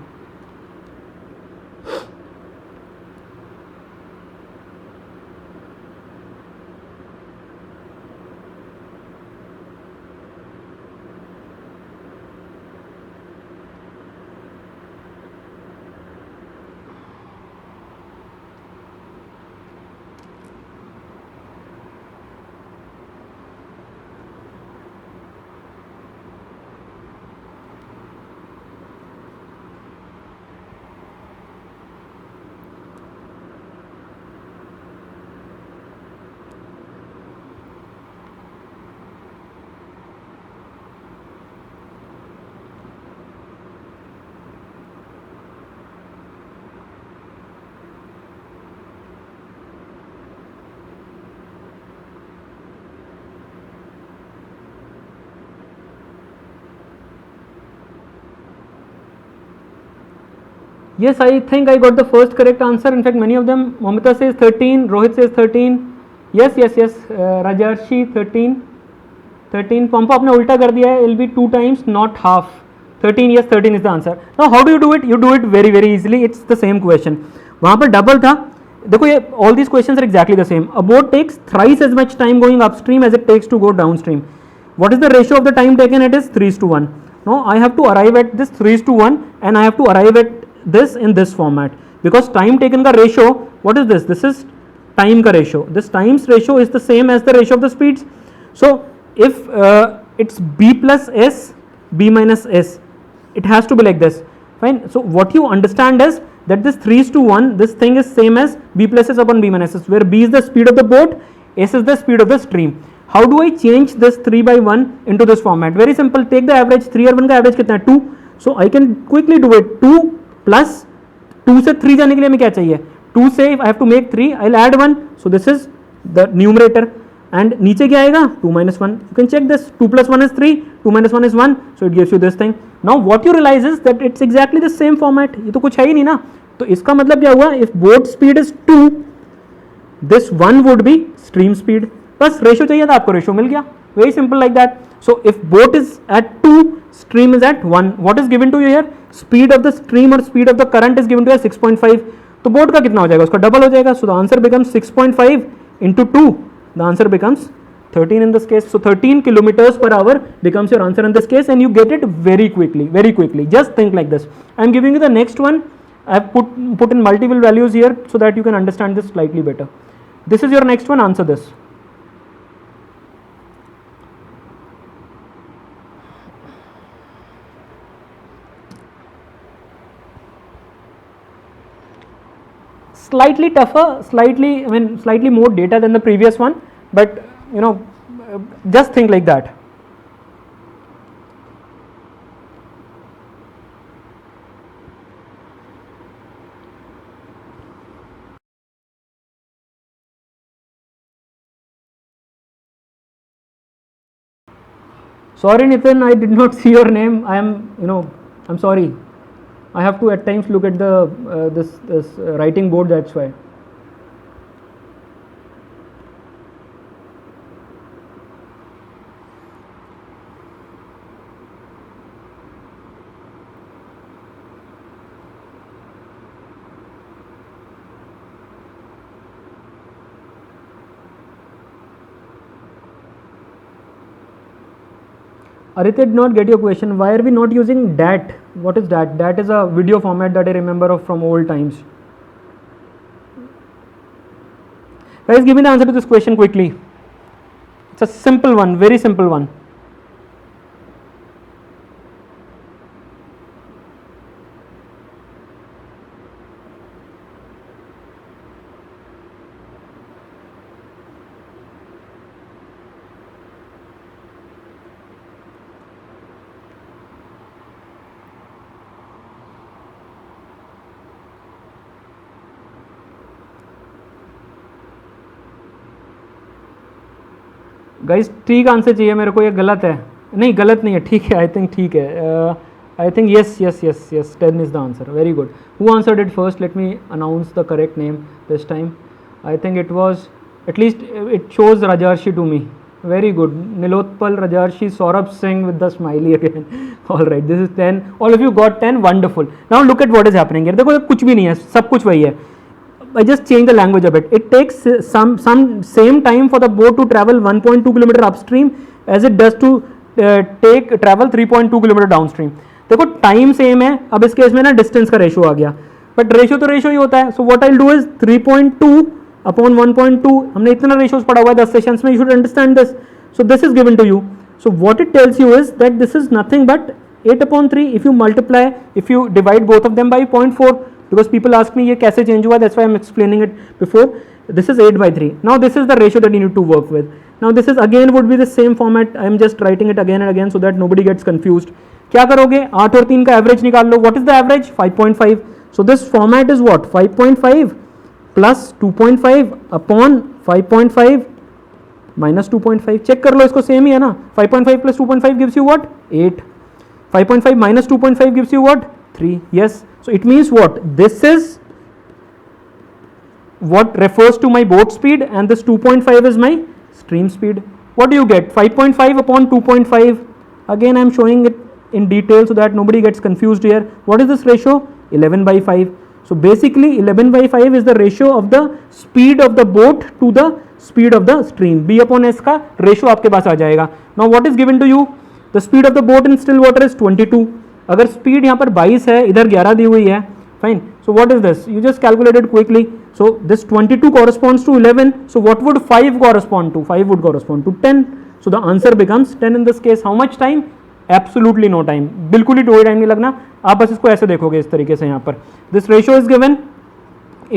Yes, I think I got the first correct answer. In fact, many of them, Momita says 13, Rohit says 13. Yes, Rajarshi 13. 13, Pampa आपने उल्टा कर दिया है, it will be 2 times, not half. 13, yes, 13 is the answer. Now how do you do it? You do it very, very easily. It's the same question. वहाँ पर double था. देखो ये all these questions are exactly the same. A boat takes thrice as much time going upstream as it takes to go downstream. What is the ratio of the time taken? It is 3:1. Now I have to arrive at this 3:1 and I have to arrive at this in this format, because time taken ka ratio, what is this? This is time ka ratio. This times ratio is the same as the ratio of the speeds. So if it's b plus s, b minus s, it has to be like this. Fine. So what you understand is that this 3:1, this thing is same as b plus s upon b minus s, where b is the speed of the boat, s is the speed of the stream. How do I change this 3/1 into this format? Very simple. Take the average. 3 और 1 का average कितना है? 2. So I can quickly do it. 2 plus 2 से 3 जाने के लिए हमें क्या चाहिए? 2 से I have to make 3, I will add 1, so this is the numerator. And नीचे क्या आएगा? 2 minus 1. You can check this. 2 plus 1 is 3, 2 minus 1 is 1, so it gives you this thing. Now what you realize is that it's exactly the same format. ये तो कुछ है ही नहीं ना. तो इसका मतलब क्या हुआ? If boat speed is 2, this 1 would be stream speed. बस रेशो चाहिए था आपको, रेशो मिल गया. Very simple like that. So if boat is at 2, stream is at 1. What is given to you here? Speed of the stream or speed of the current is given to you as 6.5. तो boat का कितना हो जाएगा? उसका double हो जाएगा. So the answer becomes 6.5 into 2. The answer becomes 13 in this case. So 13 kilometers per hour becomes your answer in this case, and you get it very quickly, very quickly. Just think like this. I am giving you the next one. I have put in multiple values here so that you can understand this slightly better. This is your next one. Answer this. Slightly tougher, slightly more data than the previous one, but just think like that. Sorry Nitin, I did not see your name. I'm sorry. I have to at times look at the this writing board, that's why. Arit did not get your question. Why are we not using DAT? What is DAT? DAT is a video format that I remember of from old times. Guys, give me the answer to this question quickly. It's a simple one, very simple one. Guys ठीक answer चाहिए मेरे को, ये गलत है? नहीं गलत नहीं है, ठीक है, आई थिंक ठीक है, I think yes 10 is the answer. Very good. Who answered it first? Let me announce the correct name this time. I think it was, at least it shows Rajarshi to me. Very good. Nilotpal, Rajarshi, Saurabh Singh with the smiley again. All right, this is 10. All of you got 10. Wonderful. Now look at what is happening here. देखो कुछ भी नहीं है, सब कुछ वही है. I just change the language a bit. It takes some same time for the boat to travel 1.2 km upstream as it does to travel 3.2 km downstream. देखो टाइम सेम है, अब इस केस में ना डिस्टेंस का रेशो आ गया, but ratio तो ratio ही होता है. So what I will do is 3.2 upon 1.2. हमने इतना रेशोज पढ़ा हुआ है 10 सेशंस में. You should understand this. So this is given to you. So what it tells you is that this is nothing but 8/3. If you multiply, if you divide both of them by 0.4, because people ask me ये कैसे change हुआ, that's why I'm explaining it before. This is 8/3. Now this is the ratio that you need to work with. Now this is again would be the same format. I'm just writing it again and again so that nobody gets confused. क्या करोगे? 8 और 3 का average निकाल लो. What is the average? 5.5. So this format is what? 5.5 plus 2.5 upon 5.5 minus 2.5. Check कर लो, इसको same ही है ना. 5.5 plus 2.5 gives you what? 8. 5.5 minus 2.5 gives you what? 3. Yes. So it means what? This is what refers to my boat speed, and this 2.5 is my stream speed. What do you get? 5.5 upon 2.5. Again I am showing it in detail so that nobody gets confused here. What is this ratio? 11/5. So basically 11/5 is the ratio of the speed of the boat to the speed of the stream. B upon S का ratio आपके पास आ जाएगा. Now what is given to you? The speed of the boat in still water is 22. अगर speed यहाँ पर 22 है, इधर 11 दी हुई है, fine. So what is this? You just calculated quickly. So this 22 corresponds to 11. So what would 5 correspond to? 5 would correspond to 10. So the answer becomes 10 in this case. How much time? Absolutely no time. बिल्कुल ही कोई time नहीं लगना. आप बस इसको ऐसे देखोगे इस तरीके से. यहाँ पर this ratio is given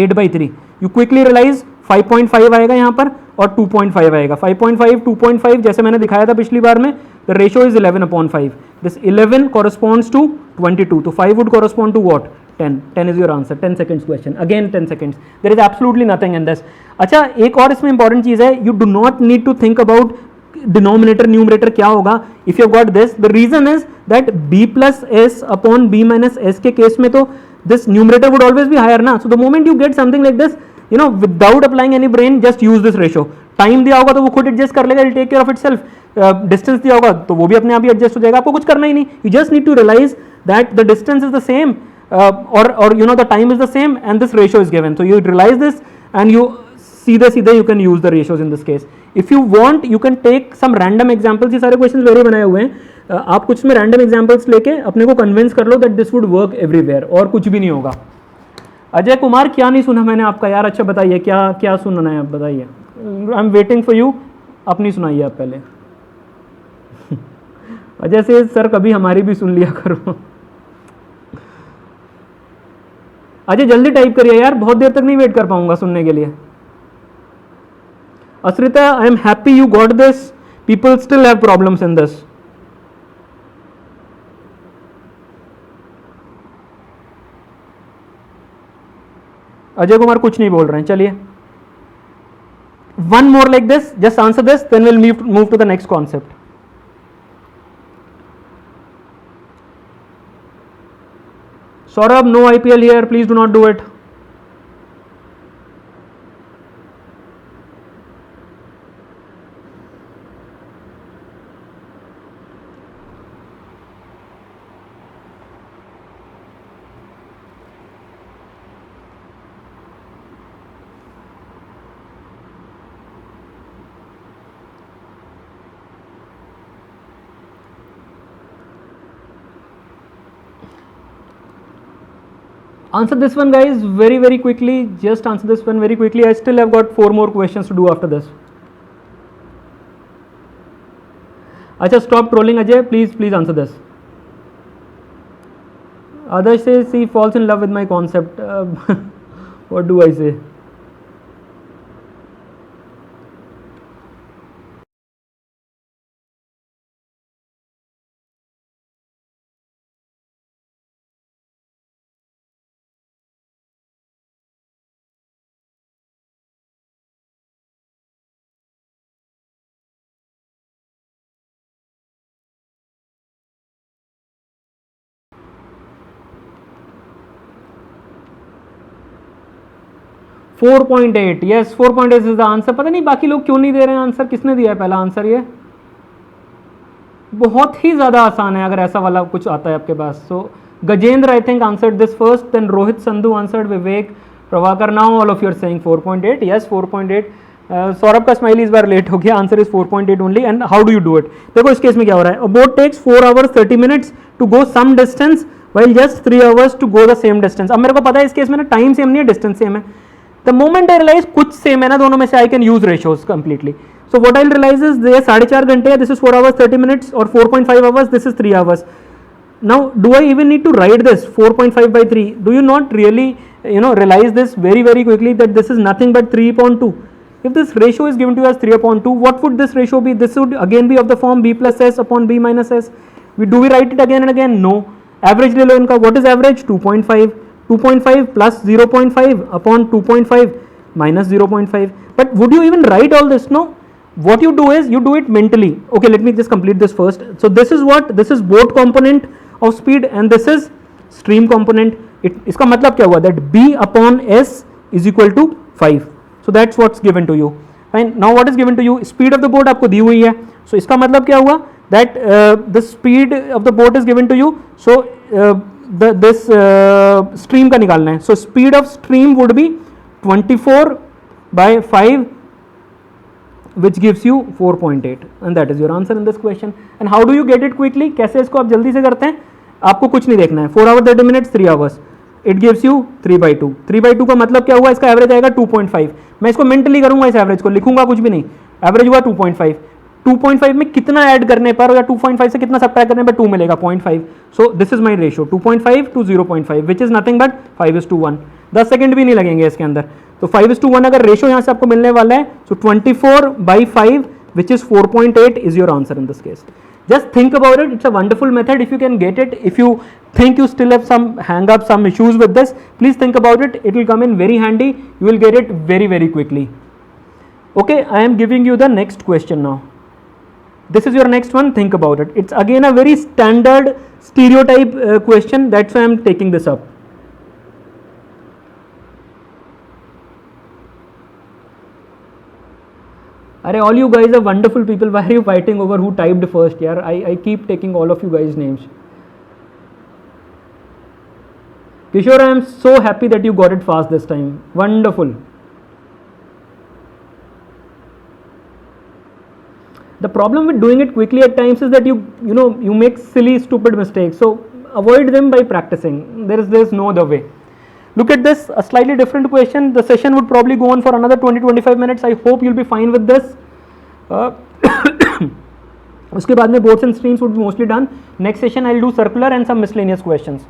8/3. You quickly realise 5.5 आएगा यहाँ पर और 2.5 आएगा. 5.5 2.5 जैसे मैंने दिखाया था पिछली बार में. The ratio is 11/5. This 11 corresponds to 22. So 5 would correspond to what? 10. 10 is your answer. 10 seconds question. Again 10 seconds. There is absolutely nothing in this. अच्छा, एक और इसमें इंपॉर्टेंट चीज है. You do not need to think about denominator numerator क्या होगा. If you have got this, the reason is that b plus s upon b minus s के case में तो this numerator would always be higher ना. So the moment you get something like this, without applying any brain, just use this ratio. Time दिया होगा तो वो खुद adjust कर लेगा. It take care of itself. Distance दिया होगा तो वो भी अपने आप ही एडजस्ट हो जाएगा. आपको कुछ करना ही नहीं. You just need to realise that the distance is the same or the time is the same and this ratio is given. So you realize this and you सीधे you can use the ratios in this case. If you want you can take some random examples, ये सारे questions very बनाए हुए हैं, आप कुछ में random examples लेके अपने को कन्विंस कर लो that this would work everywhere, और कुछ भी नहीं होगा। अजय कुमार, क्या नहीं सुना मैंने आपका यार? अच्छा बताइए क्या क्या सुनना है आप, बताइए। I am waiting for you, अपनी सुनाइए आप पहले। अजय से सर कभी हमारी भी सुन लिया करो। अजय जल्दी टाइप करिए यार, बहुत देर तक नहीं वेट कर पाऊंगा सुनने के लिए। Asrita, I am happy you got this. People still have problems in this. Ajay Kumar कुछ नहीं बोल रहे हैं, चलिए। One more like this, just answer this, then we'll move to the next concept. Saurabh, no IPL here, please do not do it. Answer this one guys very quickly, just answer this one very quickly. I still have got 4 more questions to do after this. Acha, stop trolling Ajay, please answer this. Adarsh says he falls in love with my concept. What do I say? Four 4.8, yes 4.8 is the answer. पता नहीं बाकी लोग क्यों नहीं दे रहे हैं answer, किसने दिया है पहला आंसर? ये बहुत ही ज़्यादा आसान है अगर ऐसा वाला कुछ आता है आपके पास। So Gajendra I think answered this first, then Rohit Sandhu answered, Vivek, Prabhakar, now all of you are saying 4.8, yes 4.8। Saurabh का स्माइली इस बार लेट हो गया, answer is 4.8 only. And how do you do it? देखो इस केस में क्या हो रहा है, boat takes 4 hours 30 minutes to go some distance while just 3 hours to go the same distance। अब मेरे को पता है इस केस में ना टाइम सेम नहीं है, डिस्टेंस सेम है। The moment I realize कुछ सेम है ना दोनों में से, I can use ratios completely. So what I'll realize is ये 4.5 घंटे है, this is 4 hours 30 minutes, और 4.5 hours, this is 3 hours. Now do I even need to write this 4.5 by 3? Do you not really realize this very quickly that this is nothing but 3/2? If this ratio is given to us 3/2, what would this ratio be? This would again be of the form b plus s upon b minus s. Do we write it again and again? No. Average ले लो इनका, what is average? 2.5. 2.5 plus 0.5 upon 2.5 minus 0.5. But would you even write all this? No. What you do is you do it mentally. Okay, let me just complete this first. So this is what? This is boat component of speed and this is stream component. इसका मतलब क्या हुआ? That b upon s is equal to 5. So that's what's given to you. Fine. Now what is given to you? Speed of the boat आपको दी हुई है. So इसका मतलब क्या हुआ? That the speed of the boat is given to you. So this stream का निकालना है. So speed of stream would be 24 by 5 which gives you 4.8 and that is your answer in this question. And how do you get it quickly? कैसे इसको आप जल्दी से करते हैं? आपको कुछ नहीं देखना है. 4 hours 30 minutes 3 hours. It gives you 3/2. 3/2 का मतलब क्या हुआ? इसका एवरेज आएगा 2.5. मैं इसको मेंटली करूंगा, इस एवरेज को लिखूंगा कुछ भी नहीं. एवरेज हुआ 2.5. 2.5 में कितना ऐड करने पर या 2.5 से कितना सब्ट्रैक्ट करने पर 2 मिलेगा? 0.5. सो this is my ratio 2.5 to 0.5 which is nothing but 5:1. 10 second भी नहीं लगेंगे इसके अंदर. तो 5:1 अगर रेशियो यहाँ से आपको मिलने वाला है, सो 24 by 5 which is 4.8 is your answer in this case. Just think about it. It's a wonderful method if you can get it. If you think you still have some hang up, some issues with this, please think about it. It will come in very handy. You will get it very quickly. Okay, I am giving you the next question now. This is your next one. Think about it. It's again a very standard stereotype question. That's why I am taking this up. Arey, all you guys are wonderful people. Why are you fighting over who typed first? Yeah, I keep taking all of you guys' names. Kishore, I am so happy that you got it fast this time. Wonderful. The problem with doing it quickly at times is that you make silly, stupid mistakes. So avoid them by practicing. There is no other way. Look at this, a slightly different question. The session would probably go on for another 20-25 minutes. I hope you'll be fine with this. उसके बाद में boats and streams would be mostly done. Next session I'll do circular and some miscellaneous questions.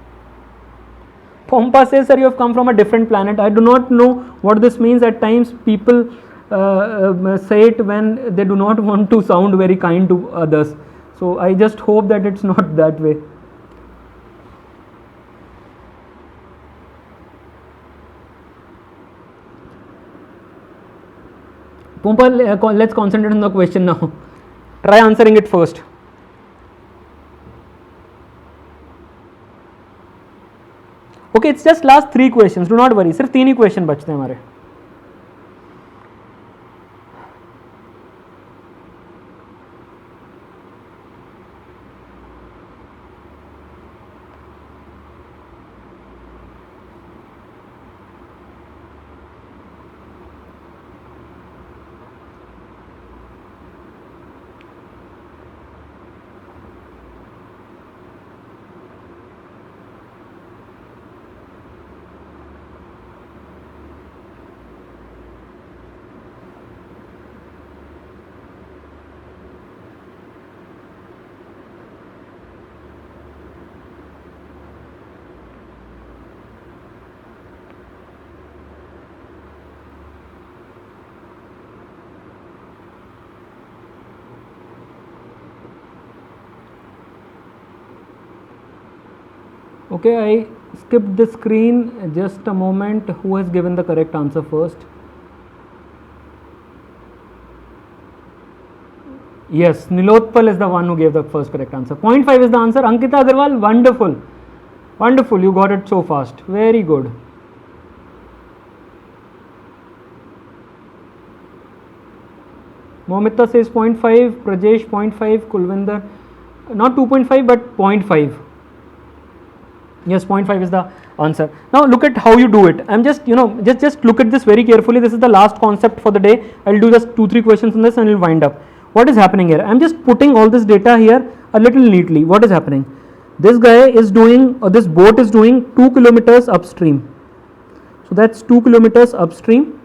Pompa says, sir, you have come from a different planet. I do not know what this means. At times people say it when they do not want to sound very kind to others. So I just hope that it's not that way. Pompa, let's concentrate on the question now. Try answering it first. Okay, it's just last 3 questions. Do not worry. सिर्फ 3 ही question बचते हैं हमारे. Okay, I skipped the screen. Just a moment. Who has given the correct answer first? Yes, Nilotpal is the one who gave the first correct answer. 0.5 is the answer. Ankita Agarwal, wonderful. Wonderful, you got it so fast. Very good. Momita says 0.5, Prajesh 0.5, Kulvinder, not 2.5 but 0.5. Yes, 0.5 is the answer. Now look at how you do it. I'm just, just look at this very carefully. This is the last concept for the day. I'll do just 2-3 questions on this and we'll wind up. What is happening here? I'm just putting all this data here a little neatly. What is happening? This guy is doing, or this boat is doing 2 kilometers upstream. So that's 2 kilometers upstream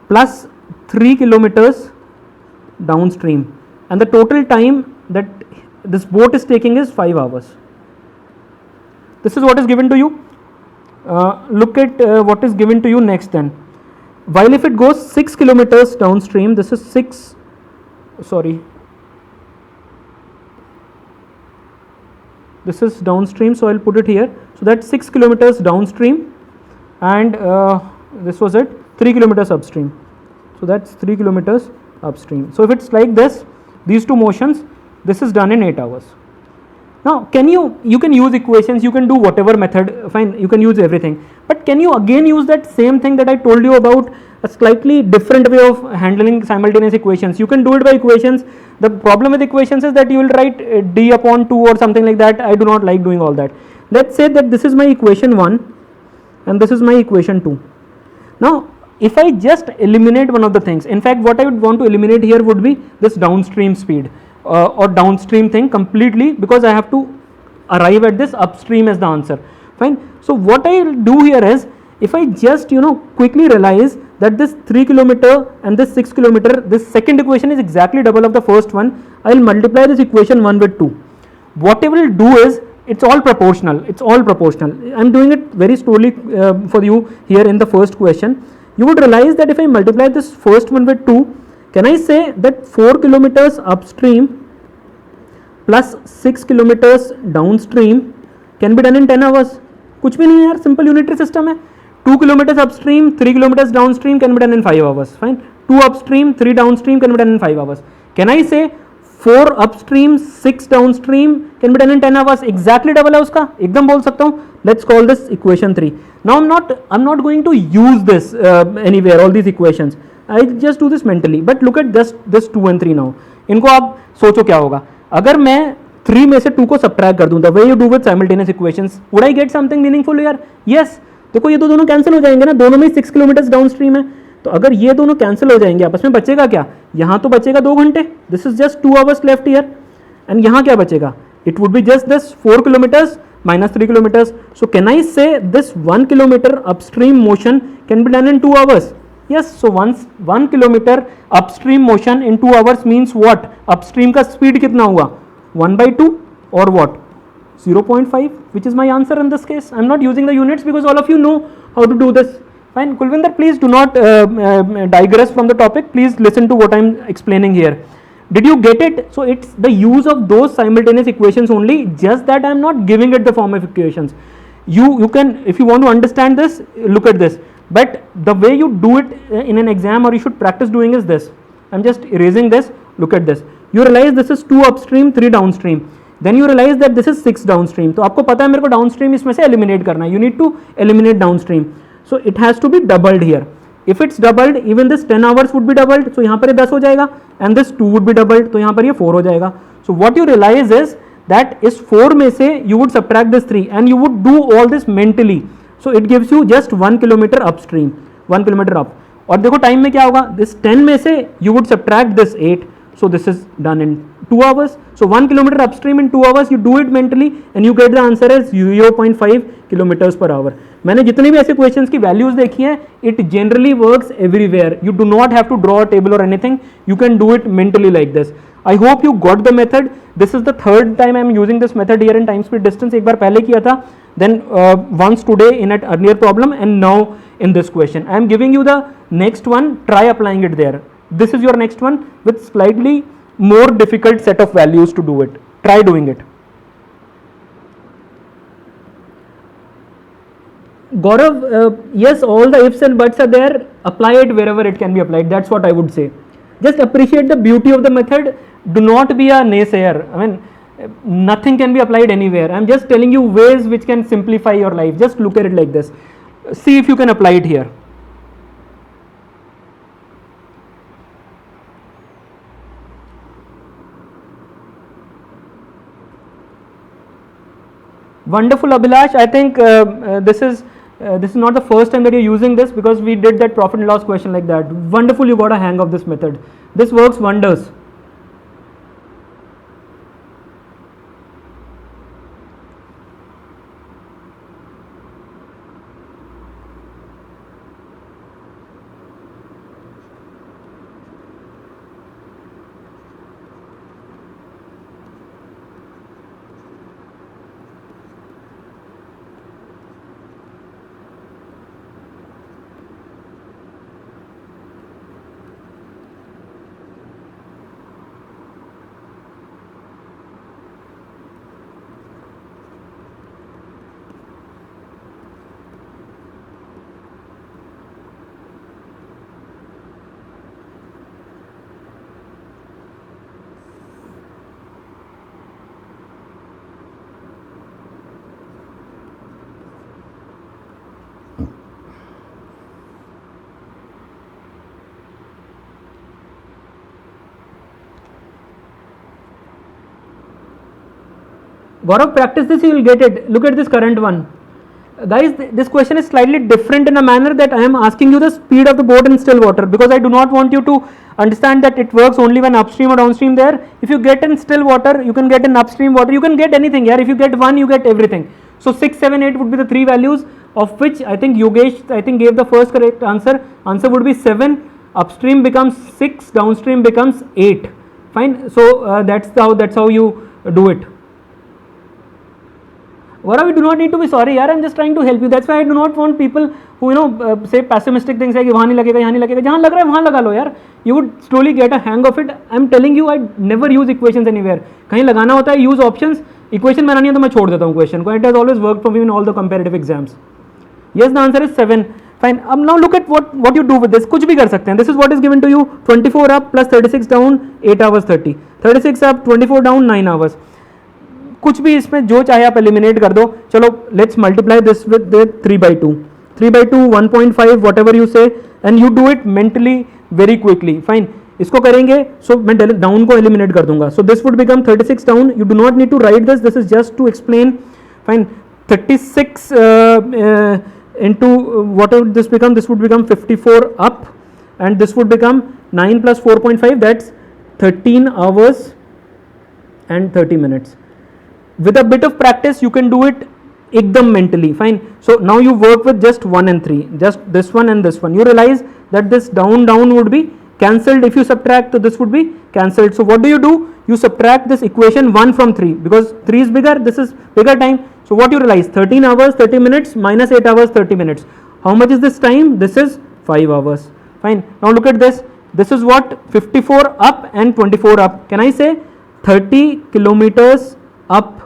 plus 3 kilometers downstream. And the total time that this boat is taking is 5 hours. This is what is given to you. Look at what is given to you next then. While if it goes 6 kilometers downstream, this is 6, sorry. This is downstream, so I'll put it here. So that's 6 kilometers downstream and this was it, 3 kilometers upstream. So that's 3 kilometers upstream. So if it's like this, these two motions, this is done in 8 hours. Now, you can use equations, you can do whatever method, fine, you can use everything. But can you again use that same thing that I told you about, a slightly different way of handling simultaneous equations? You can do it by equations. The problem with equations is that you will write d upon 2 or something like that. I do not like doing all that. Let's say that this is my equation 1 and this is my equation 2. Now, if I just eliminate one of the things, in fact what I would want to eliminate here would be this downstream speed. Or downstream thing completely, because I have to arrive at this upstream as the answer. Fine. So what I will do here is, if I just quickly realize that this 3 kilometer and this 6 kilometer, this second equation is exactly double of the first one, I will multiply this equation 1 with 2. What I will do is, it's all proportional. It's all proportional. I am doing it very slowly for you here in the first question. You would realize that if I multiply this first one with 2, can I say that 4 kilometers upstream plus 6 kilometers downstream can be done in 10 hours? कुछ भी नहीं है यार, simple unitary system है. 2 kilometers upstream, 3 kilometers downstream can be done in 5 hours. Fine. 2 upstream, 3 downstream can be done in 5 hours. Can I say 4 upstream, 6 downstream can be done in 10 hours? Exactly double है उसका, एकदम बोल सकता हूँ. Let's call this equation 3. Now I'm not going to use this anywhere, all these equations. I just do this mentally, but look at this 2 and 3 now. इनको आप सोचो क्या होगा अगर मैं 3 में से 2 को subtract कर दूं. The way you do with simultaneous equations, would I get something meaningful here? Yes. देखो ये तो दोनों कैंसिल हो जाएंगे ना, दोनों में 6 किलोमीटर डाउनस्ट्रीम है, तो अगर ये दोनों कैंसिल हो जाएंगे आपस में, बचेगा क्या? यहाँ तो बचेगा 2 घंटे, this is just 2 hours left here, and यहाँ क्या बचेगा, it would be just this 4 kilometers minus 3 kilometers. So can I say this 1 kilometer upstream motion can be done in 2 hours? Yes. So once 1 kilometer upstream motion in 2 hours means what? Upstream का speed कितना हुआ, 1/2 or what, 0.5, which is my answer in this case. I'm not using the units because all of you know how to do this. Fine. Kulvinder, please do not digress from the topic. Please listen to what I'm explaining here. Did you get it? So it's the use of those simultaneous equations only, just that I'm not giving it the form of equations. You can, if you want to understand this, look at this. But the way you do it in an exam, or you should practice doing, is this. I'm just erasing this. Look at this. You realize this is 2 upstream, 3 downstream. Then you realize that this is 6 downstream. तो आपको पता है मेरे को downstream इसमें से eliminate करना है. You need to eliminate downstream. So it has to be doubled here. If it's doubled, even this 10 hours would be doubled. So यहाँ पर ये 10 हो जाएगा, and this 2 would be doubled. तो यहाँ पर ये 4 हो जाएगा. So what you realize is that इस 4 में से you would subtract this 3 and you would do all this mentally. So it gives you just 1 kilometer upstream, 1 kilometer up. और देखो टाइम में क्या होगा, this 10 में से you would subtract this 8. So this is done in 2 hours. So 1 kilometer upstream in 2 hours, you do it mentally and you get the answer as 0.5 kilometers per hour. मैंने जितने भी ऐसे क्वेश्चंस की वैल्यूज देखी हैं, it generally works everywhere. You do not have to draw a table or anything. You can do it mentally like this. I hope you got the method. This is the third time I am using this method here in time speed distance. एक बार पहले किया था, then once today in an earlier problem, and now in this question. I am giving you the next one. Try applying it there. This is your next one with slightly more difficult set of values to do it. Try doing it. Gaurav, yes, all the ifs and buts are there. Apply it wherever it can be applied. That's what I would say. Just appreciate the beauty of the method. Do not be a naysayer. I mean, nothing can be applied anywhere. I'm just telling you ways which can simplify your life. Just look at it like this. See if you can apply it here. Wonderful, Abhilash. I think this is not the first time that you're using this, because we did that profit and loss question like that. Wonderful, you got a hang of this method. This works wonders. Gaurav, practice this, you will get it. Look at this current one. Guys, this question is slightly different in a manner that I am asking you the speed of the boat in still water, because I do not want you to understand that it works only when upstream or downstream there. If you get in still water, you can get in upstream water, you can get anything here. If you get one, you get everything. So 6, 7, 8 would be the 3 values, of which I think Yogesh gave the first correct answer. Answer would be 7. Upstream becomes 6, downstream becomes 8. Fine. So that's how you do it. Gaurav, we do not need to be sorry, yaar. I'm just trying to help you. That's why I do not want people who say pessimistic things like वहाँ नहीं लगेगा, यहाँ नहीं लगेगा. जहाँ लग रहा है वहाँ लगा लो यार. You would slowly get a hang of it. I'm telling you, I never use equations anywhere. कहीं लगाना होता है, use options. Equation बनानी है तो मैं छोड़ देता हूँ question को. It has always worked for me in all the comparative exams. Yes, the answer is 7. Fine. Now look at what you do with this. कुछ भी कर सकते हैं. This is what is given to you. 24 up plus 36 down, 8 hours 30. 36 up, 24 down, 9 hours. कुछ भी इसमें जो चाहे आप एलिमिनेट कर दो. चलो, let's multiply this with 3/2. 3/2, 1.5, whatever you say, and you do it mentally very quickly. Fine. इसको करेंगे, सो मैं डाउन को एलिमिनेट कर दूंगा. So this would become 36 down. You do not need to write this is just to explain. Fine. 36 into whatever this would become 54 up, and this would become 9 plus 4.5, that's 13 hours and 30 minutes. With a bit of practice you can do it ekdam mentally, fine. So now you work with just 1 and 3, just this one and this one. You realize that this down would be cancelled. If you subtract, so this would be cancelled. So what do? You subtract this equation 1 from 3 because 3 is bigger, this is bigger time. So what you realize, 13 hours 30 minutes minus 8 hours 30 minutes. How much is this time? This is 5 hours. Fine. Now look at this. This is what? 54 up and 24 up. Can I say 30 kilometers up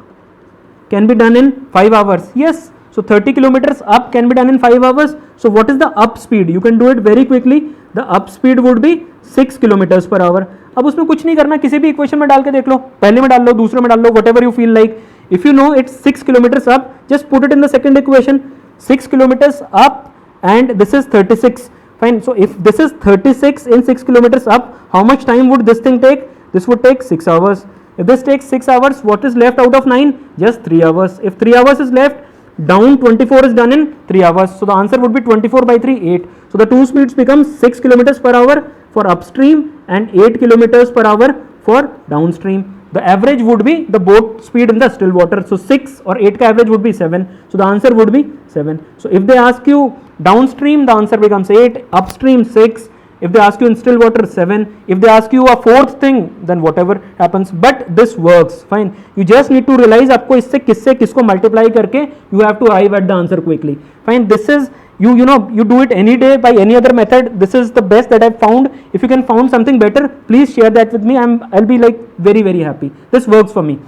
can be done in 5 hours? Yes. So 30 kilometers up can be done in 5 hours. So what is the up speed? You can do it very quickly. The up speed would be 6 kilometers per hour. अब उसमें कुछ नहीं करना, किसी भी equation में डाल के देख लो, पहले में डाल लो, दूसरे में डाल लो, whatever you feel like. If you know it's 6 kilometers up, just put it in the second equation. 6 kilometers up and this is 36. Fine. So if this is 36 in 6 kilometers up, how much time would this thing take? This would take 6 hours. If this takes 6 hours, what is left out of 9? Just 3 hours. If 3 hours is left, down 24 is done in 3 hours. So the answer would be 24 by 3, 8. So the two speeds become 6 kilometers per hour for upstream and 8 kilometers per hour for downstream. The average would be the boat speed in the still water. So 6 or 8 ka average would be 7. So the answer would be 7. So if they ask you downstream, the answer becomes 8, upstream 6. If they ask you in still water, 7. If they ask you a fourth thing, then whatever happens. But this works, fine. You just need to realize आपको इससे किससे किसको multiply करके you have to arrive at the answer quickly. Fine. This is you do it any day by any other method. This is the best that I've found. If you can found something better, please share that with me. I'll be like very happy. This works for me.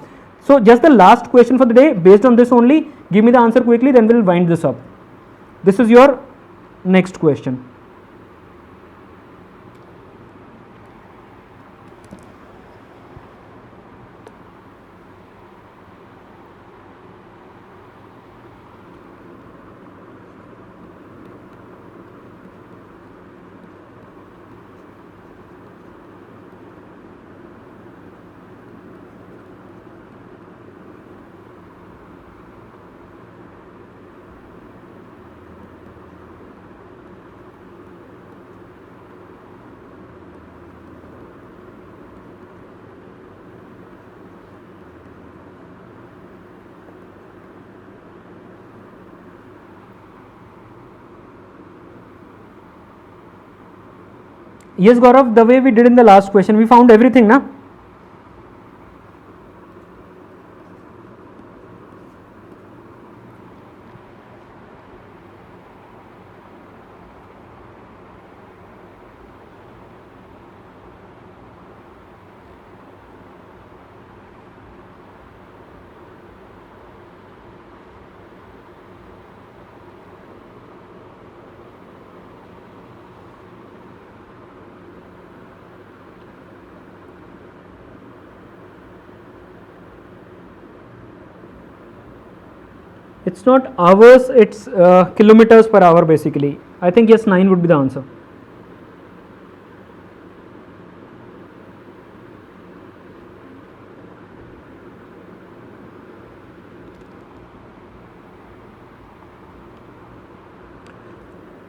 So just the last question for the day. Based on this only, give me the answer quickly. Then we'll wind this up. This is your next question. Yes, Gaurav, the way we did in the last question, we found everything, na? It's not hours, it's kilometers per hour basically. I think yes, 9 would be the answer.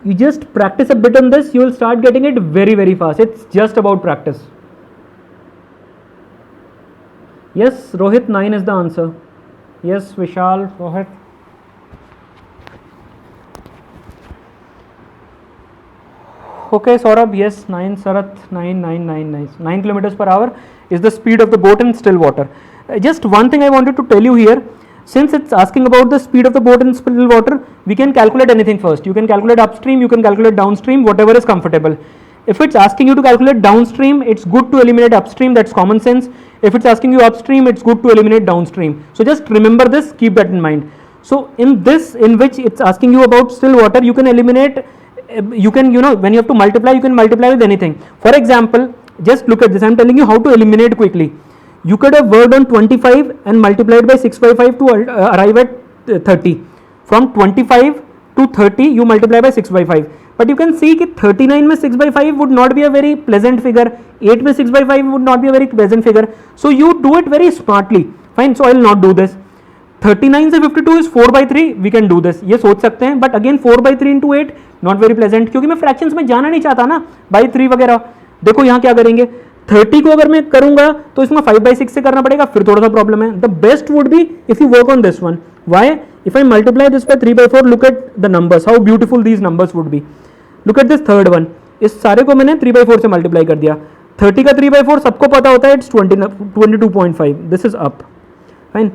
You just practice a bit on this, you will start getting it very fast. It's just about practice. Yes, Rohit, 9 is the answer. Yes, Vishal, Rohit. Okay, Saurabh, yes, 9, Sarath, 9 kilometers per hour is the speed of the boat in still water. Just one thing I wanted to tell you here, since it's asking about the speed of the boat in still water, we can calculate anything first. You can calculate upstream, you can calculate downstream, whatever is comfortable. If it's asking you to calculate downstream, it's good to eliminate upstream, that's common sense. If it's asking you upstream, it's good to eliminate downstream. So just remember this, keep that in mind. So in this, in which it's asking you about still water, you can eliminate, you can, when you have to multiply, you can multiply with anything. For example, just look at this, I'm telling you how to eliminate quickly. You could have worked on 25 and multiplied by 6 by 5 to arrive at 30. From 25 to 30, you multiply by 6 by 5. But you can see that 39 में 6 by 5 would not be a very pleasant figure. 8 में 6 by 5 would not be a very pleasant figure. So you do it very smartly. Fine, so I will not do this. 39 से 52 is 4 by 3, we can do this. ये सोच सकते हैं, but again 4 by 3 into 8 not very pleasant, क्योंकि मैं fractions में जाना नहीं चाहता ना, बाई 3 वगैरह. देखो यहाँ क्या करेंगे, 30 को अगर मैं करूंगा तो इसमें 5/6 से करना पड़ेगा, फिर थोड़ा सा प्रॉब्लम है. The best would be if you work on this one. Why? If I multiply this by 3/4, look at the numbers, how beautiful these numbers would be. Look at this third one, इस सारे को मैंने 3/4 से multiply कर दिया. 30 का 3/4 सबको पता होता है, it's 22.5. This is up. Fine.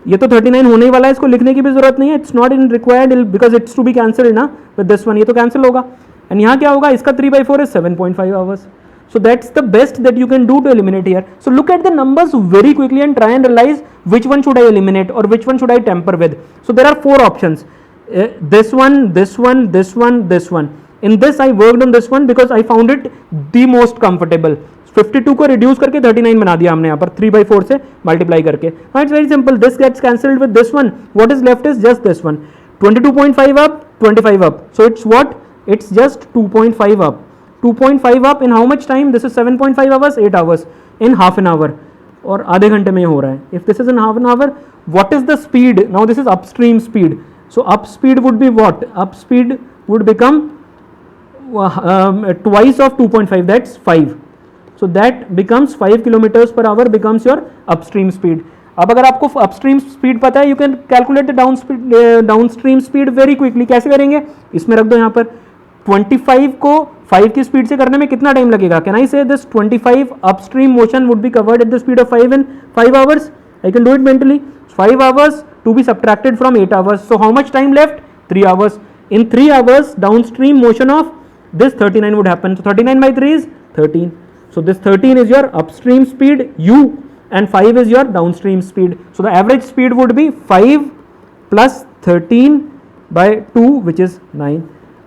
ये तो 39 होने ही वाला है, इसको लिखने की भी जरूरत नहीं है. It's not in required because it's to be cancelled ना विद दिस वन. ये तो कैंसिल होगा. एंड यहाँ क्या होगा, इसका 3/4 is 7.5 hours. So that's the best that you can do to eliminate here. So look at the numbers very quickly and try and realize which one should I eliminate or which one should I tamper with. So there are 4 options. This one, this one, this one, this one. In this I worked on this one because I found it the most comfortable. 52 को reduce करके 39 बना दिया हमने यहाँ पर 3/4 से multiply करके. Now it's very simple. This gets cancelled with this one. What is left is just this one. 22.5 up, 25 up. So it's what? It's just 2.5 up. 2.5 up in how much time? This is 7.5 hours, 8 hours in half an hour. और आधे घंटे में हो रहा है. If this is in half an hour, what is the speed? Now this is upstream speed. So up speed would be what? Up speed would become twice of 2.5. That's 5. So that becomes 5 kilometers per hour becomes your upstream speed. अब अगर आपको upstream speed पता है, you can calculate the downstream speed very quickly. कैसे करेंगे? इसमें रख दो यहाँ पर. 25 को 5 की स्पीड से करने में कितना टाइम लगेगा? Can I say this 25 upstream motion would be covered at the speed of 5 in 5 hours. I can do it mentally. 5 hours to be subtracted from 8 hours. So how much time left? 3 hours. In 3 hours downstream motion of this 39 would happen. So 39 by 3 is 13. So this 13 is your upstream speed u and 5 is your downstream speed. So the average speed would be 5 plus 13 by 2, which is 9.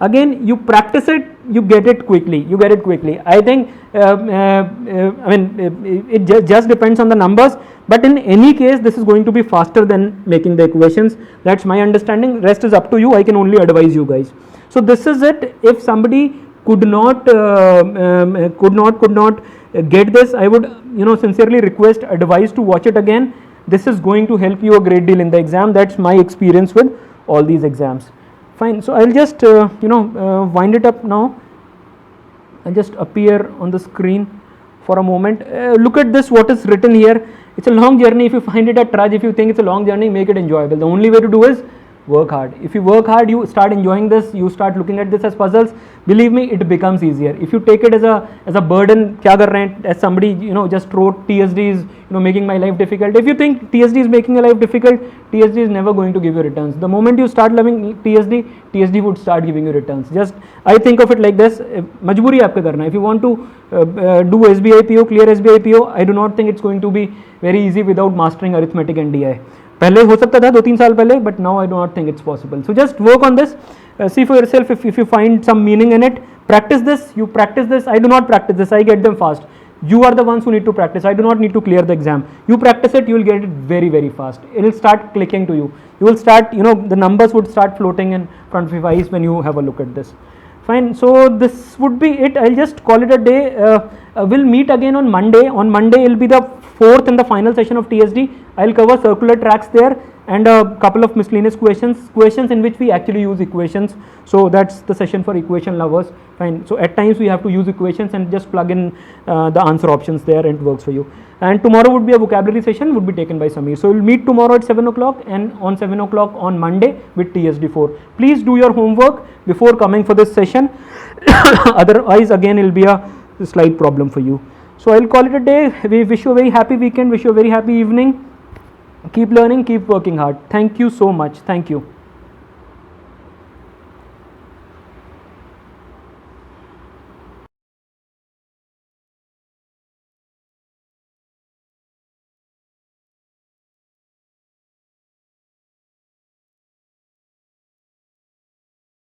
Again, you practice it, you get it quickly. I think it just depends on the numbers, but in any case this is going to be faster than making the equations. That's my understanding. Rest is up to you. I can only advise you guys. So this is it. If somebody could not get this, I would sincerely request, advise to watch it again. This is going to help you a great deal in the exam. That's my experience with all these exams. Fine. So I'll just wind it up now. I'll just appear on the screen for a moment. Look at this, what is written here. It's a long journey. If you find it a trudge, if you think it's a long journey, make it enjoyable. The only way to do is work hard. If you work hard, you start enjoying this, you start looking at this as puzzles, believe me, it becomes easier. If you take it as a burden, kya kar rahe hain, as somebody just wrote TSD is making my life difficult. If you think TSD is making your life difficult, TSD is never going to give you returns. The moment you start loving TSD would start giving you returns. Just I think of it like this, majburi aapka karna. If you want to do SBI PO, clear SBI PO, I do not think it's going to be very easy without mastering arithmetic and DI. पहले हो सकता था 2-3 साल पहले, but now I do not think it's possible. So just work on this, see for yourself if you find some meaning in it. Practice this, you practice this. I do not practice this, I get them fast. You are the ones who need to practice. I do not need to clear the exam. You practice it, you will get it very, very fast. It will start clicking to you. You will start, the numbers would start floating in front of your eyes when you have a look at this. Fine, so this would be it. I'll just call it a day. We'll meet again on Monday. On Monday, it will be the 4th and the final session of TSD. I'll cover circular tracks there and a couple of miscellaneous questions in which we actually use equations. So that's the session for equation lovers. Fine. So at times we have to use equations and just plug in the answer options there and it works for you. And tomorrow would be a vocabulary session, would be taken by Samir. So we'll meet tomorrow at 7 o'clock and on 7 o'clock on Monday with TSD4. Please do your homework before coming for this session. Otherwise, again, it will be a slight problem for you. So I'll call it a day. We wish you a very happy weekend, wish you a very happy evening. Keep learning, keep working hard. Thank you so much. Thank you.